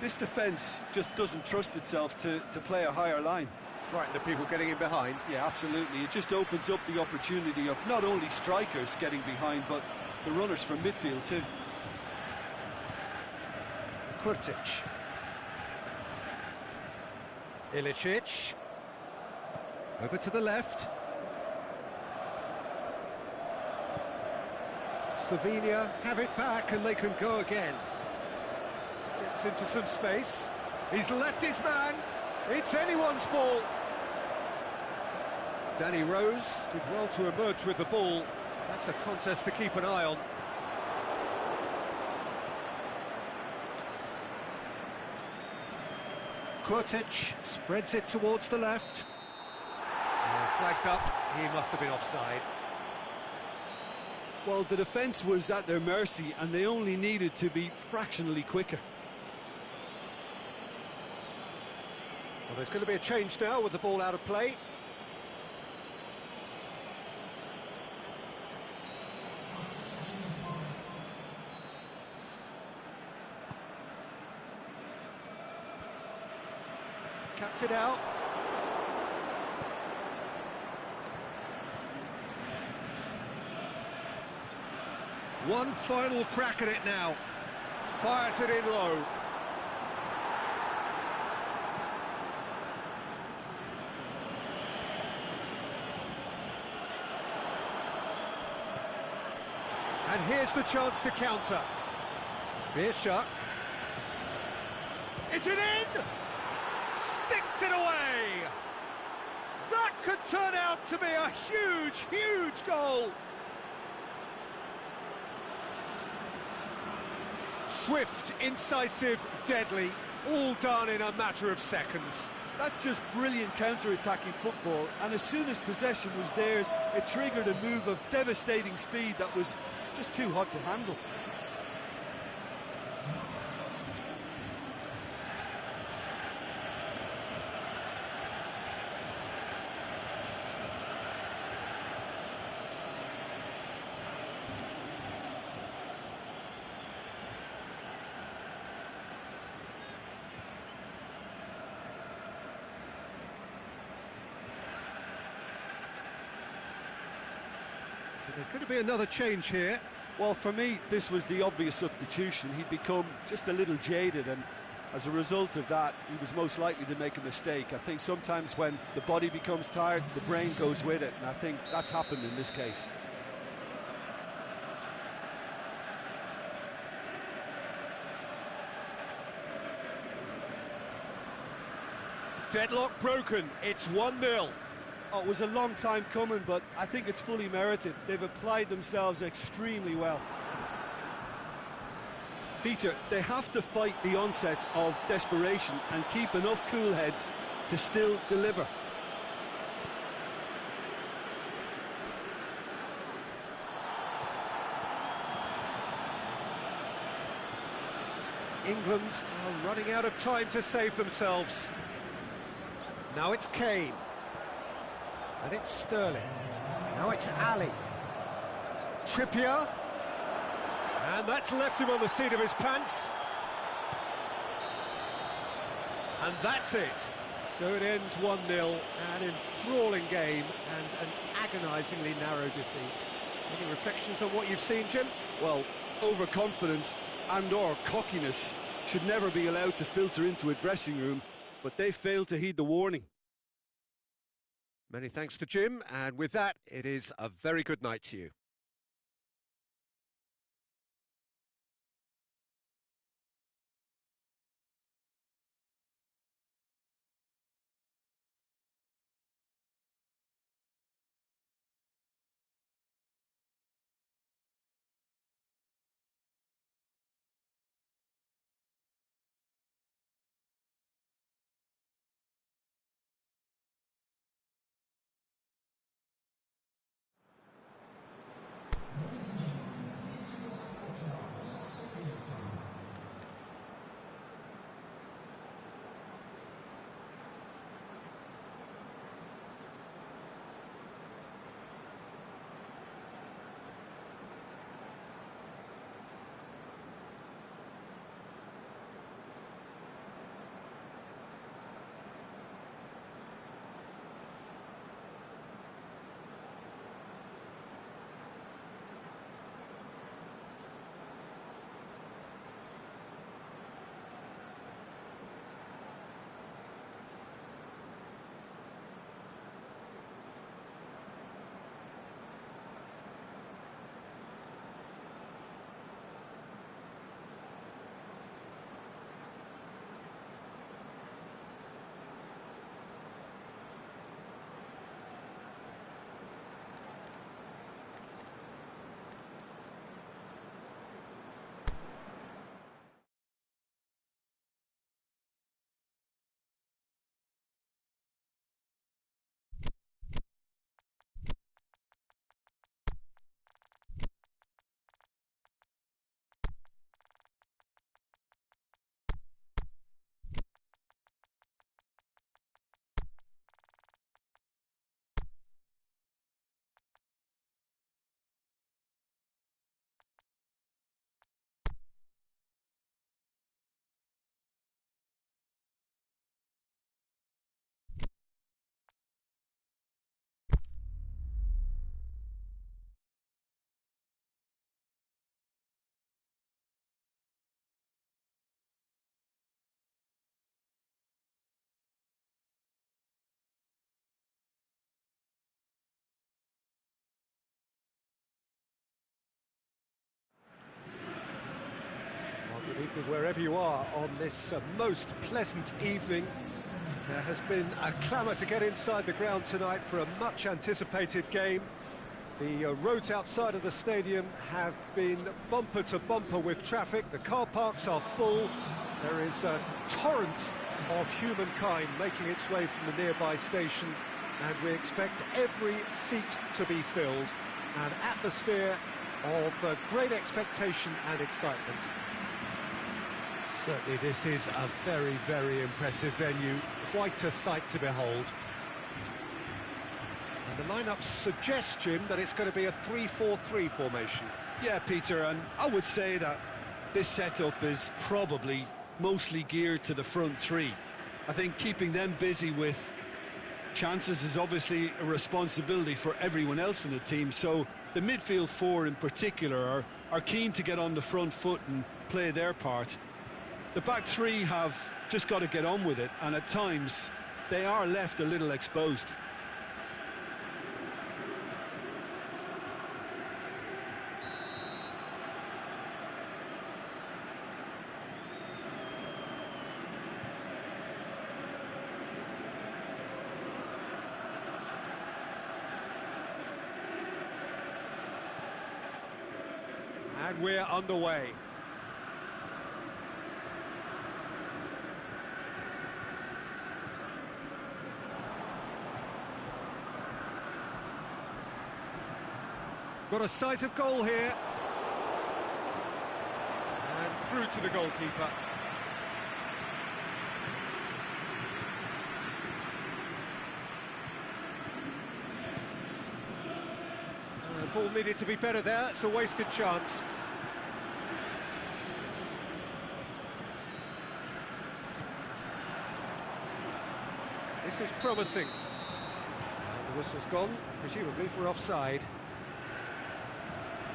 This defence just doesn't trust itself to play a higher line. Frightened of people getting in behind. Yeah, absolutely. It just opens up the opportunity of not only strikers getting behind, but the runners from midfield too. Kurtic. Ilicic. Over to the left. Slovenia have it back and they can go again. Gets into some space. He's left his man. It's anyone's ball. Danny Rose did well to emerge with the ball. That's a contest to keep an eye on. Kurtic spreads it towards the left. Flags up. He must have been offside. Well, the defence was at their mercy and they only needed to be fractionally quicker. Well, there's going to be a change now with the ball out of play. Cuts it out. One final crack at it now. Fires it in low. And here's the chance to counter. Beersha. Is it in? Sticks it away! That could turn out to be a huge, huge goal! Swift, incisive, deadly, all done in a matter of seconds. That's just brilliant counter-attacking football, and as soon as possession was theirs, it triggered a move of devastating speed that was just too hot to handle. There's going to be another change here. Well, for me, this was the obvious substitution. He'd become just a little jaded, and as a result of that, he was most likely to make a mistake. I think sometimes when the body becomes tired, the brain goes with it, and I think that's happened in this case. Deadlock broken, it's 1-0. Oh, it was a long time coming, but I think it's fully merited. They've applied themselves extremely well. Peter, they have to fight the onset of desperation and keep enough cool heads to still deliver. England are running out of time to save themselves. Now it's Kane. And it's Sterling. Now it's Ali. Trippier. And that's left him on the seat of his pants. And that's it. So it ends 1-0, an enthralling game and an agonisingly narrow defeat. Any reflections on what you've seen, Jim? Well, overconfidence and/or cockiness should never be allowed to filter into a dressing room, but they failed to heed the warning. Many thanks to Jim, and with that, it is a very good night to you. Good evening wherever you are on this most pleasant evening. There has been a clamour to get inside the ground tonight for a much anticipated game. The roads outside of the stadium have been bumper to bumper with traffic. The car parks are full. There is a torrent of humankind making its way from the nearby station, and we expect every seat to be filled. An atmosphere of great expectation and excitement. Certainly this is a very, very impressive venue, quite a sight to behold. And the lineup suggests, Jim, that it's going to be a 3-4-3 formation. Yeah, Peter, and I would say that this setup is probably mostly geared to the front three. I think keeping them busy with chances is obviously a responsibility for everyone else in the team, so the midfield four in particular are keen to get on the front foot and play their part. The back three have just got to get on with it, and at times they are left a little exposed. And we're underway. Got a sight of goal here. And through to the goalkeeper. The ball needed to be better there. It's a wasted chance. This is promising. And the whistle's gone, presumably for offside.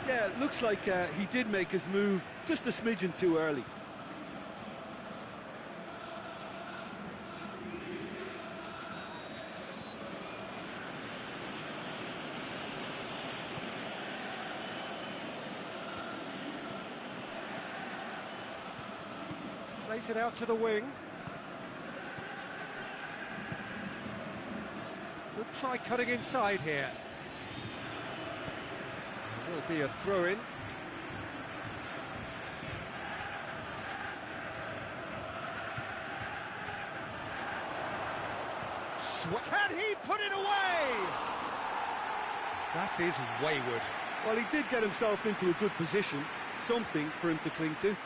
Yeah, it looks like he did make his move just a smidgen too early. Plays it out to the wing. Could try cutting inside here. Will be a throw-in. Can he put it away? That is wayward. Well, he did get himself into a good position, something for him to cling to.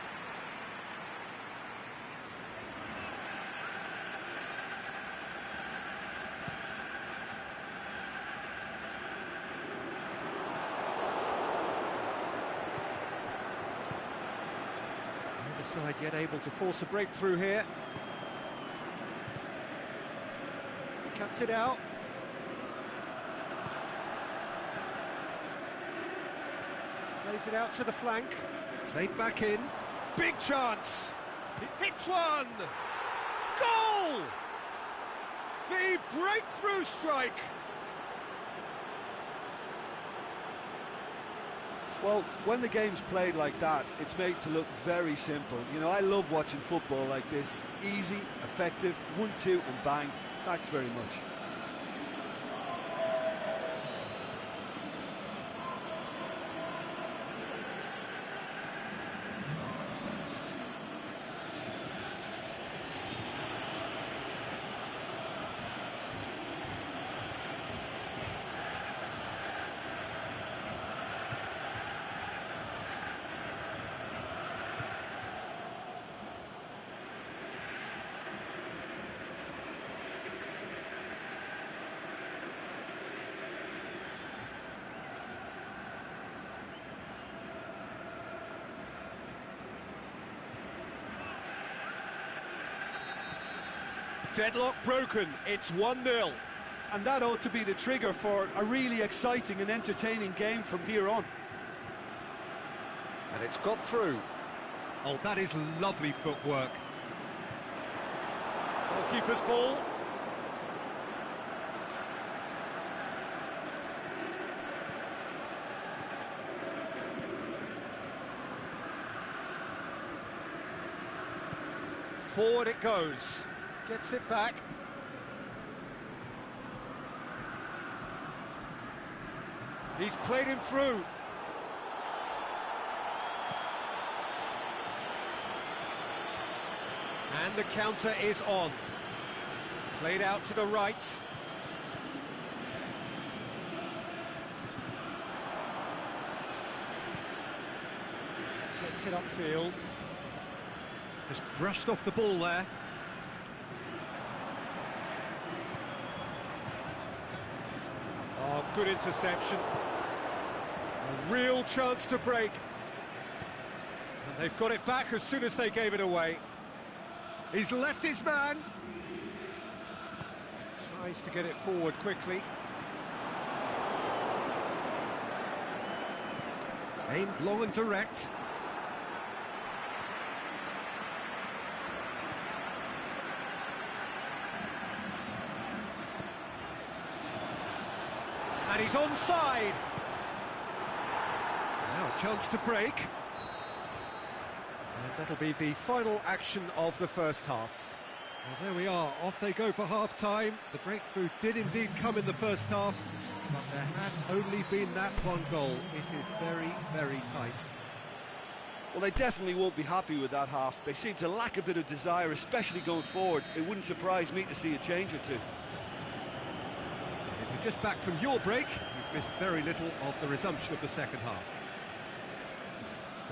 Side yet able to force a breakthrough here. Cuts it out. Plays it out to the flank. Played back in. Big chance. It hits one. Goal! The breakthrough strike. Well, when the game's played like that, it's made to look very simple. You know, I love watching football like this. Easy, effective, 1-2 and bang. Thanks very much. Deadlock broken, it's 1-0. And that ought to be the trigger for a really exciting and entertaining game from here on. And it's got through. Oh, that is lovely footwork. Goalkeeper's ball. Forward it goes. Gets it back. He's played him through. And the counter is on. Played out to the right. Gets it upfield. Just brushed off the ball there. Oh, good interception. A real chance to break. And they've got it back as soon as they gave it away. He's left his man. Tries to get it forward quickly. Aimed long and direct. And he's onside. Now a chance to break. And that'll be the final action of the first half. Well, there we are, off they go for half-time. The breakthrough did indeed come in the first half, but there has only been that one goal. It is very, very tight. Well, they definitely won't be happy with that half. They seem to lack a bit of desire, especially going forward. It wouldn't surprise me to see a change or two. If you're just back from your break, you've missed very little of the resumption of the second half.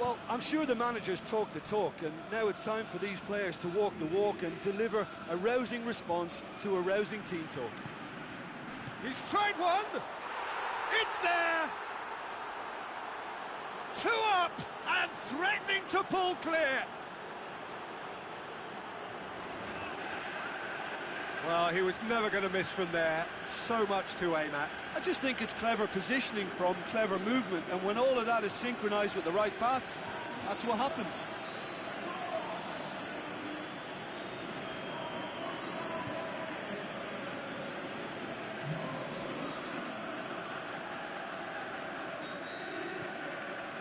Well, I'm sure the managers talk the talk, and now it's time for these players to walk the walk and deliver a rousing response to a rousing team talk. He's tried one! It's there! 2 up and threatening to pull clear! Well, he was never going to miss from there. So much to aim at. I just think it's clever positioning from clever movement, and when all of that is synchronised with the right pass, that's what happens.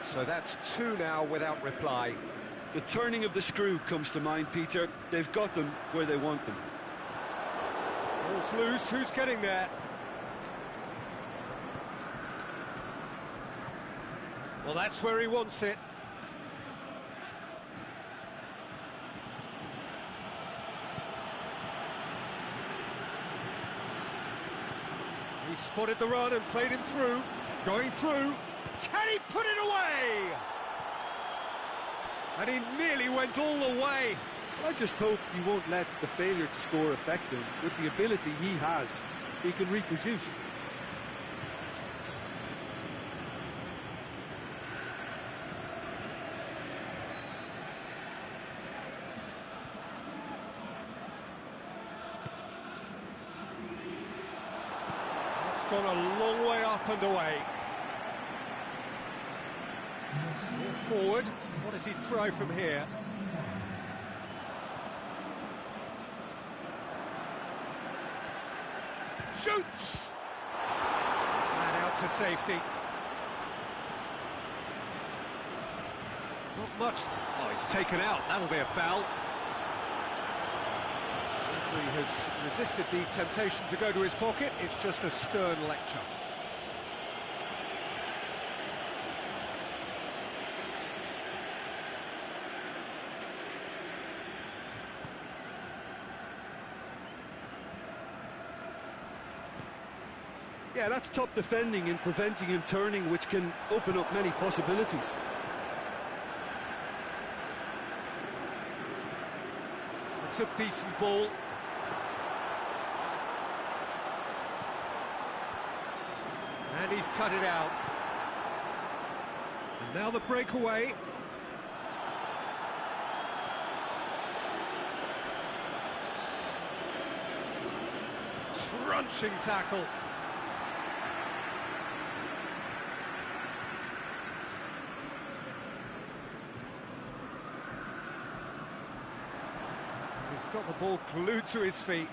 So that's 2 now without reply. The turning of the screw comes to mind, Peter. They've got them where they want them. Ball's loose, who's getting there? Well, that's where he wants it. He spotted the run and played him through. Going through. Can he put it away? And he nearly went all the way. I just hope he won't let the failure to score affect him. With the ability he has, he can reproduce. It's gone a long way up and away. Ball forward. What does he try from here? Shoots! And out to safety. Not much. Oh, he's taken out. That'll be a foul. Referee has resisted the temptation to go to his pocket. It's just a stern lecture. Yeah, that's top defending and preventing him turning, which can open up many possibilities. It's a decent ball. And he's cut it out. And now the breakaway. Crunching tackle. He's got the ball glued to his feet.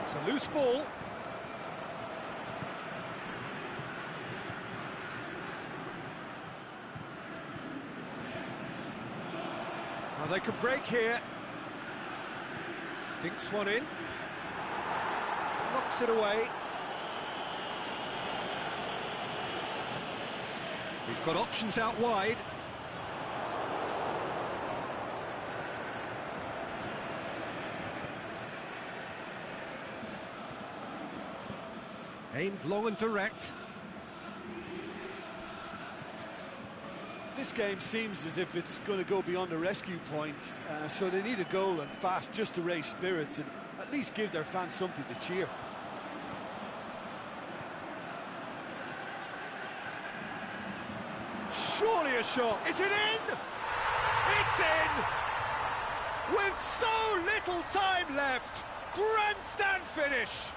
It's a loose ball. Well, they could break here. Dinks one in. Knocks it away. He's got options out wide. Aimed long and direct. This game seems as if it's going to go beyond the rescue point, so they need a goal and fast just to raise spirits and at least give their fans something to cheer. Surely a shot. Is it in? It's in! With so little time left. Grandstand finish.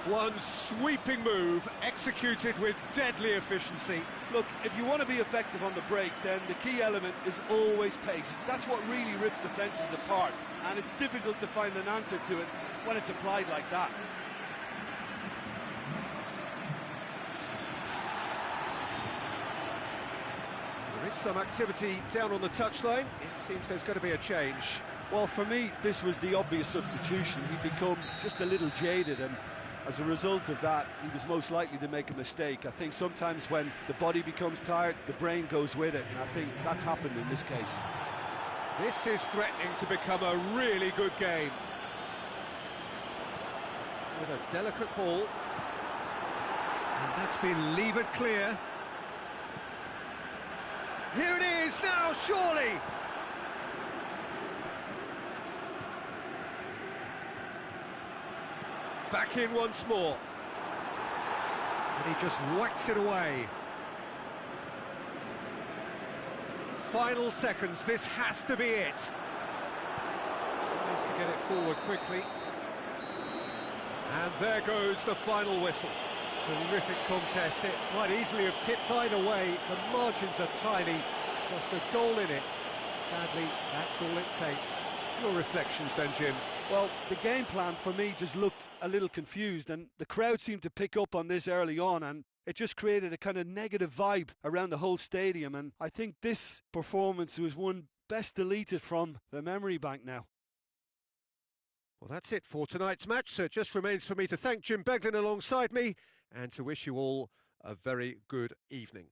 One sweeping move, executed with deadly efficiency. Look, if you want to be effective on the break, then the key element is always pace. That's what really rips defences apart, and it's difficult to find an answer to it when it's applied like that. There is some activity down on the touchline. It seems there's going to be a change. Well, for me, this was the obvious substitution. He'd become just a little jaded, and as a result of that, he was most likely to make a mistake. I think sometimes when the body becomes tired, the brain goes with it, and I think that's happened in this case. This is threatening to become a really good game. With a delicate ball. And that's been levered clear. Here it is now, surely! Back in once more. And he just whacks it away. Final seconds, this has to be it. Tries to get it forward quickly. And there goes the final whistle. Terrific contest. It might easily have tipped either way. The margins are tiny. Just a goal in it. Sadly, that's all it takes. Your reflections then, Jim? Well, the game plan for me just looked a little confused, and the crowd seemed to pick up on this early on, and it just created a kind of negative vibe around the whole stadium, and I think this performance was one best deleted from the memory bank now. Well, that's it for tonight's match, so it just remains for me to thank Jim Beglin alongside me and to wish you all a very good evening.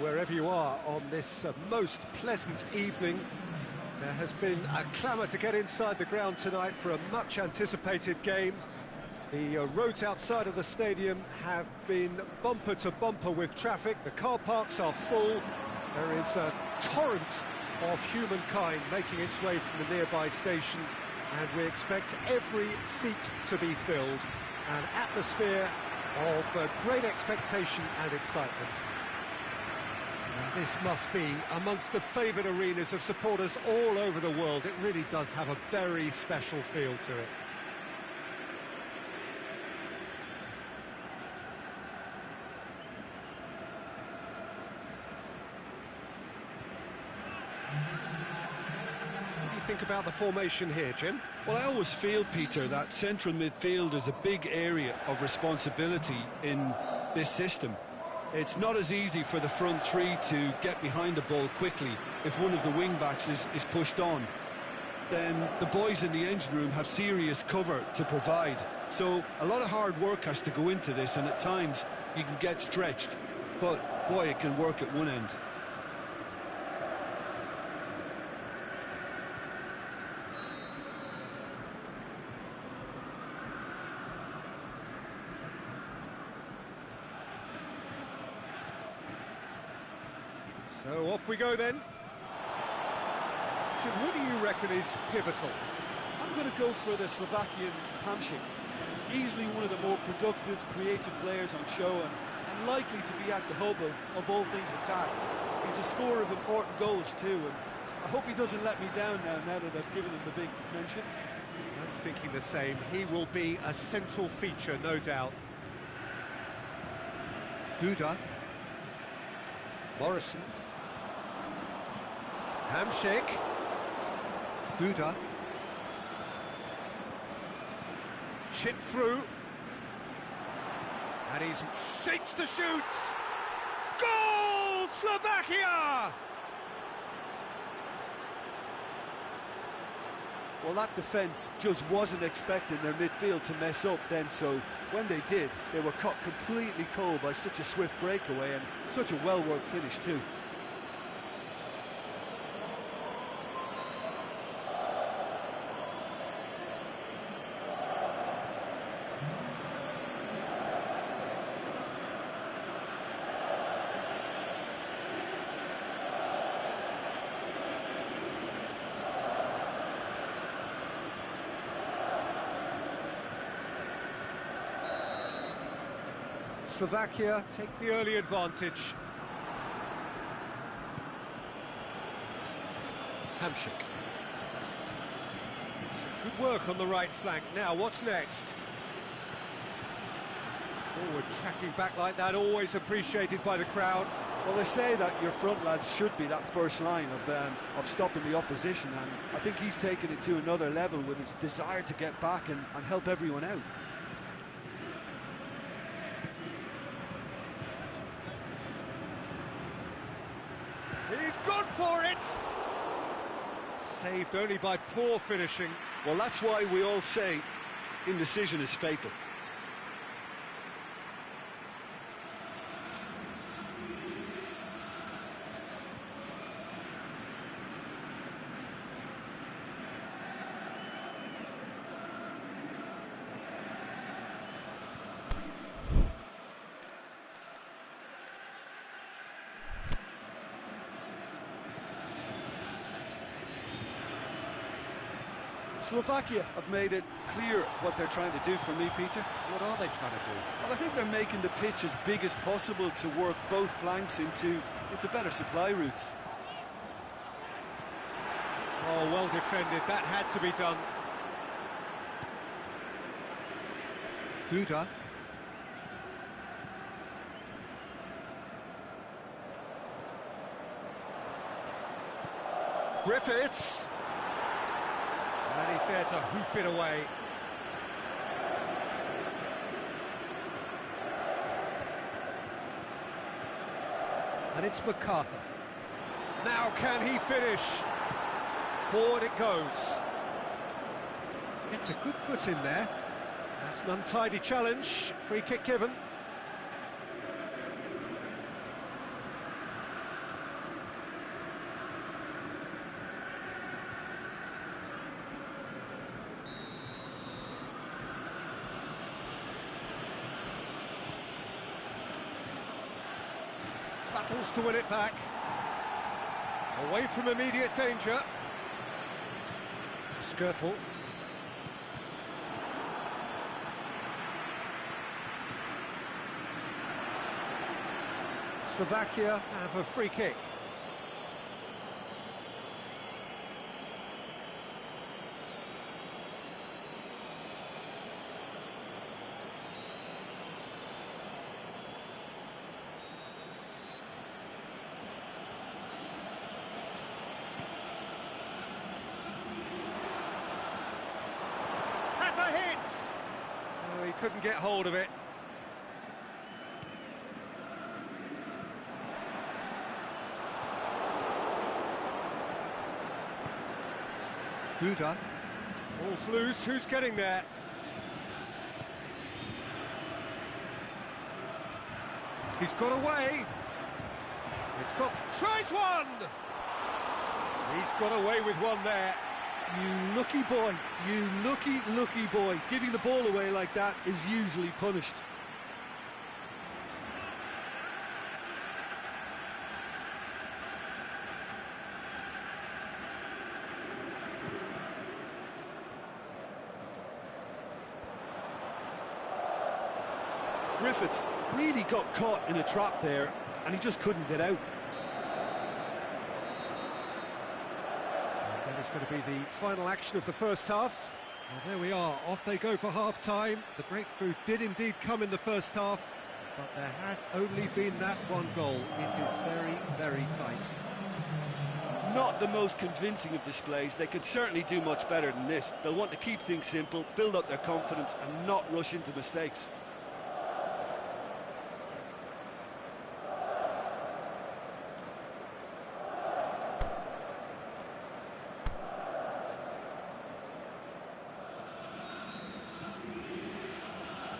wherever you are on this most pleasant evening. There has been a clamour to get inside the ground tonight for a much-anticipated game. The roads outside of the stadium have been bumper to bumper with traffic. The car parks are full. There is a torrent of humankind making its way from the nearby station, and we expect every seat to be filled. An atmosphere of great expectation and excitement. And this must be amongst the favoured arenas of supporters all over the world. It really does have a very special feel to it. What do you think about the formation here, Jim? Well, I always feel, Peter, that central midfield is a big area of responsibility in this system. It's not as easy for the front three to get behind the ball quickly if one of the wing-backs is pushed on. Then the boys in the engine room have serious cover to provide. So a lot of hard work has to go into this, and at times you can get stretched. But, boy, it can work at one end. So off we go then. Jim, who do you reckon is pivotal? I'm going to go for the Slovakian Hamšík. Easily one of the more productive, creative players on show, and likely to be at the hub of all things attack. He's a scorer of important goals too, and I hope he doesn't let me down now that I've given him the big mention. I'm thinking the same. He will be a central feature, no doubt. Duda. Morrison. Hamšík. Duda. Chip through. And he's shapes to shoot. Goal, Slovakia! Well, that defence just wasn't expecting their midfield to mess up then, so when they did, they were caught completely cold by such a swift breakaway and such a well-worked finish too. Slovakia take the early advantage. Hamšík. Some good work on the right flank. Now, what's next? Forward tracking back like that, always appreciated by the crowd. Well, they say that your front lads should be that first line of stopping the opposition, and I think he's taken it to another level with his desire to get back and help everyone out. He's gone for it! Saved only by poor finishing. Well, that's why we all say indecision is fatal. Slovakia have made it clear what they're trying to do for me, Peter. What are they trying to do? Well, I think they're making the pitch as big as possible to work both flanks into better supply routes. Oh, well defended. That had to be done. Duda. Griffiths. And he's there to hoof it away. And it's MacArthur. Now can he finish? Forward it goes. It's a good foot in there. That's an untidy challenge. Free kick given. battles to win it back. Away from immediate danger. Skirtle. Slovakia have a free kick. Has a hit! Oh, he couldn't get hold of it. Duda. Ball's loose, who's getting there? He's got away. It's got... tries one! He's got away with one there. You lucky boy, you lucky boy. Giving the ball away like that is usually punished. Griffiths really got caught in a trap there, and he just couldn't get out. And that is going to be the final action of the first half. Well, there we are, off they go for half-time. The breakthrough did indeed come in the first half, but there has only been that one goal. It is very, very tight. Not the most convincing of displays. They could certainly do much better than this. They'll want to keep things simple, build up their confidence, and not rush into mistakes.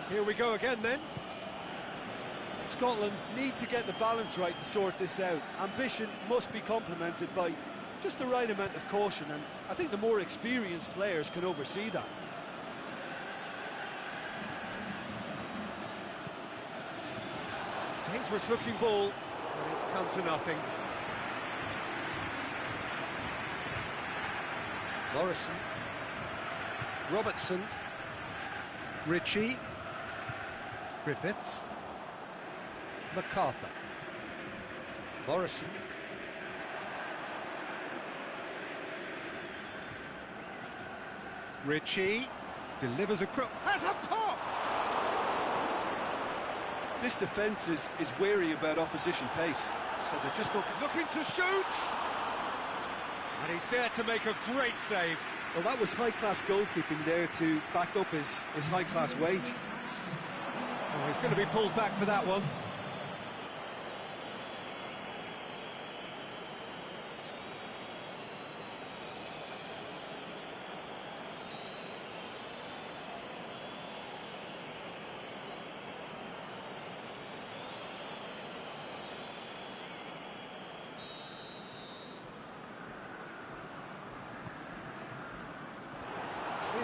Here we go again then. Scotland need to get the balance right to sort this out. Ambition must be complemented by just the right amount of caution, and I think the more experienced players can oversee that. Dangerous looking ball, but it's come to nothing. Morrison. Robertson. Ritchie. Griffiths. MacArthur. Morrison. Ritchie delivers a crook. Has a pop! This defence is wary about opposition pace. So they're just looking to shoot! And he's there to make a great save. Well, that was high-class goalkeeping there to back up his high-class wage. Oh, he's going to be pulled back for that one.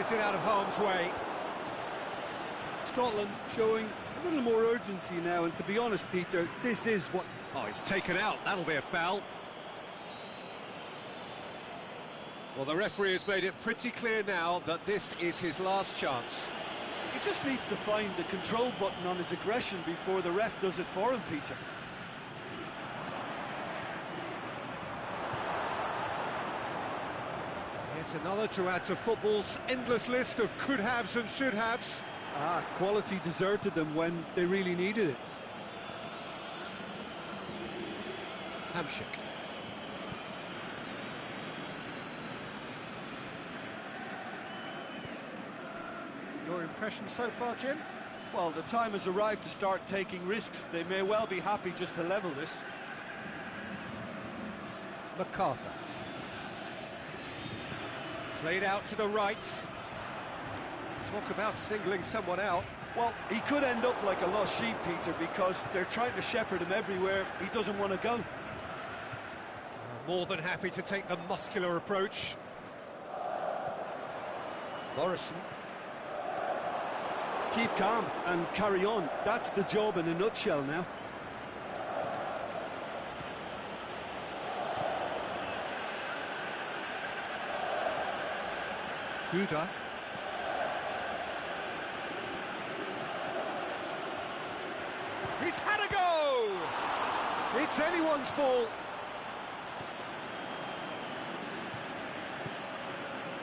Is it out of harm's way? Scotland showing a little more urgency now, and to be honest, Peter, this is what... Oh, he's taken out. That'll be a foul. Well, the referee has made it pretty clear now that this is his last chance. He just needs to find the control button on his aggression before the ref does it for him, Peter. It's another to add to football's endless list of could-haves and should-haves. Quality deserted them when they really needed it. Hamshik. Your impression so far, Jim? Well, the time has arrived to start taking risks. They may well be happy just to level this. MacArthur. Played out to the right. Talk about singling someone out. Well, he could end up like a lost sheep, Peter, because they're trying to shepherd him everywhere he doesn't want to go. More than happy to take the muscular approach. Morrison. Keep calm and carry on. That's the job in a nutshell now. Duda. He's had a go! It's anyone's ball.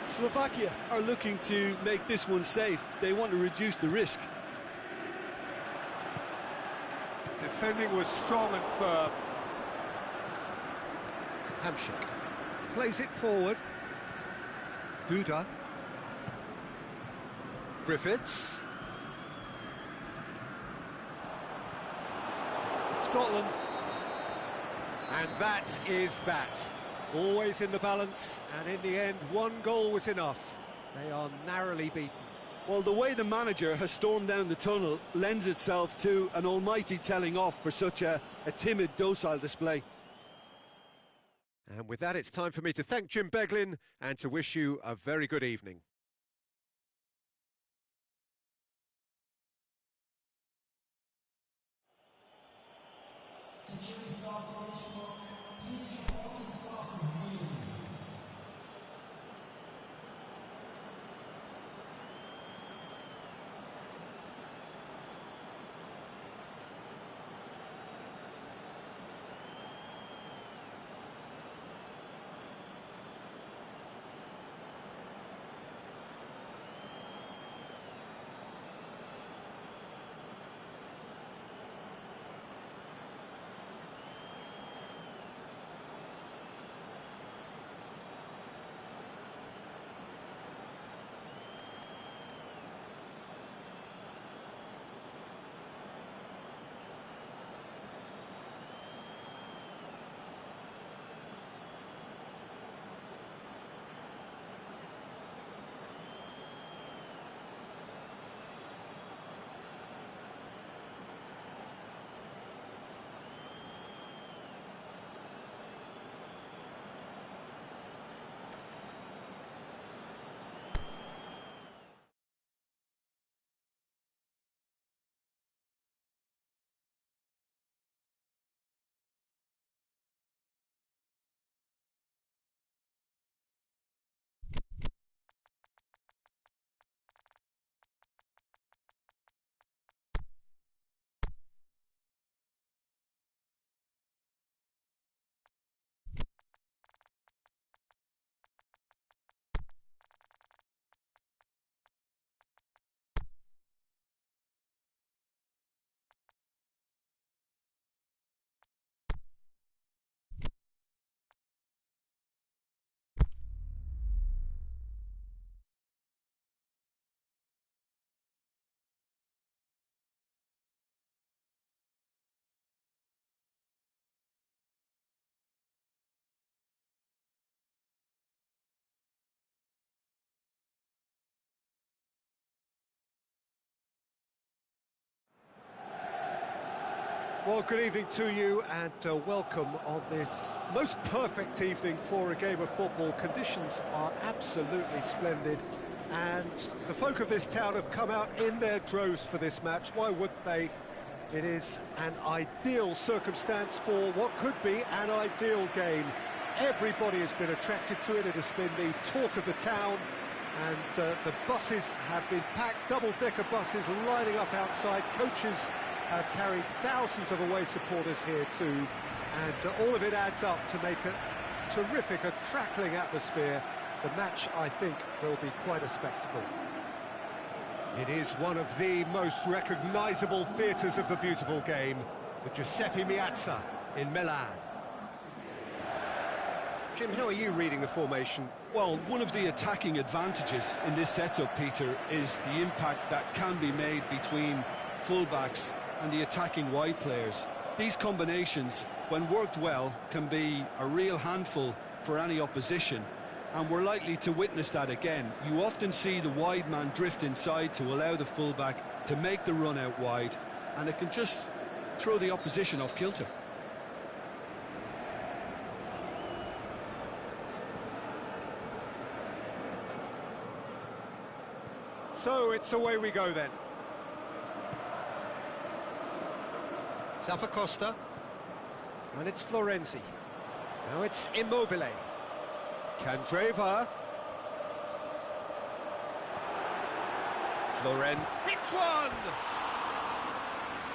Slovakia are looking to make this one safe. They want to reduce the risk. Defending was strong and firm. Hampshire plays it forward. Duda. Griffiths. Scotland. And that is that. Always in the balance, and in the end, one goal was enough. They are narrowly beaten. Well, the way the manager has stormed down the tunnel lends itself to an almighty telling off for such a timid, docile display. And with that, it's time for me to thank Jim Beglin and to wish you a very good evening. Security staff approach block. Please report to the staff room immediately. Well, good evening to you and welcome on this most perfect evening for a game of football. Conditions are absolutely splendid and the folk of this town have come out in their droves for this match. Why wouldn't they? It is an ideal circumstance for what could be an ideal game. Everybody has been attracted to it. It has been the talk of the town and the buses have been packed, double-decker buses lining up outside. Coaches have carried thousands of away supporters here too, and all of it adds up to make a terrific, a crackling atmosphere. The match, I think, will be quite a spectacle. It is one of the most recognisable theatres of the beautiful game, the Giuseppe Meazza in Milan. Jim, how are you reading the formation? Well, one of the attacking advantages in this setup, Peter, is the impact that can be made between fullbacks and the attacking wide players. These combinations, when worked well, can be a real handful for any opposition, and we're likely to witness that again. You often see the wide man drift inside to allow the fullback to make the run out wide, and it can just throw the opposition off kilter. So it's away we go then. Costa, and it's Florenzi. Now it's Immobile. Candreva. Florenz hits one!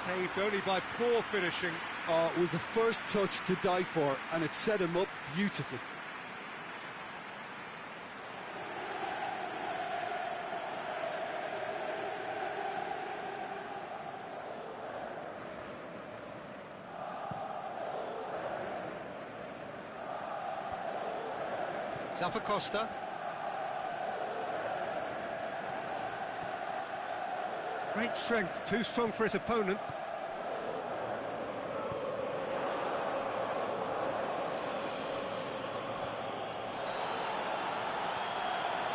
Saved only by poor finishing. Oh, it was a first touch to die for, and it set him up beautifully. Costa. Great strength, too strong for his opponent.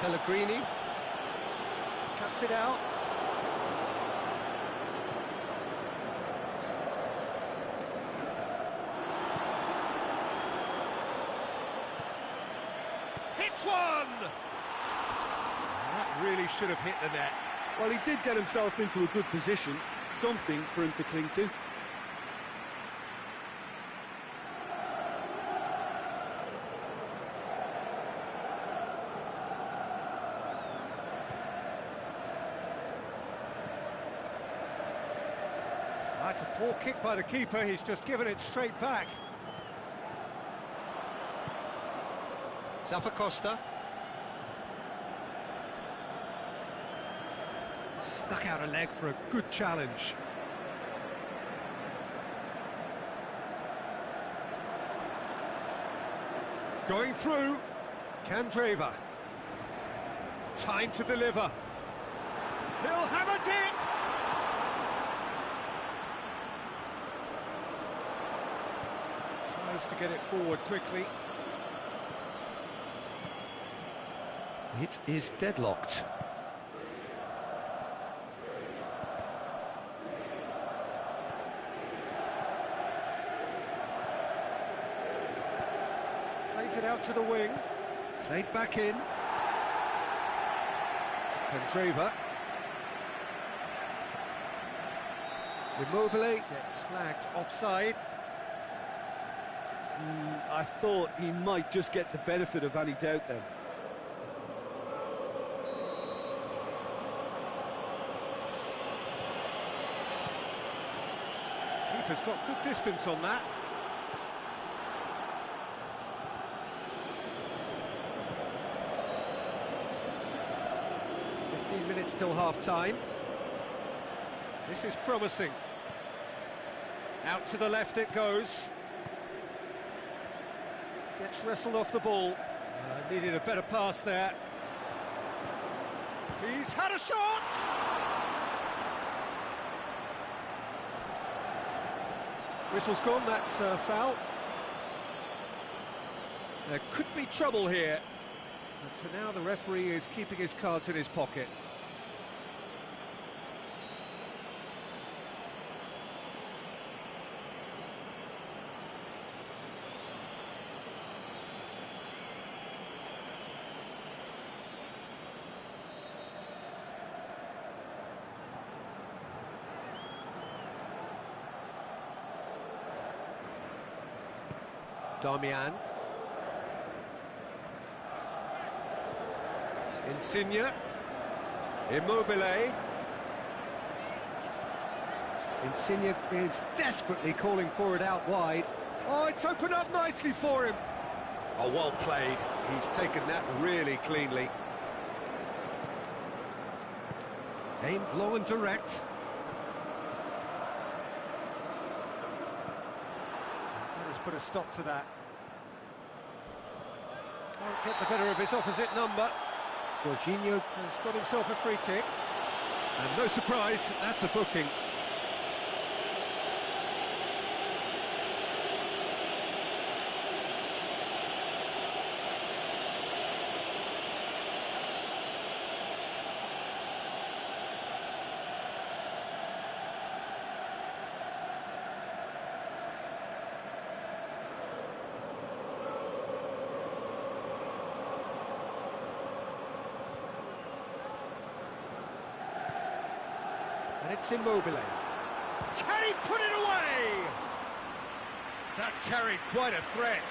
Pellegrini cuts it out. Hits one! That really should have hit the net. Well, he did get himself into a good position, something for him to cling to. That's a poor kick by the keeper, he's just given it straight back. Costa. Stuck out a leg for a good challenge. Going through. Candreva. Time to deliver. He'll have a dip! Tries to get it forward quickly. It is deadlocked. Plays it out to the wing. Played back in. Candreva. Immobile gets flagged offside. I thought he might just get the benefit of any doubt then. Keeper's got good distance on that. Minutes till half-time. This is promising. Out to the left it goes. Gets wrestled off the ball. Needed a better pass there. He's had a shot! Whistle's gone, that's foul. There could be trouble here. But for now, the referee is keeping his cards in his pocket. Darmian. Insigne. Immobile. Insigne is desperately calling for it out wide. Oh, it's opened up nicely for him. Oh, well played. He's taken that really cleanly. Aimed low and direct. That has put a stop to that. Can't get the better of his opposite number. Jorginho has got himself a free kick. And no surprise, that's a booking. And it's Immobile. Can he put it away? That carried quite a threat.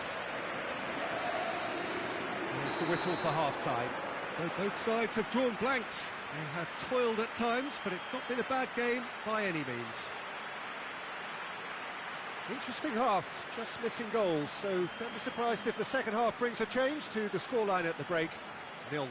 Here's the whistle for half-time. So both sides have drawn blanks. They have toiled at times, but it's not been a bad game by any means. Interesting half, just missing goals, so don't be surprised if the second half brings a change to the scoreline at the break, 0-0.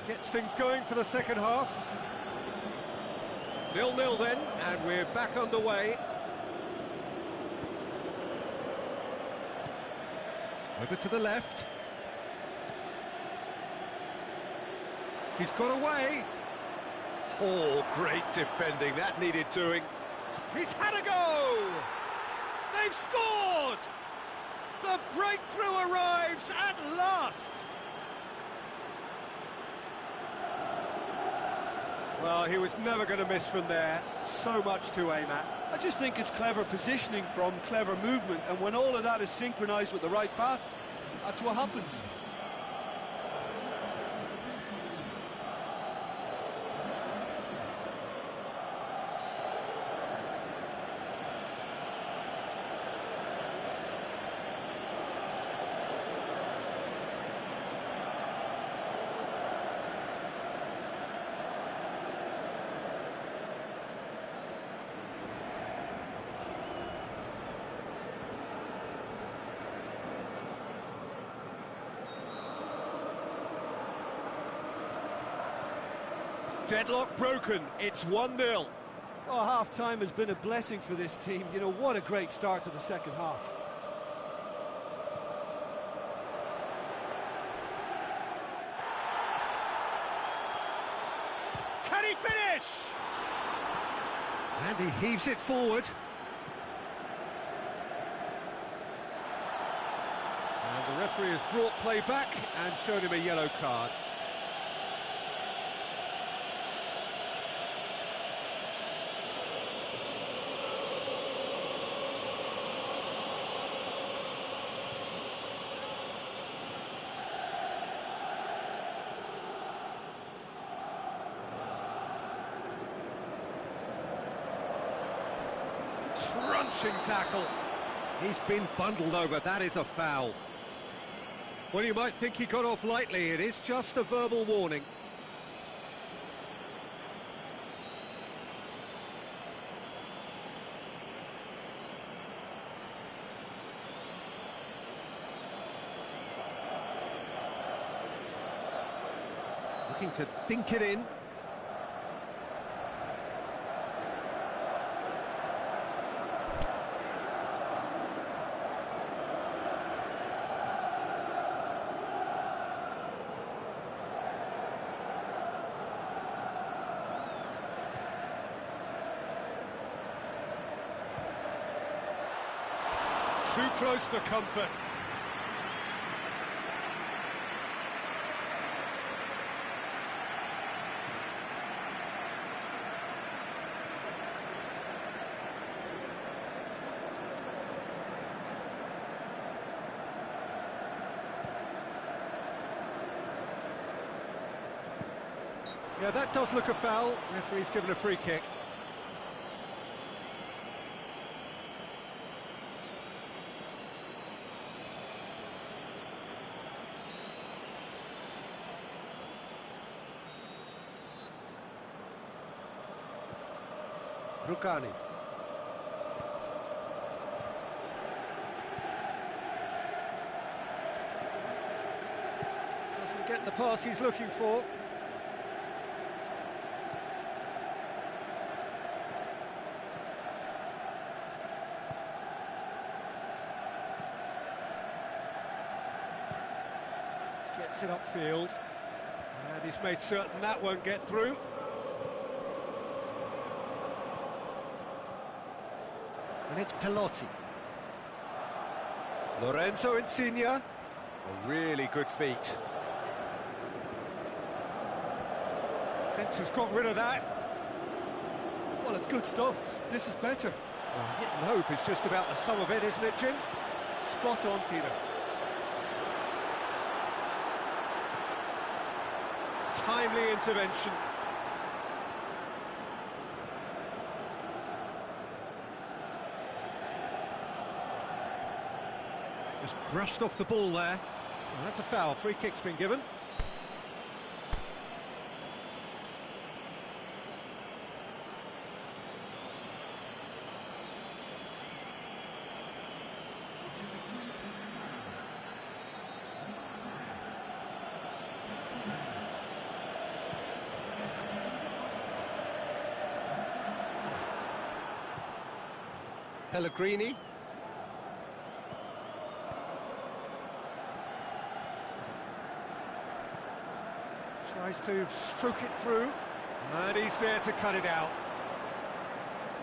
Gets things going for the second half. 0-0 then, and we're back underway. Over to the left. He's got away. Oh, great defending, that needed doing. He's had a go! They've scored! The breakthrough arrives at last! Well, he was never going to miss from there. So much to aim at. I just think it's clever positioning from clever movement, and when all of that is synchronised with the right pass, that's what happens. Deadlock broken, it's 1-0. Oh, half-time has been a blessing for this team. You know, what a great start to the second half. Can he finish? And he heaves it forward. And the referee has brought play back and shown him a yellow card. Crunching tackle. He's been bundled over, that is a foul. Well, you might think he got off lightly, it is just a verbal warning. Looking to dink it in. Too close for comfort. Yeah, that does look a foul. Referee's given a free kick. Rucani. Doesn't get the pass he's looking for. Gets it upfield. And he's made certain that won't get through. And it's Pelotti. Lorenzo Insigne. A really good feat. Defence has got rid of that. Well, it's good stuff. This is better. Well, hit and hope is just about the sum of it, isn't it, Jim? Spot on, Peter. Timely intervention. Just brushed off the ball there. Well, that's a foul. Free kick's been given. Pellegrini. Tries to stroke it through, and he's there to cut it out.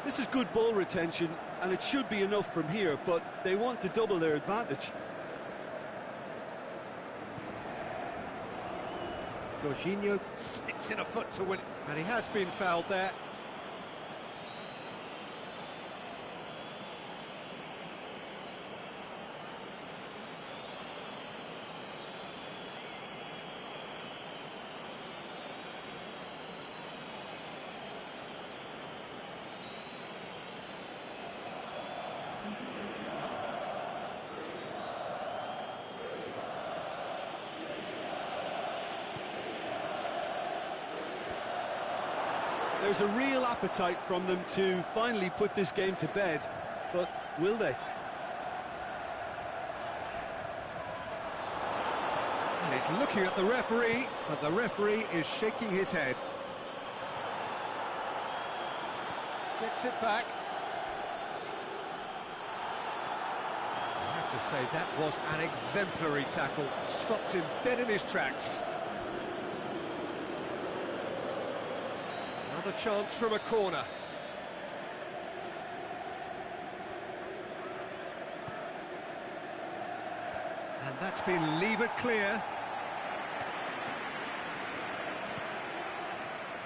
This is good ball retention, and it should be enough from here, but they want to double their advantage. Jorginho sticks in a foot to win, and he has been fouled there. There's a real appetite from them to finally put this game to bed, but will they? And he's looking at the referee, but the referee is shaking his head. Gets it back. I have to say, that was an exemplary tackle. Stopped him dead in his tracks. Another chance from a corner. And that's been levered clear.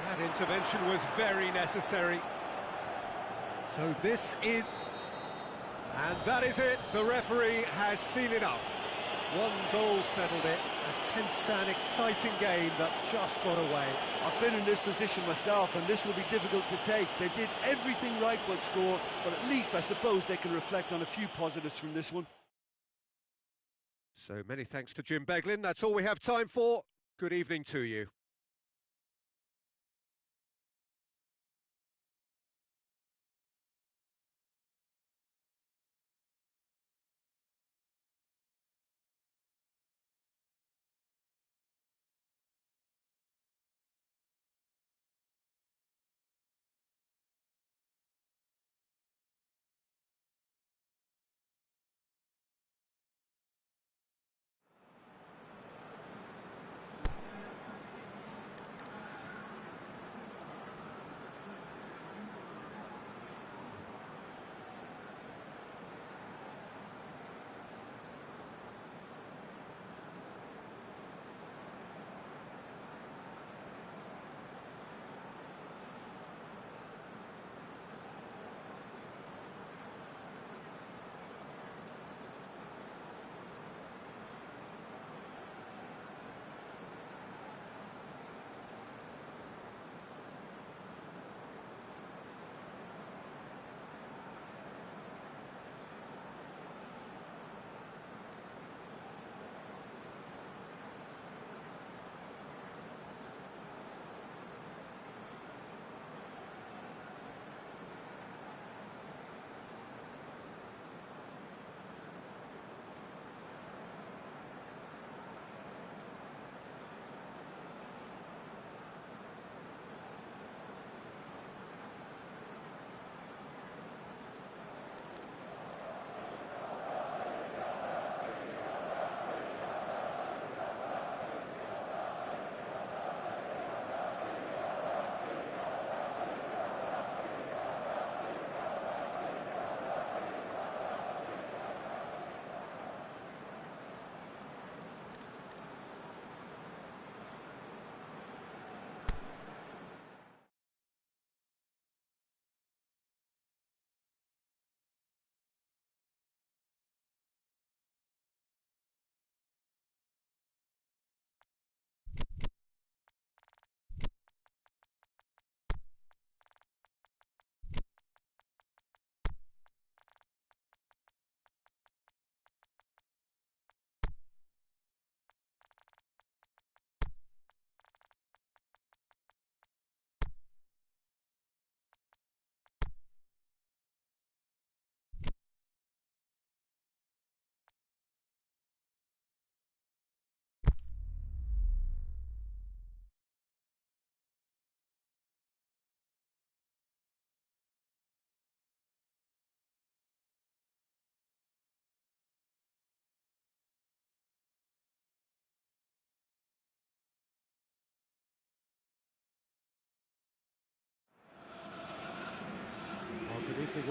That intervention was very necessary. So this is... And that is it. The referee has seen enough. One goal settled it. A tense and exciting game that just got away. I've been in this position myself, and this will be difficult to take. They did everything right but score, but at least I suppose they can reflect on a few positives from this one. So many thanks to Jim Beglin. That's all we have time for. Good evening to you.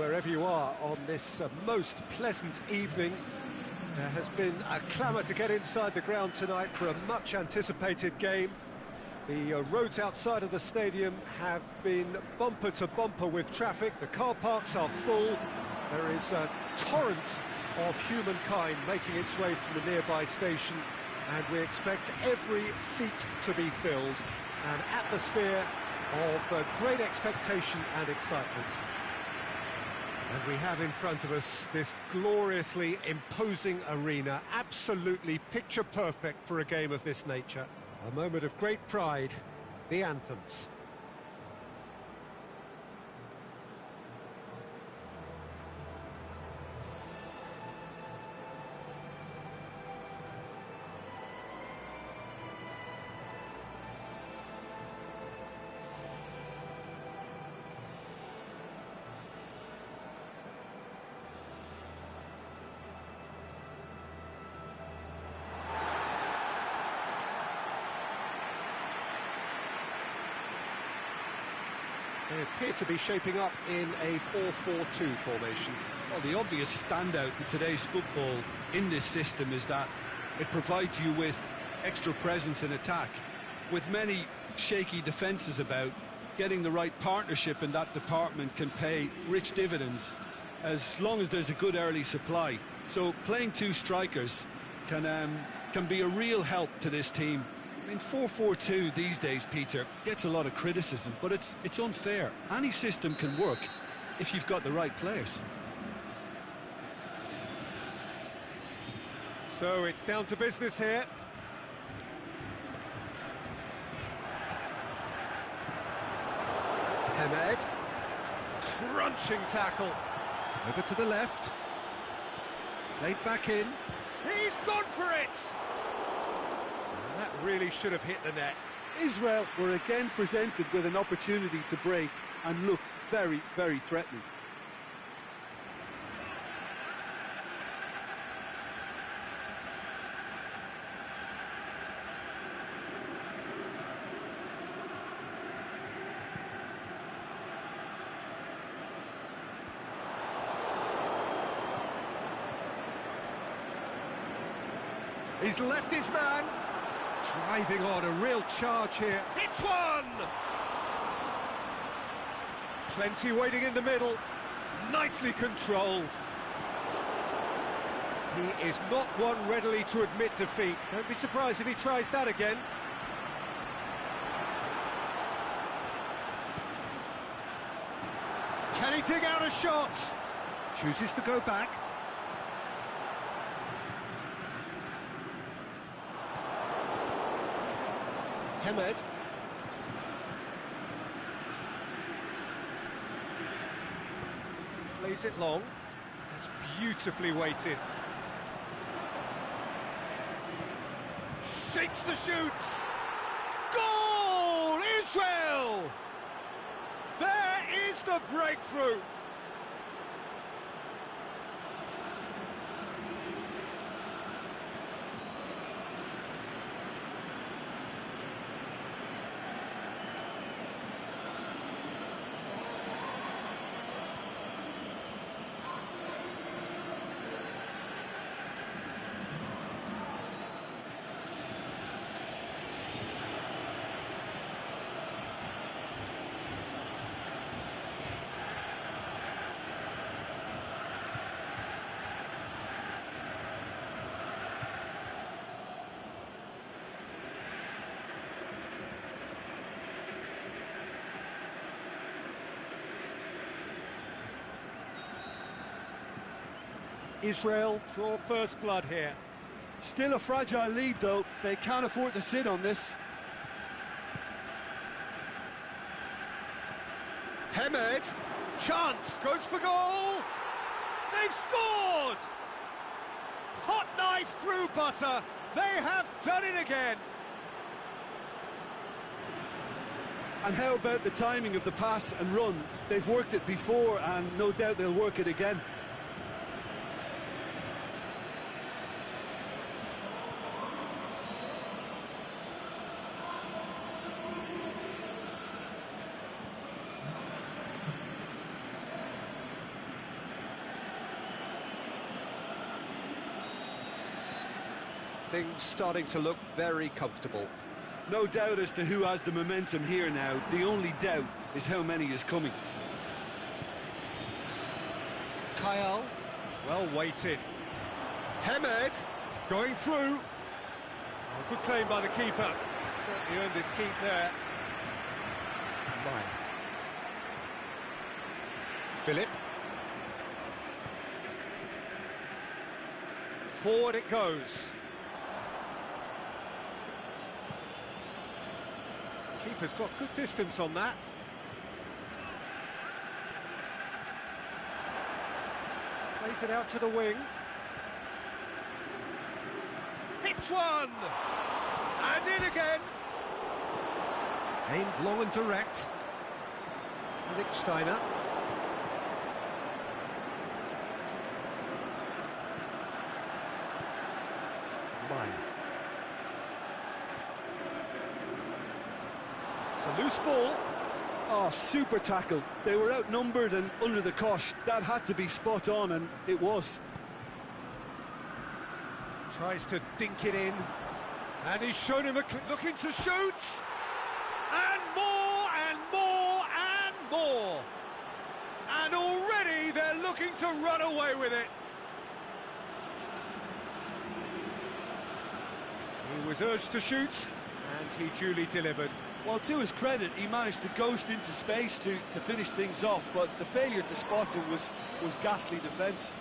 wherever you are on this most pleasant evening. There has been a clamour to get inside the ground tonight for a much-anticipated game. The roads outside of the stadium have been bumper to bumper with traffic. The car parks are full. There is a torrent of humankind making its way from the nearby station, and we expect every seat to be filled. An atmosphere of great expectation and excitement. And we have in front of us this gloriously imposing arena, absolutely picture perfect for a game of this nature. A moment of great pride, the anthems. They appear to be shaping up in a 4-4-2 formation. Well, the obvious standout in today's football in this system is that it provides you with extra presence in attack. With many shaky defences about, getting the right partnership in that department can pay rich dividends as long as there's a good early supply. So playing two strikers can be a real help to this team. I mean, 4-4-2 these days, Peter, gets a lot of criticism, but it's unfair. Any system can work if you've got the right players. So it's down to business here. Hamed. Crunching tackle. Over to the left. Played back in. He's gone for it! That really should have hit the net. Israel were again presented with an opportunity to break and look very, very threatening. He's left his man. Driving on, a real charge here. Hits one! Plenty waiting in the middle. Nicely controlled. He is not one readily to admit defeat. Don't be surprised if he tries that again. Can he dig out a shot? Chooses to go back. Hamed. Plays it long. That's beautifully weighted. Shapes the shoots. Goal! Israel! There is the breakthrough. Israel draw first blood here. Still a fragile lead, though. They can't afford to sit on this. Hamed, chance, goes for goal! They've scored! Hot knife through butter, they have done it again! And how about the timing of the pass and run? They've worked it before, and no doubt they'll work it again. Things starting to look very comfortable. No doubt as to who has the momentum here now. The only doubt is how many is coming. Kyle, well weighted. Hemed, going through. Oh, good claim by the keeper. Certainly earned his keep there. Maya. Philip. Forward it goes. Keeper's got good distance on that. Plays it out to the wing. Hits one! And in again! Aimed long and direct. Lichtsteiner. Maya. It's a loose ball. Oh, super tackle. They were outnumbered and under the cosh. That had to be spot on, and it was. Tries to dink it in. And he's shown him looking to shoot. And more, and more, and more. And already they're looking to run away with it. He was urged to shoot, and he duly delivered. Well, to his credit, he managed to ghost into space to finish things off, but the failure to spot him was ghastly defence.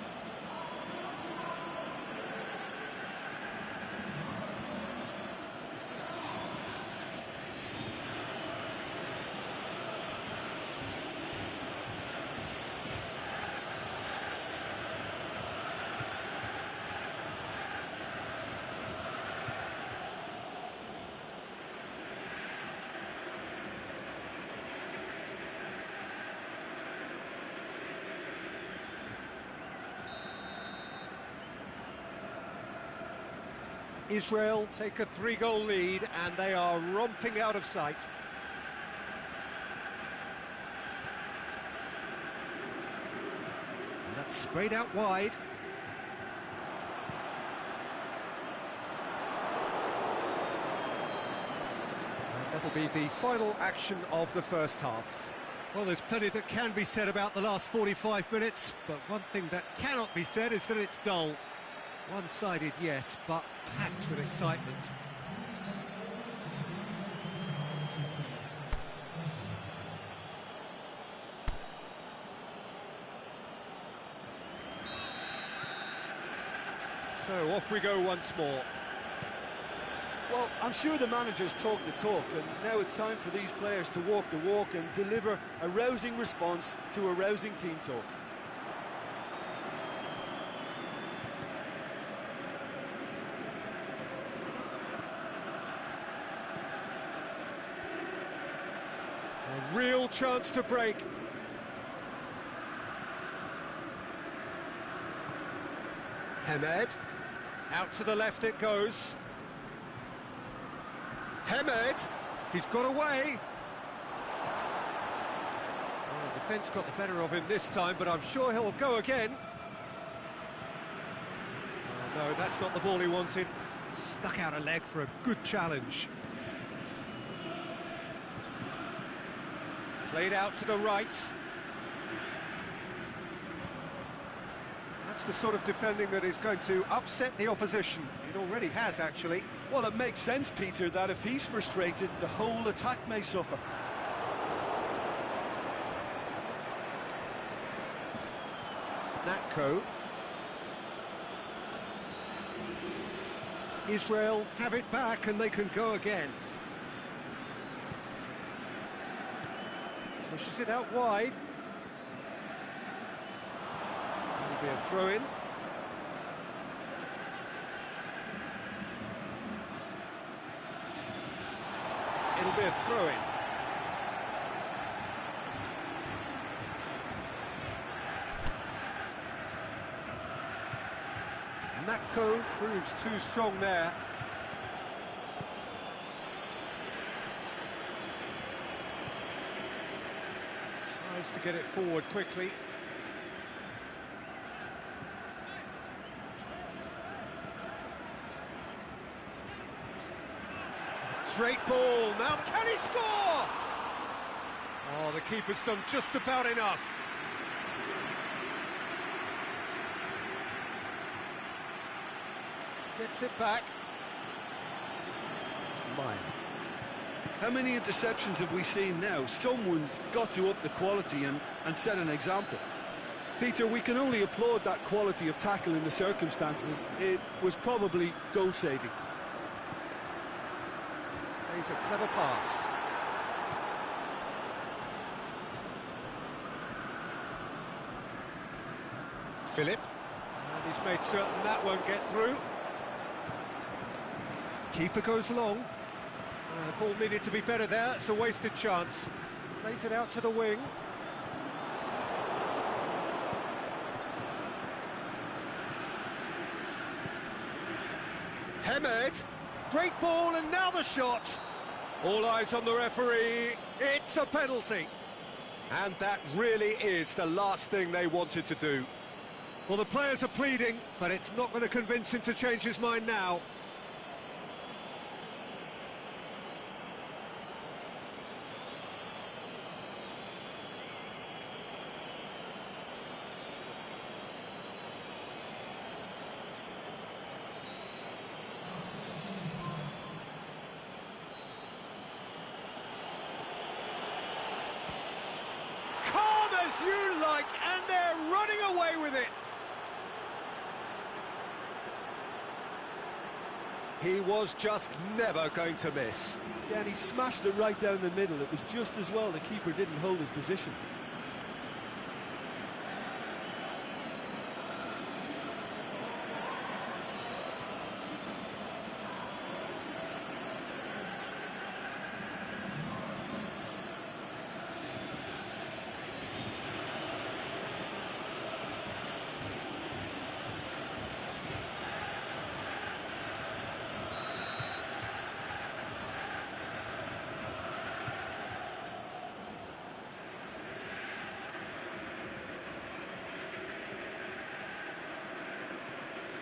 Israel take a 3-goal lead, and they are romping out of sight. And that's sprayed out wide. And that'll be the final action of the first half. Well, there's plenty that can be said about the last 45 minutes, but one thing that cannot be said is that it's dull. One-sided, yes, but packed with excitement. So off we go once more. Well, I'm sure the manager's talked the talk, and now it's time for these players to walk the walk and deliver a rousing response to a rousing team talk. A real chance to break. Hemed. Out to the left it goes. Hemed. He's got away. Well, the defence got the better of him this time, but I'm sure he'll go again. Oh, no, that's not the ball he wanted. Stuck out a leg for a good challenge. Played out to the right. That's the sort of defending that is going to upset the opposition. It already has, actually. Well, it makes sense, Peter, that if he's frustrated, the whole attack may suffer. Natko. Israel have it back and they can go again. Pushes it out wide. It'll be a throw-in. It'll be a throw-in. Natko proves too strong there. Tries to get it forward quickly. Straight ball, now can he score? Oh, the keeper's done just about enough. Gets it back. Meyer. How many interceptions have we seen now? Someone's got to up the quality and set an example. Peter, we can only applaud that quality of tackle in the circumstances. It was probably goal-saving. Plays a clever pass. Philip. And he's made certain that won't get through. Keeper goes long. The ball needed to be better there. It's a wasted chance. Plays it out to the wing. Hemed. Great ball, and now the shot. All eyes on the referee. It's a penalty. And that really is the last thing they wanted to do. Well, the players are pleading, but it's not going to convince him to change his mind now. Calm as you like, and they're running away with it. He was just never going to miss. Yeah, and he smashed it right down the middle. It was just as well the keeper didn't hold his position.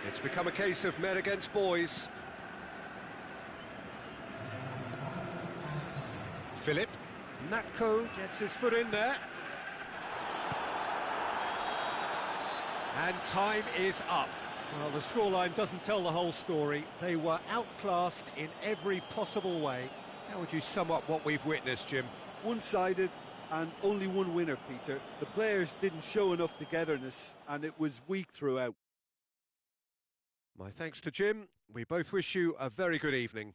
It's become a case of men against boys. Philip. Natko gets his foot in there. And time is up. Well, the scoreline doesn't tell the whole story. They were outclassed in every possible way. How would you sum up what we've witnessed, Jim? One-sided and only one winner, Peter. The players didn't show enough togetherness and it was weak throughout. My thanks to Jim. We both wish you a very good evening.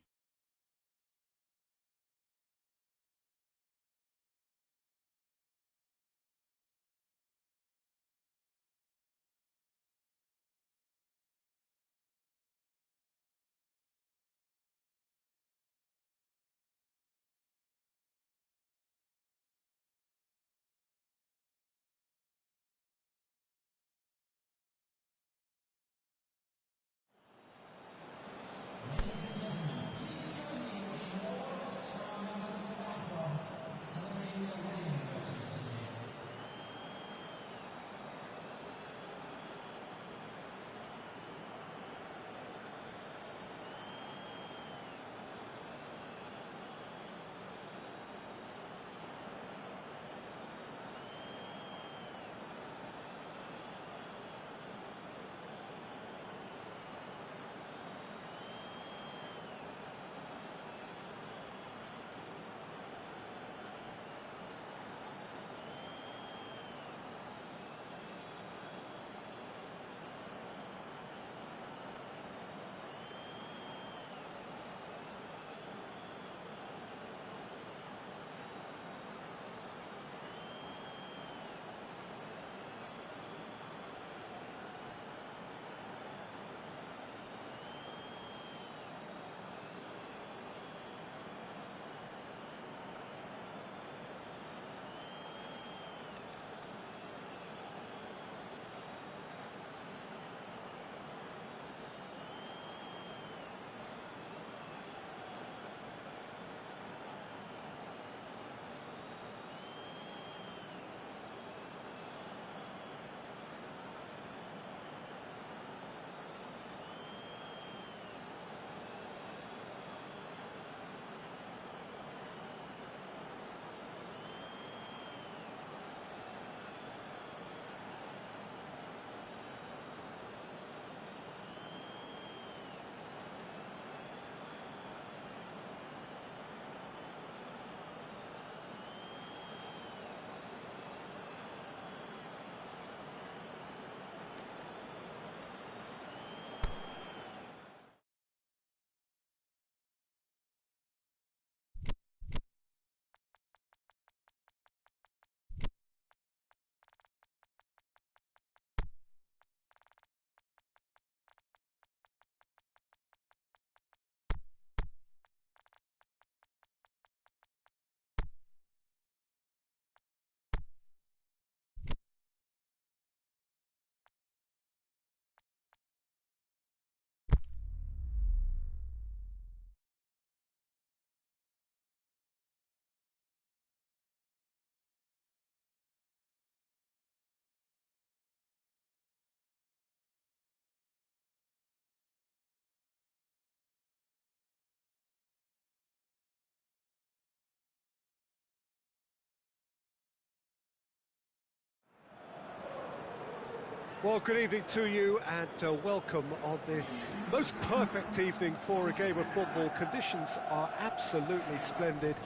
Well, good evening to you and welcome on this most perfect evening for a game of football. Conditions are absolutely splendid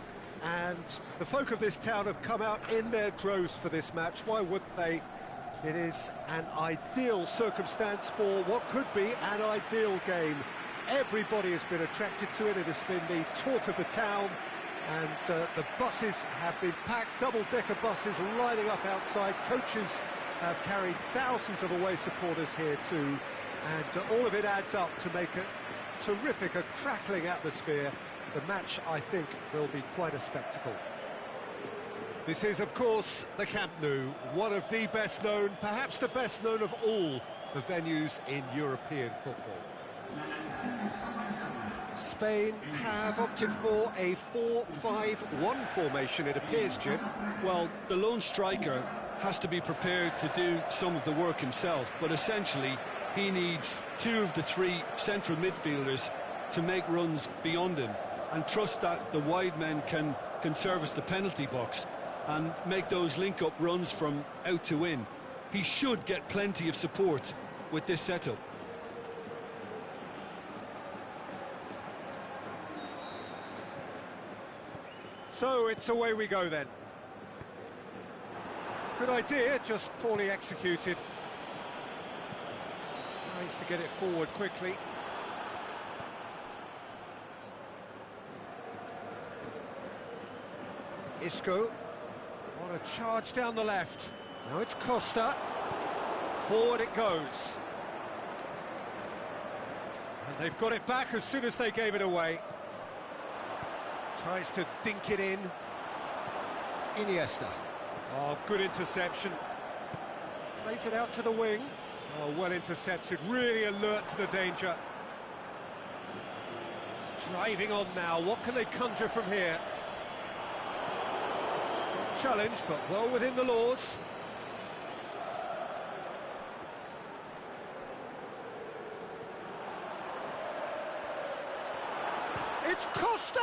and the folk of this town have come out in their droves for this match. Why wouldn't they? It is an ideal circumstance for what could be an ideal game. Everybody has been attracted to it. It has been the talk of the town and the buses have been packed, double-decker buses lining up outside. Coaches have carried thousands of away supporters here too, and all of it adds up to make a terrific, a crackling atmosphere. The match, I think, will be quite a spectacle. This is, of course, the Camp Nou, one of the best known, perhaps the best known of all the venues in European football. Spain have opted for a 4-5-1 formation, it appears, Jim. Well, the lone striker has to be prepared to do some of the work himself, but essentially he needs two of the three central midfielders to make runs beyond him and trust that the wide men can service the penalty box and make those link-up runs from out to in. He should get plenty of support with this setup. So it's away we go then. Good idea, just poorly executed. Tries to get it forward quickly. Isco. What a charge down the left. Now it's Costa. Forward it goes. And they've got it back as soon as they gave it away. Tries to dink it in. Iniesta. Oh, good interception. Plays it out to the wing. Oh, well intercepted, really alert to the danger. Driving on now, what can they conjure from here? Strong challenge, but well within the laws. It's Costa!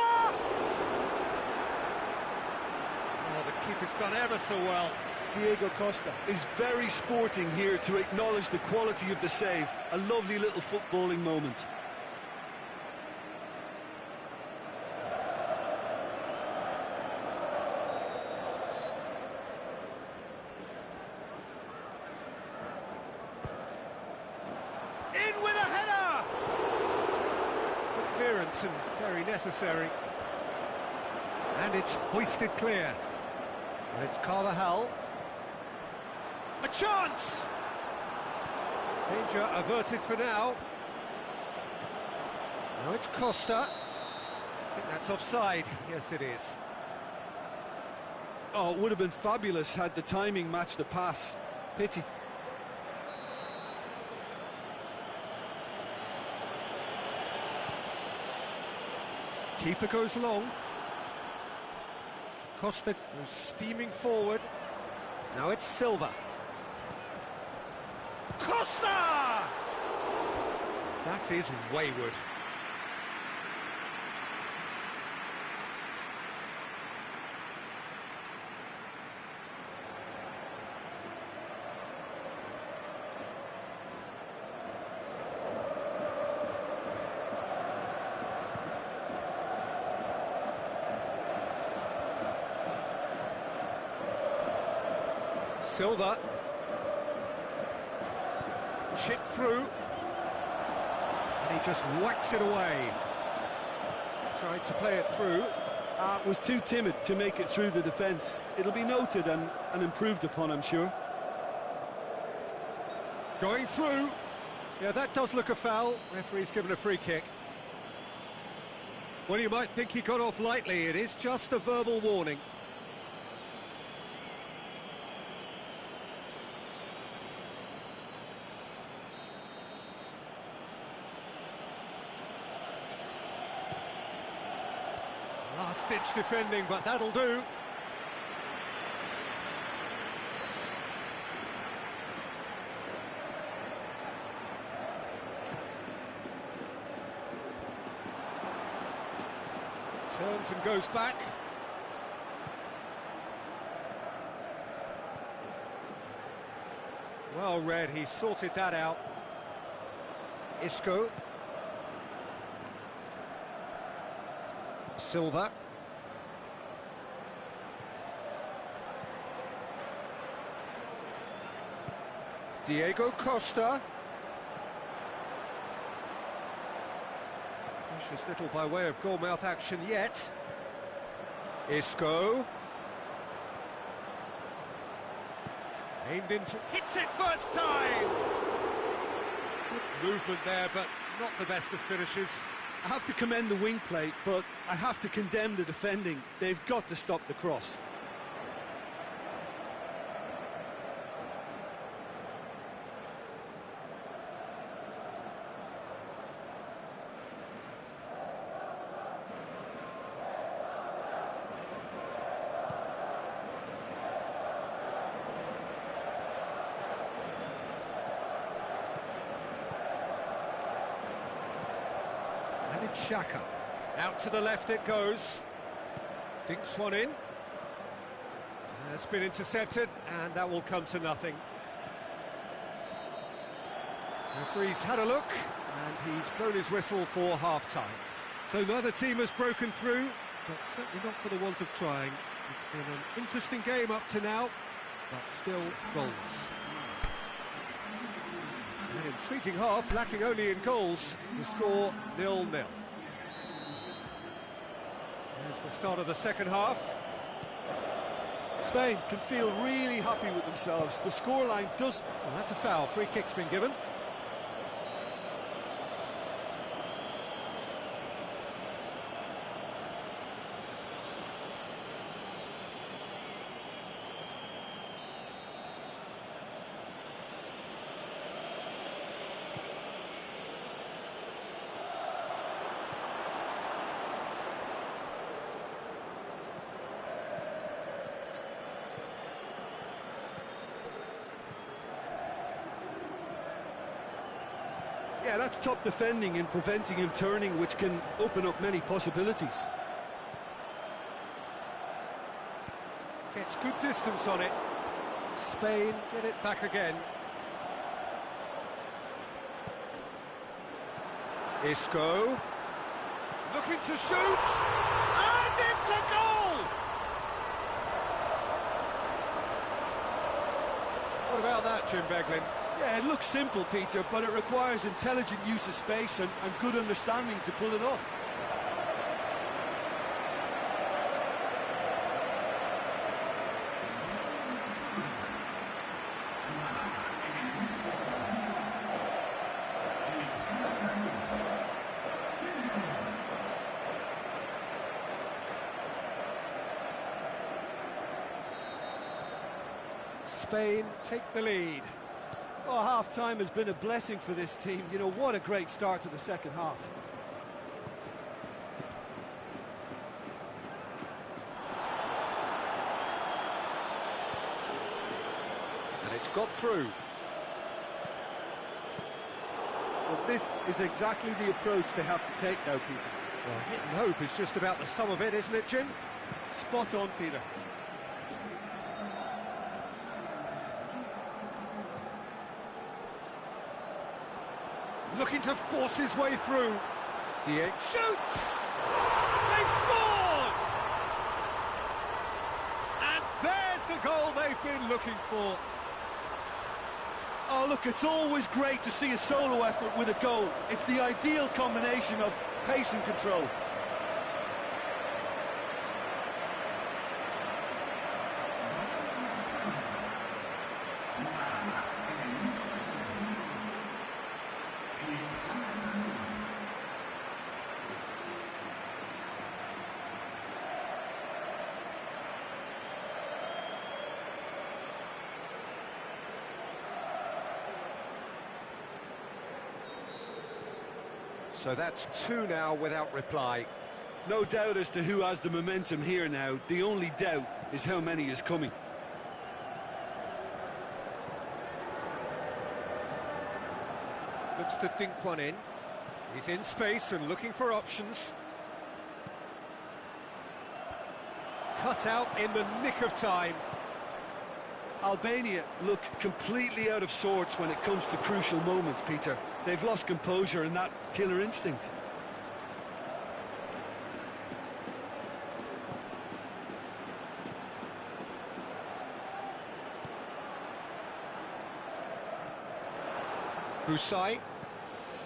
The keeper's done ever so well. Diego Costa is very sporting here to acknowledge the quality of the save. A lovely little footballing moment. In with a header! Good clearance and very necessary. And it's hoisted clear. And it's Carvajal. A chance! Danger averted for now. Now it's Costa. I think that's offside. Yes, it is. Oh, it would have been fabulous had the timing matched the pass. Pity. Keeper goes long. Costa goes steaming forward. Now it's Silva. Costa! That is wayward. Silva. Chip through. And he just whacks it away. Tried to play it through. Was too timid to make it through the defence. It'll be noted and improved upon, I'm sure. Going through. Yeah, that does look a foul. Referee's given a free kick. Well, you might think he got off lightly. It is just a verbal warning. Last-ditch defending, but that'll do. Turns and goes back. Well read, he sorted that out. Isco. Silva. Diego Costa. Precious little by way of goalmouth action yet. Isco. Aimed into... hits it first time! Good movement there, but not the best of finishes. I have to commend the wing play, but I have to condemn the defending. They've got to stop the cross. And it's Xhaka. Out to the left it goes. Dinks one in. It's been intercepted, and that will come to nothing. Referee's had a look, and he's blown his whistle for half-time. So neither team has broken through, but certainly not for the want of trying. It's been an interesting game up to now, but still goalless. An intriguing half, lacking only in goals. The score 0-0. There's the start of the second half. Spain can feel really happy with themselves. The scoreline does... Well, that's a foul. Free kick's been given. Yeah, that's top defending and preventing him turning, which can open up many possibilities. Gets good distance on it. Spain get it back again. Isco. Looking to shoot. And it's a goal! What about that, Jim Beglin? Yeah, it looks simple, Peter, but it requires intelligent use of space and good understanding to pull it off. Spain take the lead. Oh, half-time has been a blessing for this team. You know, what a great start to the second half. And it's got through. Well, this is exactly the approach they have to take now, Peter. Well, hit and hope is just about the sum of it, isn't it, Jim? Spot on, Peter. Looking to force his way through. Diego shoots! They've scored! And there's the goal they've been looking for. Oh, look, it's always great to see a solo effort with a goal. It's the ideal combination of pace and control. So that's 2 now without reply. No doubt as to who has the momentum here now. The only doubt is how many is coming. Looks to dink one in. He's in space and looking for options. Cut out in the nick of time. Albania look completely out of sorts when it comes to crucial moments, Peter. They've lost composure and that killer instinct. Husai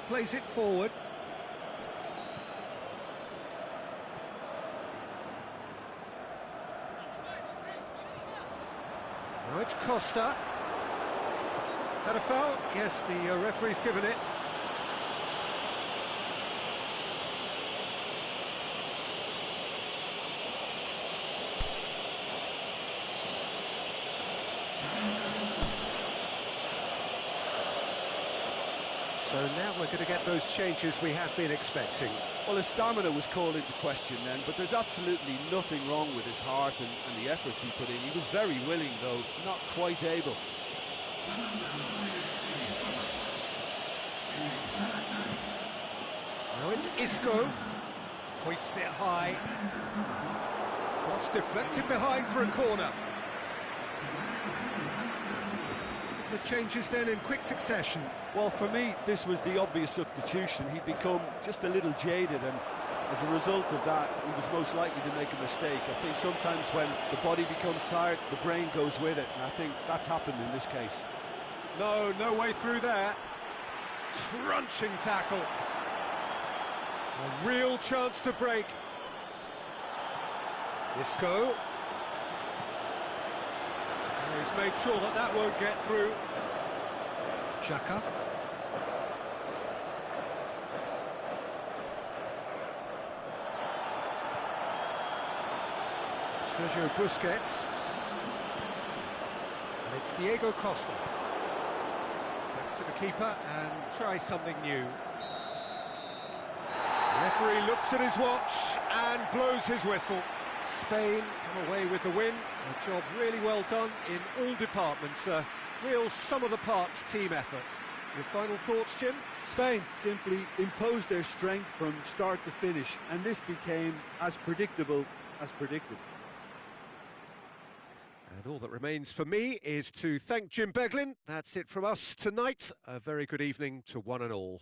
plays it forward. Now it's Costa. Had a foul? Yes, the referee's given it. So now we're going to get those changes we have been expecting. Well, his stamina was called into question then, but there's absolutely nothing wrong with his heart and the efforts he put in. He was very willing, though, not quite able. Now it's Isco. Hoists it high. Cross deflected behind for a corner. The changes then in quick succession. Well, for me, this was the obvious substitution. He'd become just a little jaded, and as a result of that, he was most likely to make a mistake. I think sometimes when the body becomes tired, the brain goes with it, and I think that's happened in this case. No way through there. Crunching tackle. A real chance to break. Isco. He's made sure that that won't get through. Xhaka. Sergio Busquets. And it's Diego Costa. Back to the keeper and try something new. The referee looks at his watch and blows his whistle. Spain come away with the win. A job really well done in all departments. A real sum-of-the-parts team effort. Your final thoughts, Jim? Spain simply imposed their strength from start to finish, and this became as predictable as predicted. And all that remains for me is to thank Jim Beglin. That's it from us tonight. A very good evening to one and all.